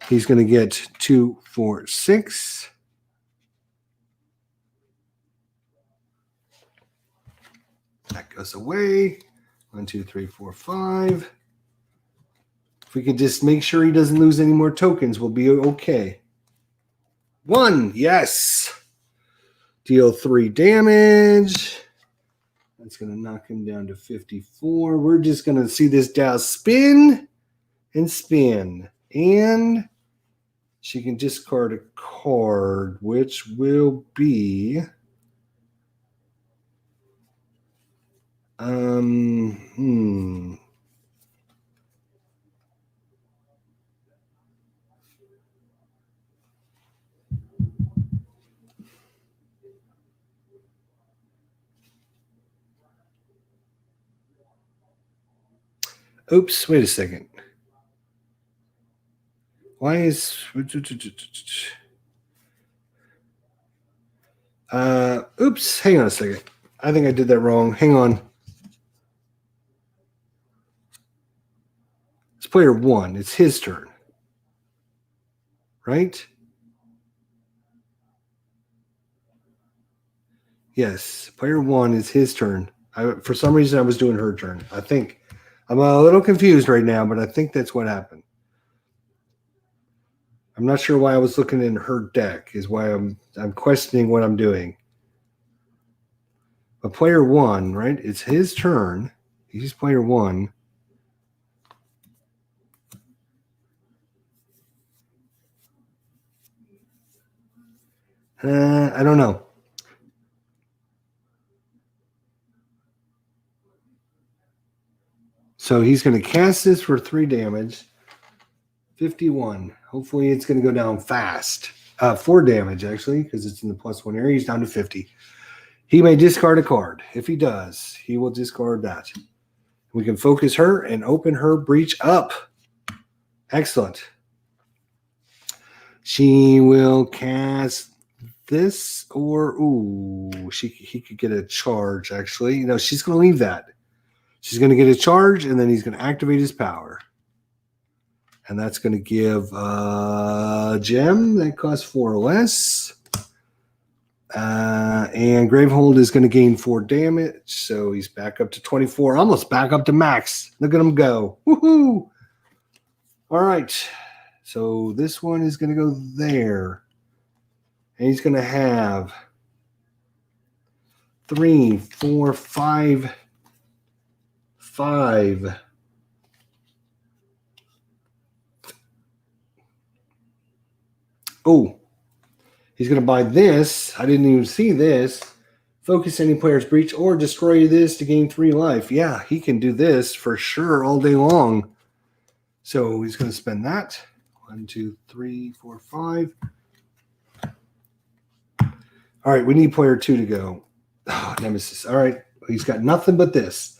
He's going to get 2, 4, 6. That goes away. 1, 2, 3, 4, 5. If we can just make sure he doesn't lose any more tokens, we'll be okay. 1, yes. Deal 3 damage. That's going to knock him down to 54. We're just going to see this Dow spin and spin. And she can discard a card, which will be... Oops, wait a second. Why is... oops, hang on a second. I think I did that wrong. Hang on. It's player 1. It's his turn. Right? Yes, player 1 is his turn. For some reason, I was doing her turn. I think. I'm a little confused right now, but I think that's what happened. I'm not sure why I was looking in her deck, is why I'm questioning what I'm doing. But player 1, right? It's his turn. He's player 1. I don't know. So he's going to cast this for 3 damage. 51. Hopefully it's going to go down fast. 4 damage, actually, because it's in the +1 area. He's down to 50. He may discard a card. If he does, he will discard that. We can focus her and open her breach up. Excellent. She will cast this, or he could get a charge, actually. No, she's going to leave that. She's going to get a charge, and then he's going to activate his power. And that's going to give a gem that costs 4 or less. And Gravehold is going to gain 4 damage, so he's back up to 24, almost back up to max. Look at him go. Woohoo! All right, so this one is going to go there. And he's going to have 3, 4, 5. Oh, he's going to buy this. I didn't even see this. Focus any player's breach or destroy this to gain 3 life. Yeah, he can do this for sure all day long. So he's going to spend that. 1, 2, 3, 4, 5. All right, we need player 2 to go. Oh, Nemesis. All right, he's got nothing but this.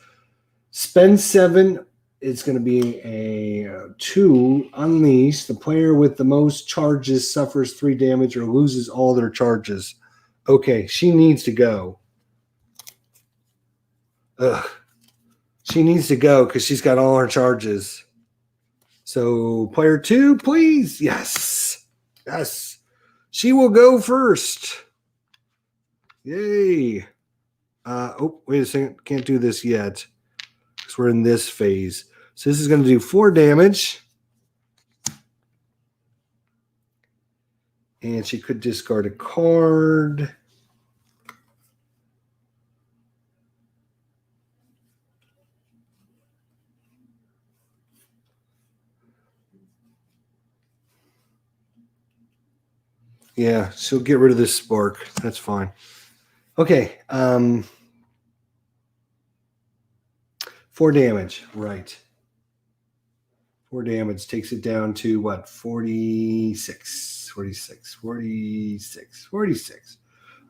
Spend 7. It's going to be a 2. Unleash. The player with the most charges suffers 3 damage or loses all their charges. Okay, she needs to go. Ugh. She needs to go because she's got all her charges. So player 2, please. Yes. Yes. She will go first. Yay. Oh, wait a second. Can't do this yet because we're in this phase. So this is going to do 4 damage. And she could discard a card. Yeah, she'll get rid of this spark. That's fine. Okay. 4 damage. Right. 4 damage takes it down to what? 46. 46. 46. 46.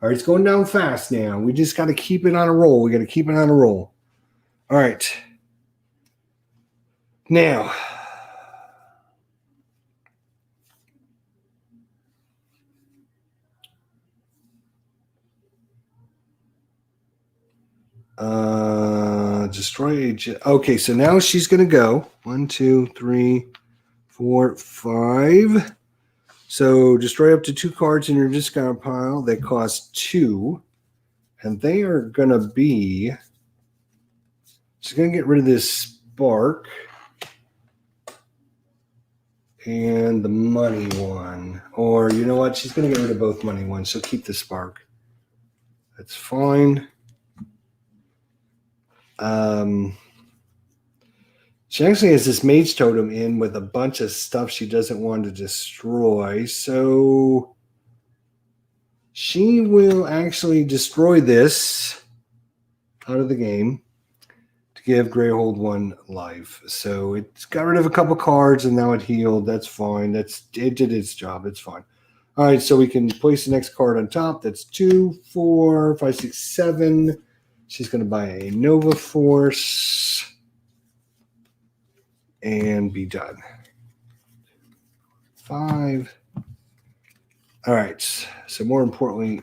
All right, it's going down fast now. We just got to keep it on a roll. We got to keep it on a roll. All right. Now, destroy agent. Okay, so now she's going to go. 1, 2, 3, 4, 5. So destroy up to 2 cards in your discard pile that cost 2. And they are going to be... She's going to get rid of this spark. And the money one. Or, you know what? She's going to get rid of both money ones. So keep the spark. That's fine. She actually has this mage totem in with a bunch of stuff she doesn't want to destroy. So she will actually destroy this out of the game to give Greyhold 1 life. So it's got rid of a couple cards and now it healed. That's fine. It did its job. It's fine. All right, so we can place the next card on top. That's 2, 4, 5, 6, 7. She's going to buy a Nova Force and be done. 5. All right, so more importantly,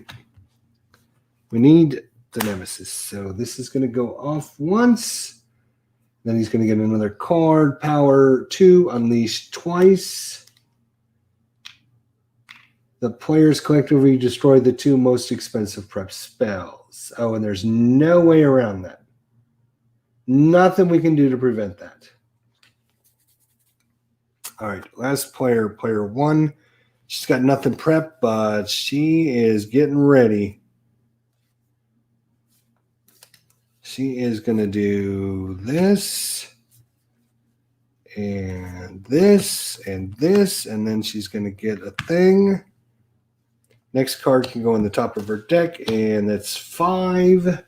we need the Nemesis. So this is going to go off once. Then he's going to get another card. Power 2, unleash twice. The players collectively destroy the 2 most expensive prep spells. Oh, and there's no way around that. Nothing we can do to prevent that. All right, last player, player 1. She's got nothing prepped, but she is getting ready. She is going to do this, and this, and this, and then she's going to get a thing. Next card can go on the top of her deck, and that's 5.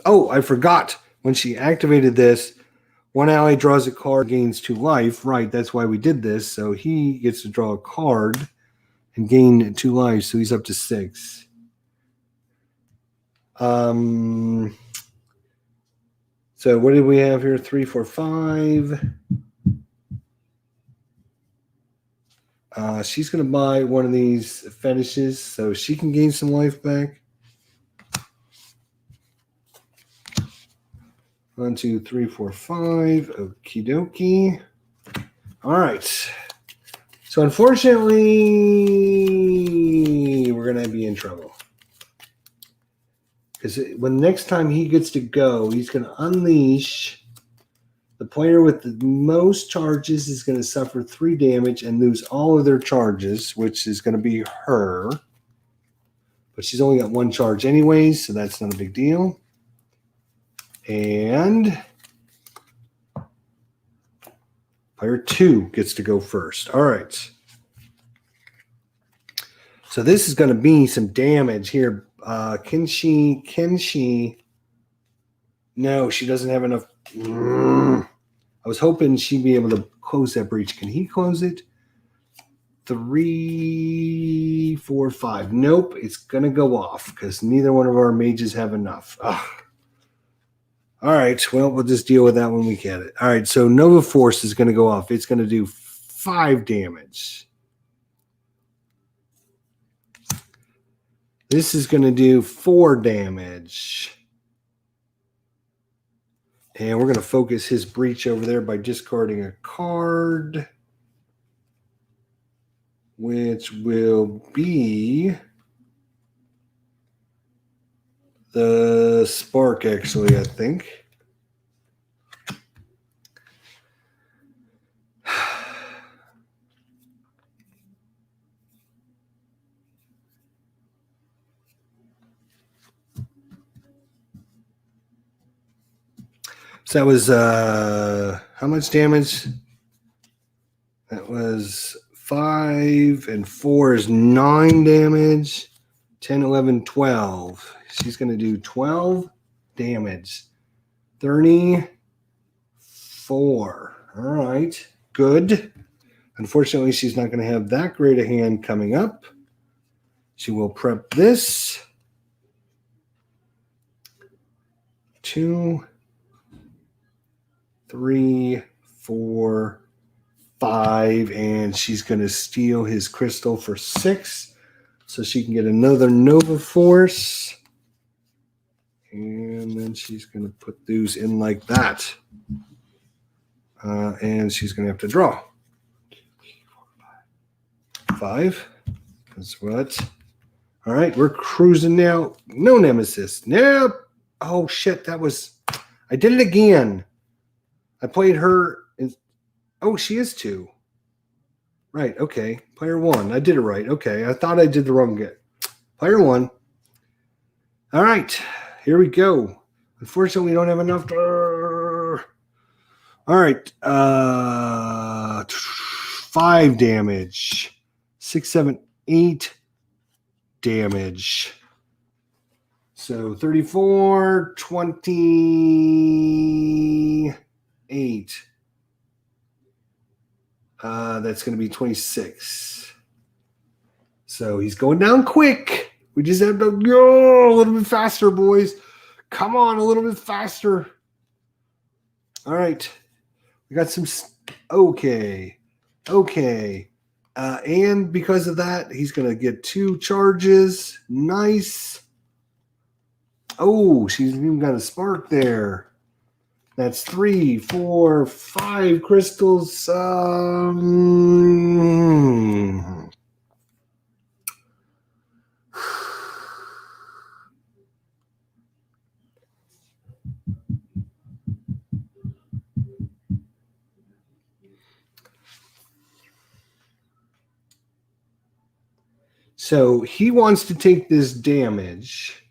Oh, I forgot. When she activated this, one ally draws a card, gains 2 life. Right, that's why we did this. So he gets to draw a card and gain 2 life, so he's up to 6. So what did we have here? 3, 4, 5. She's going to buy one of these fetishes so she can gain some life back. 1, 2, 3, 4, 5. Okie dokie. All right. So unfortunately, we're going to be in trouble. Because when next time he gets to go, he's going to unleash. The player with the most charges is going to suffer 3 damage and lose all of their charges, which is going to be her. But she's only got 1 charge anyways, so that's not a big deal. And player 2 gets to go first. All right. So this is going to be some damage here. Can she? No, she doesn't have enough. I was hoping she'd be able to close that breach. Can he close it? 3, 4, 5. Nope, it's going to go off because neither one of our mages have enough. Ugh. All right, well, we'll just deal with that when we get it. All right, so Nova Force is going to go off. It's going to do 5 damage. This is going to do 4 damage. And we're going to focus his breach over there by discarding a card, which will be the Spark, actually, I think. So that was how much damage? That was 5 and 4 is 9 damage. 10, 11, 12. She's going to do 12 damage. 34. All right. Good. Unfortunately, she's not going to have that great a hand coming up. She will prep this. 2, 3, 4, 5, and she's going to steal his crystal for 6, so she can get another Nova Force. And then she's going to put those in like that. And she's going to have to draw. 5. That's what. All right, we're cruising now. No Nemesis. Nope. Oh, shit, that was... I did it again. I played her. Oh, she is 2. Right. Okay. Player 1. I did it right. Okay. I thought I did the wrong get. Player 1. All right. Here we go. Unfortunately, we don't have enough. All right. 5 damage. 6, 7, 8 damage. So 34, 28. That's going to be 26. So he's going down quick. We just have to go a little bit faster, boys. Come on, a little bit faster. All right. We got some... Okay. And because of that, he's going to get 2 charges. Nice. Oh, she's even got a spark there. That's 3, 4, 5 crystals. So he wants to take this damage.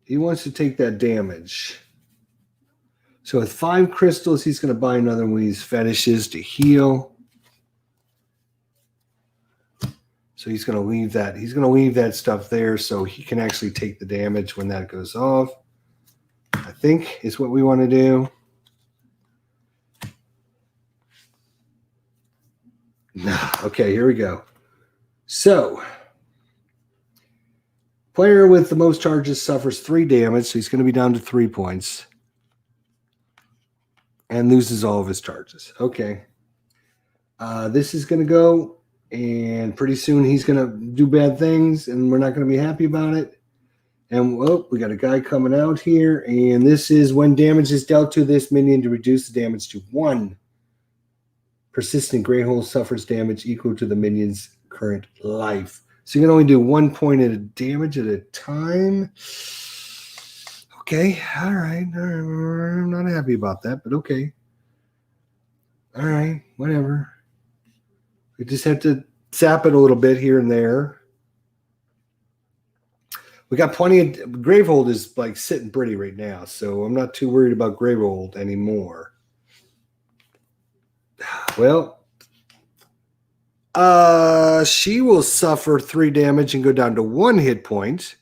He wants to take that damage. So with 5 crystals, he's going to buy another one of these fetishes to heal. So he's going to leave that. He's going to leave that stuff there so he can actually take the damage when that goes off. I think is what we want to do. Okay, here we go. So player with the most charges suffers 3 damage, so he's going to be down to 3 points. And loses all of his charges. Okay. This is going to go, and pretty soon he's going to do bad things, and we're not going to be happy about it. And we got a guy coming out here. And this is when damage is dealt to this minion to reduce the damage to 1. Persistent Grey Hole suffers damage equal to the minion's current life. So you can only do 1 point of damage at a time. Okay, all right. I'm not happy about that, but okay. All right, whatever. We just have to zap it a little bit here and there. We got plenty of Gravehold is like sitting pretty right now, so I'm not too worried about Gravehold anymore. Well, she will suffer 3 damage and go down to 1 hit point.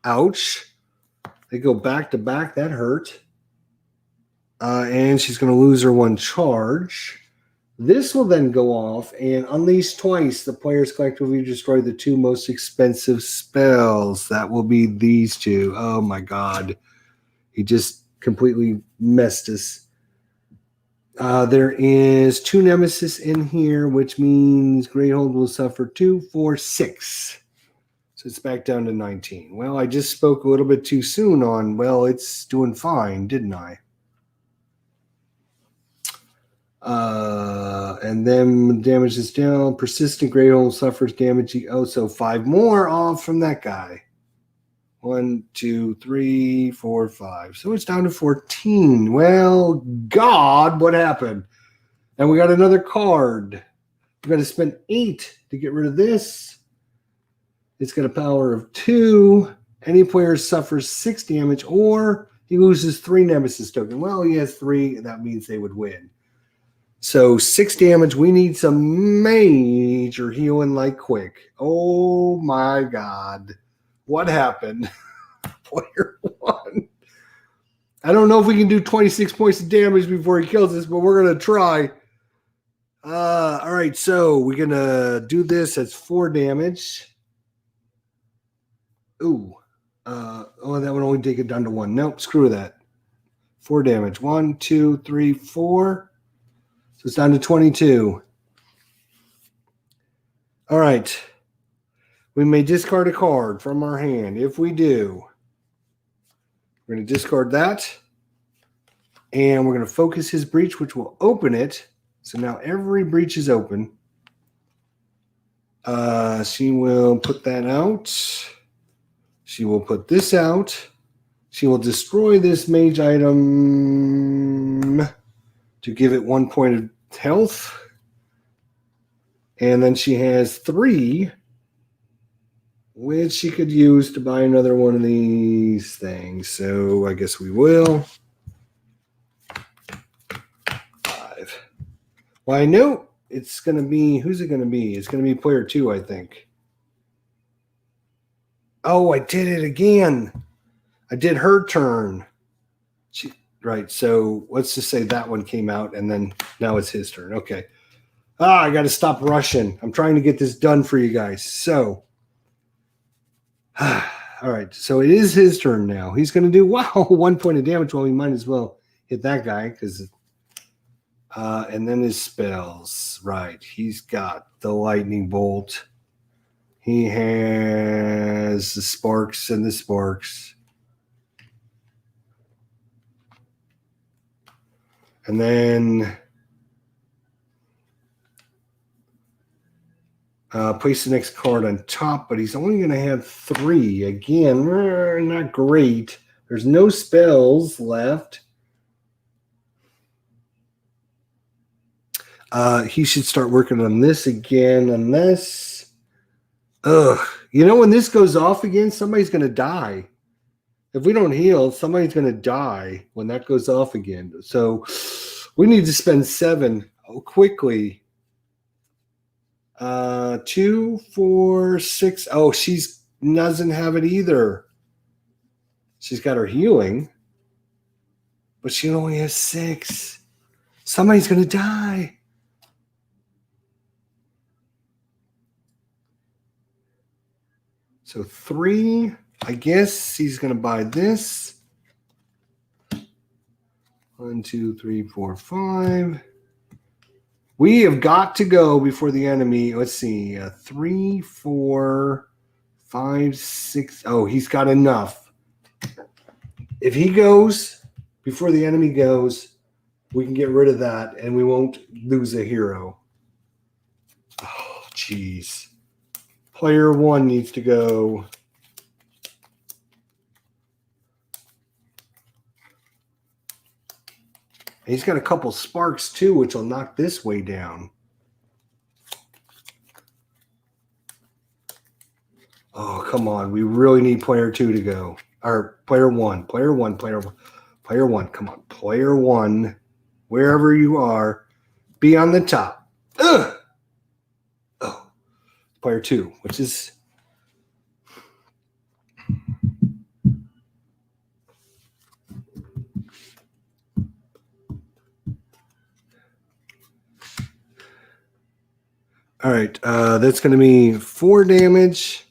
Ouch. They go back to back. That hurt. And she's going to lose her 1 charge. This will then go off and unleash twice. The players collectively destroy the 2 most expensive spells. That will be these 2. Oh my god. He just completely messed us. There is 2 Nemesis in here, which means Greyhold will suffer 2, 4, 6. So it's back down to 19. Well, I just spoke a little bit too soon on, well, it's doing fine, didn't I? And then damage is down. Persistent Greyhold suffers damage. Oh, so 5 more off from that guy. 1, 2, 3, 4, 5. So it's down to 14. Well, God, what happened? And we got another card. We got to spend 8 to get rid of this. It's got a power of 2. Any player suffers 6 damage, or he loses 3 Nemesis token. Well, he has 3, and that means they would win. So 6 damage. We need some major healing like quick. Oh my God. What happened? Player 1. I don't know if we can do 26 points of damage before he kills us, but we're going to try. All right, so we're going to do this as 4 damage. Ooh. That would only take it down to 1. Nope, screw that. 4 damage. 1, 2, 3, 4. So it's down to 22. All right. We may discard a card from our hand. If we do, we're going to discard that. And we're going to focus his breach, which will open it. So now every breach is open. She will put that out. She will put this out. She will destroy this mage item to give it 1 point of health. And then she has 3, which she could use to buy another one of these things. So I guess we will. 5. Well, I know it's going to be, who's it going to be? It's going to be player 2, I think. Oh, I did it again. I did her turn. Right, so let's just say that one came out, and then now it's his turn. Okay. I got to stop rushing. I'm trying to get this done for you guys. So, all right, so it is his turn now. He's going to do, 1 point of damage. Well, he might as well hit that guy, because, and then his spells. Right, he's got the lightning bolt. He has the sparks and the sparks. And then place the next card on top, but he's only going to have 3. Again, not great. There's no spells left. He should start working on this again, unless... You know, when this goes off again, somebody's going to die. If we don't heal, somebody's going to die when that goes off again. So we need to spend 7 quickly. 2, 4, 6. Oh, she doesn't have it either. She's got her healing, but she only has 6. Somebody's going to die. So 3. I guess he's going to buy this. 1, 2, 3, 4, 5. We have got to go before the enemy. Let's see. 3, 4, 5, 6. Oh, he's got enough. If he goes before the enemy goes, we can get rid of that and we won't lose a hero. Oh, jeez. Player 1 needs to go. He's got a couple sparks too, which will knock this way down. Oh, come on. We really need player 2 to go. Or player 1. Player 1. Player 1. Player 1. Come on. Player 1. Wherever you are, be on the top. Ugh! Oh. Player 2, which is... All right. That's going to be 4 damage.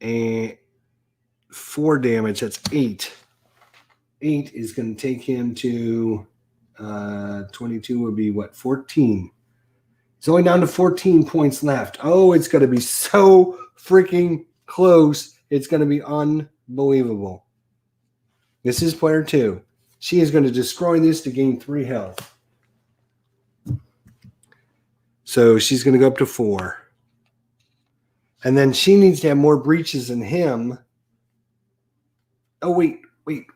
And 4 damage. That's 8. 8 is going to take him to 22 would be what? 14. It's only down to 14 points left. Oh, it's going to be so freaking close. It's going to be unbelievable. This is player 2. She is going to destroy this to gain 3 health. So she's going to go up to 4. And then she needs to have more breaches than him. Oh, wait. Right.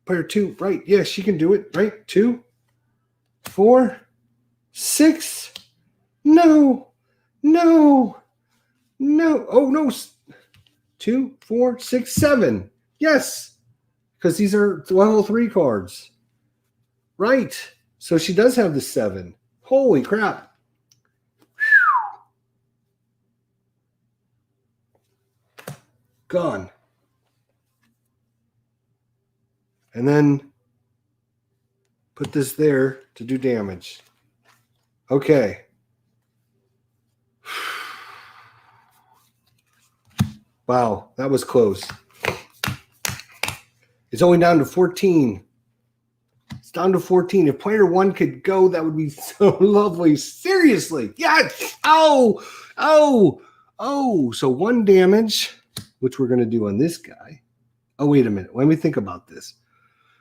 Player 2, right. Yeah, she can do it, right? 2, 4, 6. No. Oh, no. 2, 4, 6, 7. Yes. Because these are level 3 cards. Right. So she does have the 7. Holy crap. Gone. And then put this there to do damage. Okay. Wow, that was close. It's only down to 14. It's down to 14. If player 1 could go, that would be so lovely. Seriously. Yes. Oh. So 1 damage, which we're going to do on this guy. Oh, wait a minute. Let me think about this.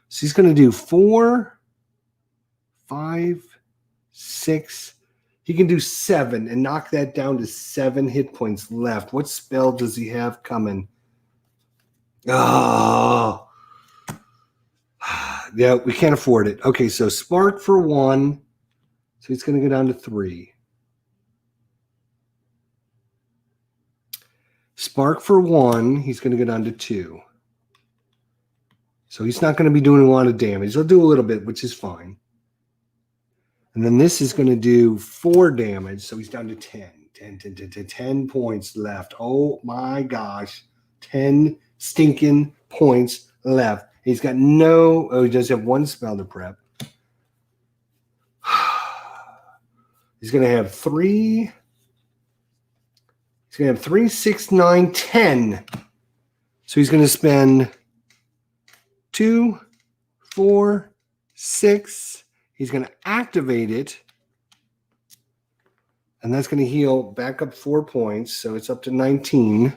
She's going to do 4, 5, 6. He can do 7 and knock that down to 7 hit points left. What spell does he have coming? Oh. Yeah, we can't afford it. Okay, so spark for 1. So he's going to go down to 3. Spark for 1. He's going to go down to 2. So he's not going to be doing a lot of damage. He'll do a little bit, which is fine. And then this is going to do 4 damage. So he's down to 10. 10 points left. Oh my gosh. 10 stinking points left. He's got no... Oh, he does have 1 spell to prep. He's going to have 3... He's going to have 3, 6, 9, 10. So he's going to spend 2, 4, 6. He's going to activate it. And that's going to heal back up 4 points. So it's up to 19.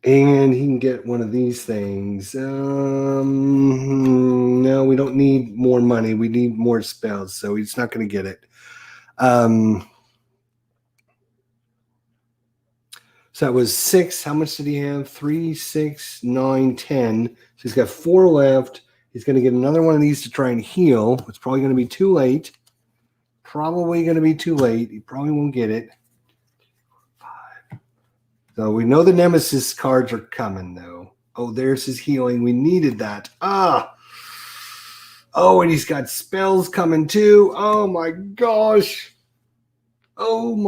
And he can get one of these things. No, we don't need more money. We need more spells. So he's not going to get it. So that was 6. How much did he have? 3, 6, 9, 10. So he's got 4 left. He's going to get another one of these to try and heal. It's probably going to be too late. He probably won't get it. 5. So we know the Nemesis cards are coming, though. Oh, there's his healing. We needed that. Oh, and he's got spells coming, too. Oh, my gosh. Ugh.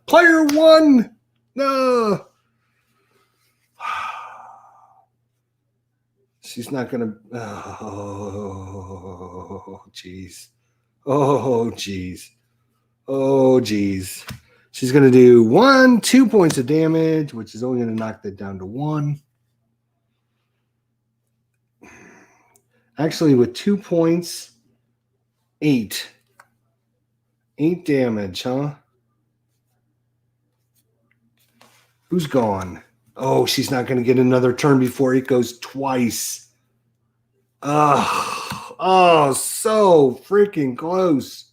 Player 1. No. She's not going to. Oh, jeez. She's going to do 2 points of damage, which is only going to knock that down to 1. Actually, with 2 points, 8. 8 damage, huh? Who's gone? Oh, she's not going to get another turn before it goes twice. Oh, so freaking close.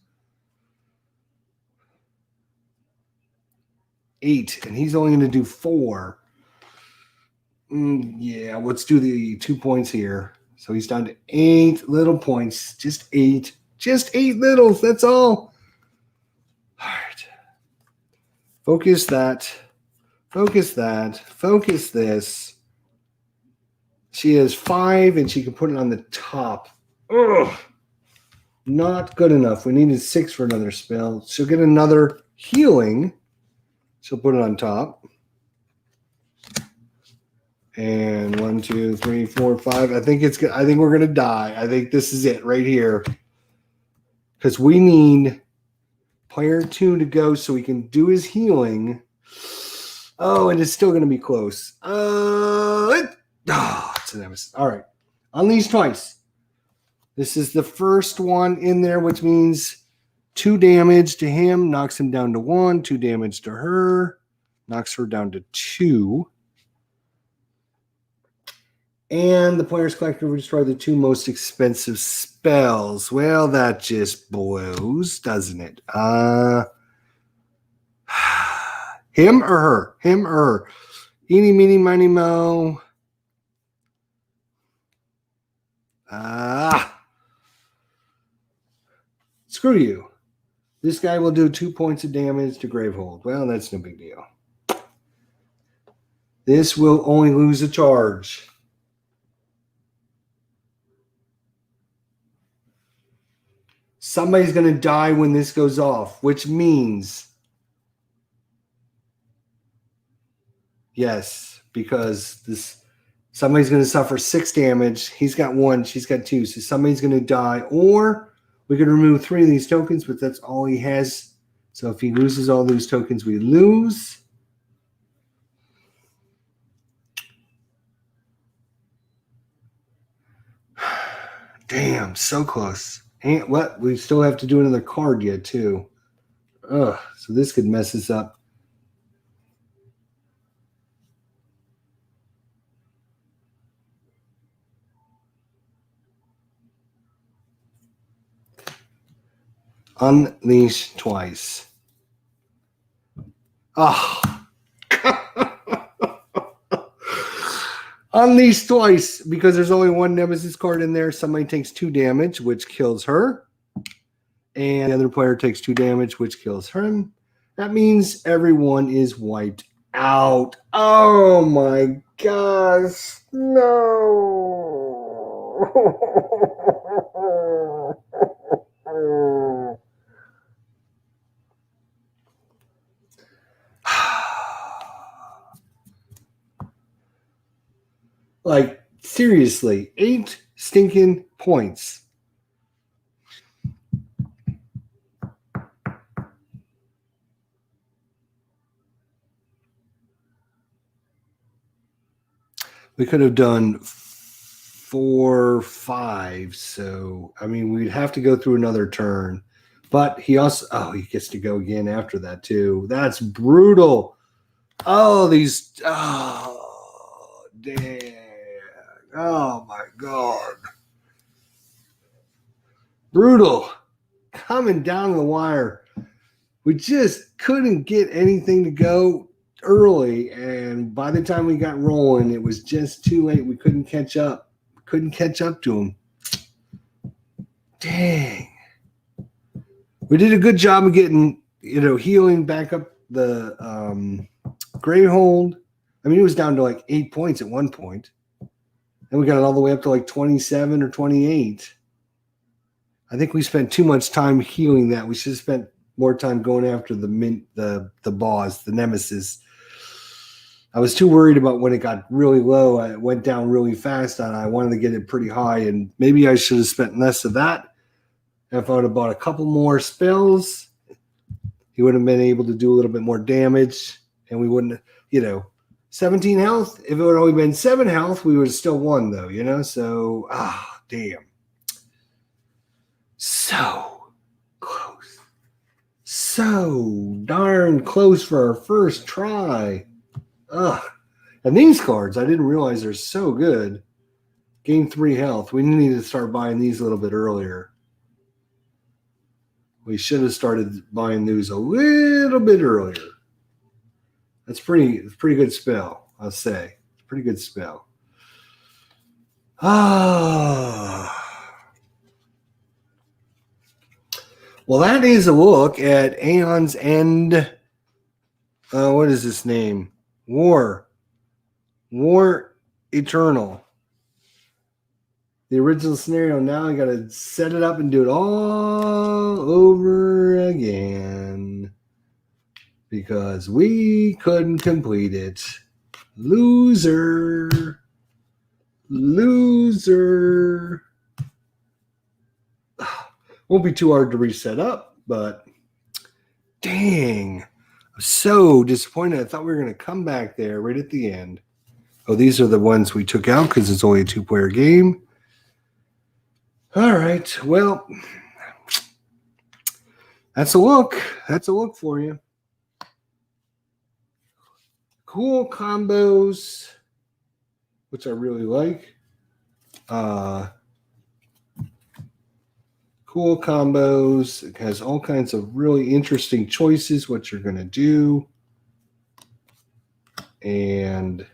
8, and he's only going to do 4. Yeah, let's do the 2 points here. So he's down to 8 little points. Just 8. Just 8 littles. That's all. All right. Focus that. Focus that. Focus this. She has 5, and she can put it on the top. Ugh. Not good enough. We needed 6 for another spell. She'll get another healing. She'll put it on top. And 1, 2, 3, 4, 5. I think we're gonna die. I think this is it right here. Because we need player 2 to go so he can do his healing. Oh, and it's still gonna be close. It's an nemesis. All right. Unleash twice. This is the first one in there, which means 2 damage to him, knocks him down to 1, 2 damage to her, knocks her down to 2. And the player's collector will destroy the 2 most expensive spells. Well, that just blows, doesn't it? Him or her? Him or her? Eeny, meeny, miny, mo. Screw you. This guy will do 2 points of damage to Gravehold. Well, that's no big deal. This will only lose a charge. Somebody's going to die when this goes off, which means, yes, because somebody's going to suffer 6 damage. He's got 1, she's got 2, so somebody's going to die. Or we could remove 3 of these tokens, but that's all he has. So if he loses all those tokens, we lose. Damn, so close. And what? We still have to do another card yet, too. Ugh, so this could mess us up. Unleash twice. Oh. Unleash twice because there's only 1 nemesis card in there. Somebody takes 2 damage, which kills her. And the other player takes 2 damage, which kills him. That means everyone is wiped out. Oh my gosh. No. Like, seriously, 8 stinking points. We could have done 4, 5. So, I mean, we'd have to go through another turn. But he also, he gets to go again after that, too. That's brutal. Oh, damn. Oh, my God. Brutal. Coming down the wire. We just couldn't get anything to go early, and by the time we got rolling, it was just too late. We couldn't catch up. Couldn't catch up to him. Dang. We did a good job of getting, healing back up the Greyhold. I mean, it was down to like 8 points at one point. Then we got it all the way up to like 27 or 28. I think we spent too much time healing that. We should have spent more time going after the boss, the nemesis. I was too worried about when it got really low. It went down really fast, and I wanted to get it pretty high. And maybe I should have spent less of that. If I would have bought a couple more spells, he would have been able to do a little bit more damage, and we wouldn't, 17 health. If it would have only been 7 health, we would have still won, though, So, damn. So close. so darn close for our first try. Ugh. And these cards, I didn't realize they're so good. Gain 3 health. We need to start buying these a little bit earlier. We should have started buying these a little bit earlier. That's pretty good spell, I'll say. Pretty good spell. Well, that is a look at AEON'S End. What is this name? War Eternal. The original scenario. Now I got to set it up and do it all over again because we couldn't complete it. Loser. Won't be too hard to reset up, but dang. I'm so disappointed. I thought we were going to come back there right at the end. Oh, these are the ones we took out because it's only a 2-player game. All right. Well, that's a look. That's a look for you. Cool combos, which I really like. Cool combos. It has all kinds of really interesting choices, what you're going to do. And,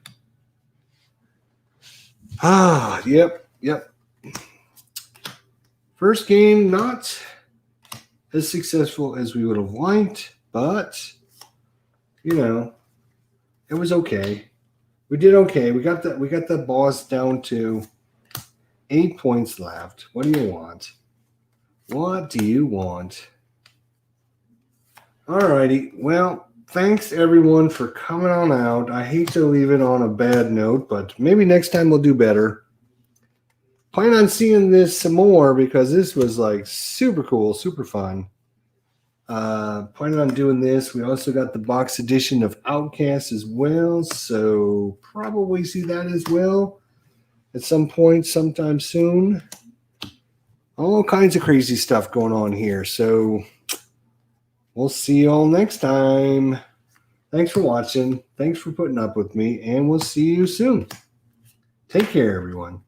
yep. First game, not as successful as we would have liked, but, you know, it was okay. We did okay. We got the boss down to 8 points left. What do you want? What do you want? All righty. Well, thanks everyone for coming on out. I hate to leave it on a bad note, but maybe next time we'll do better. Plan on seeing this some more because this was like super cool, super fun. Planning on doing this. We also got the box edition of Outcast as well, so probably see that as well at some point, sometime soon. All kinds of crazy stuff going on here, so we'll see you all next time. Thanks for watching. Thanks for putting up with me, and we'll see you soon. Take care, everyone.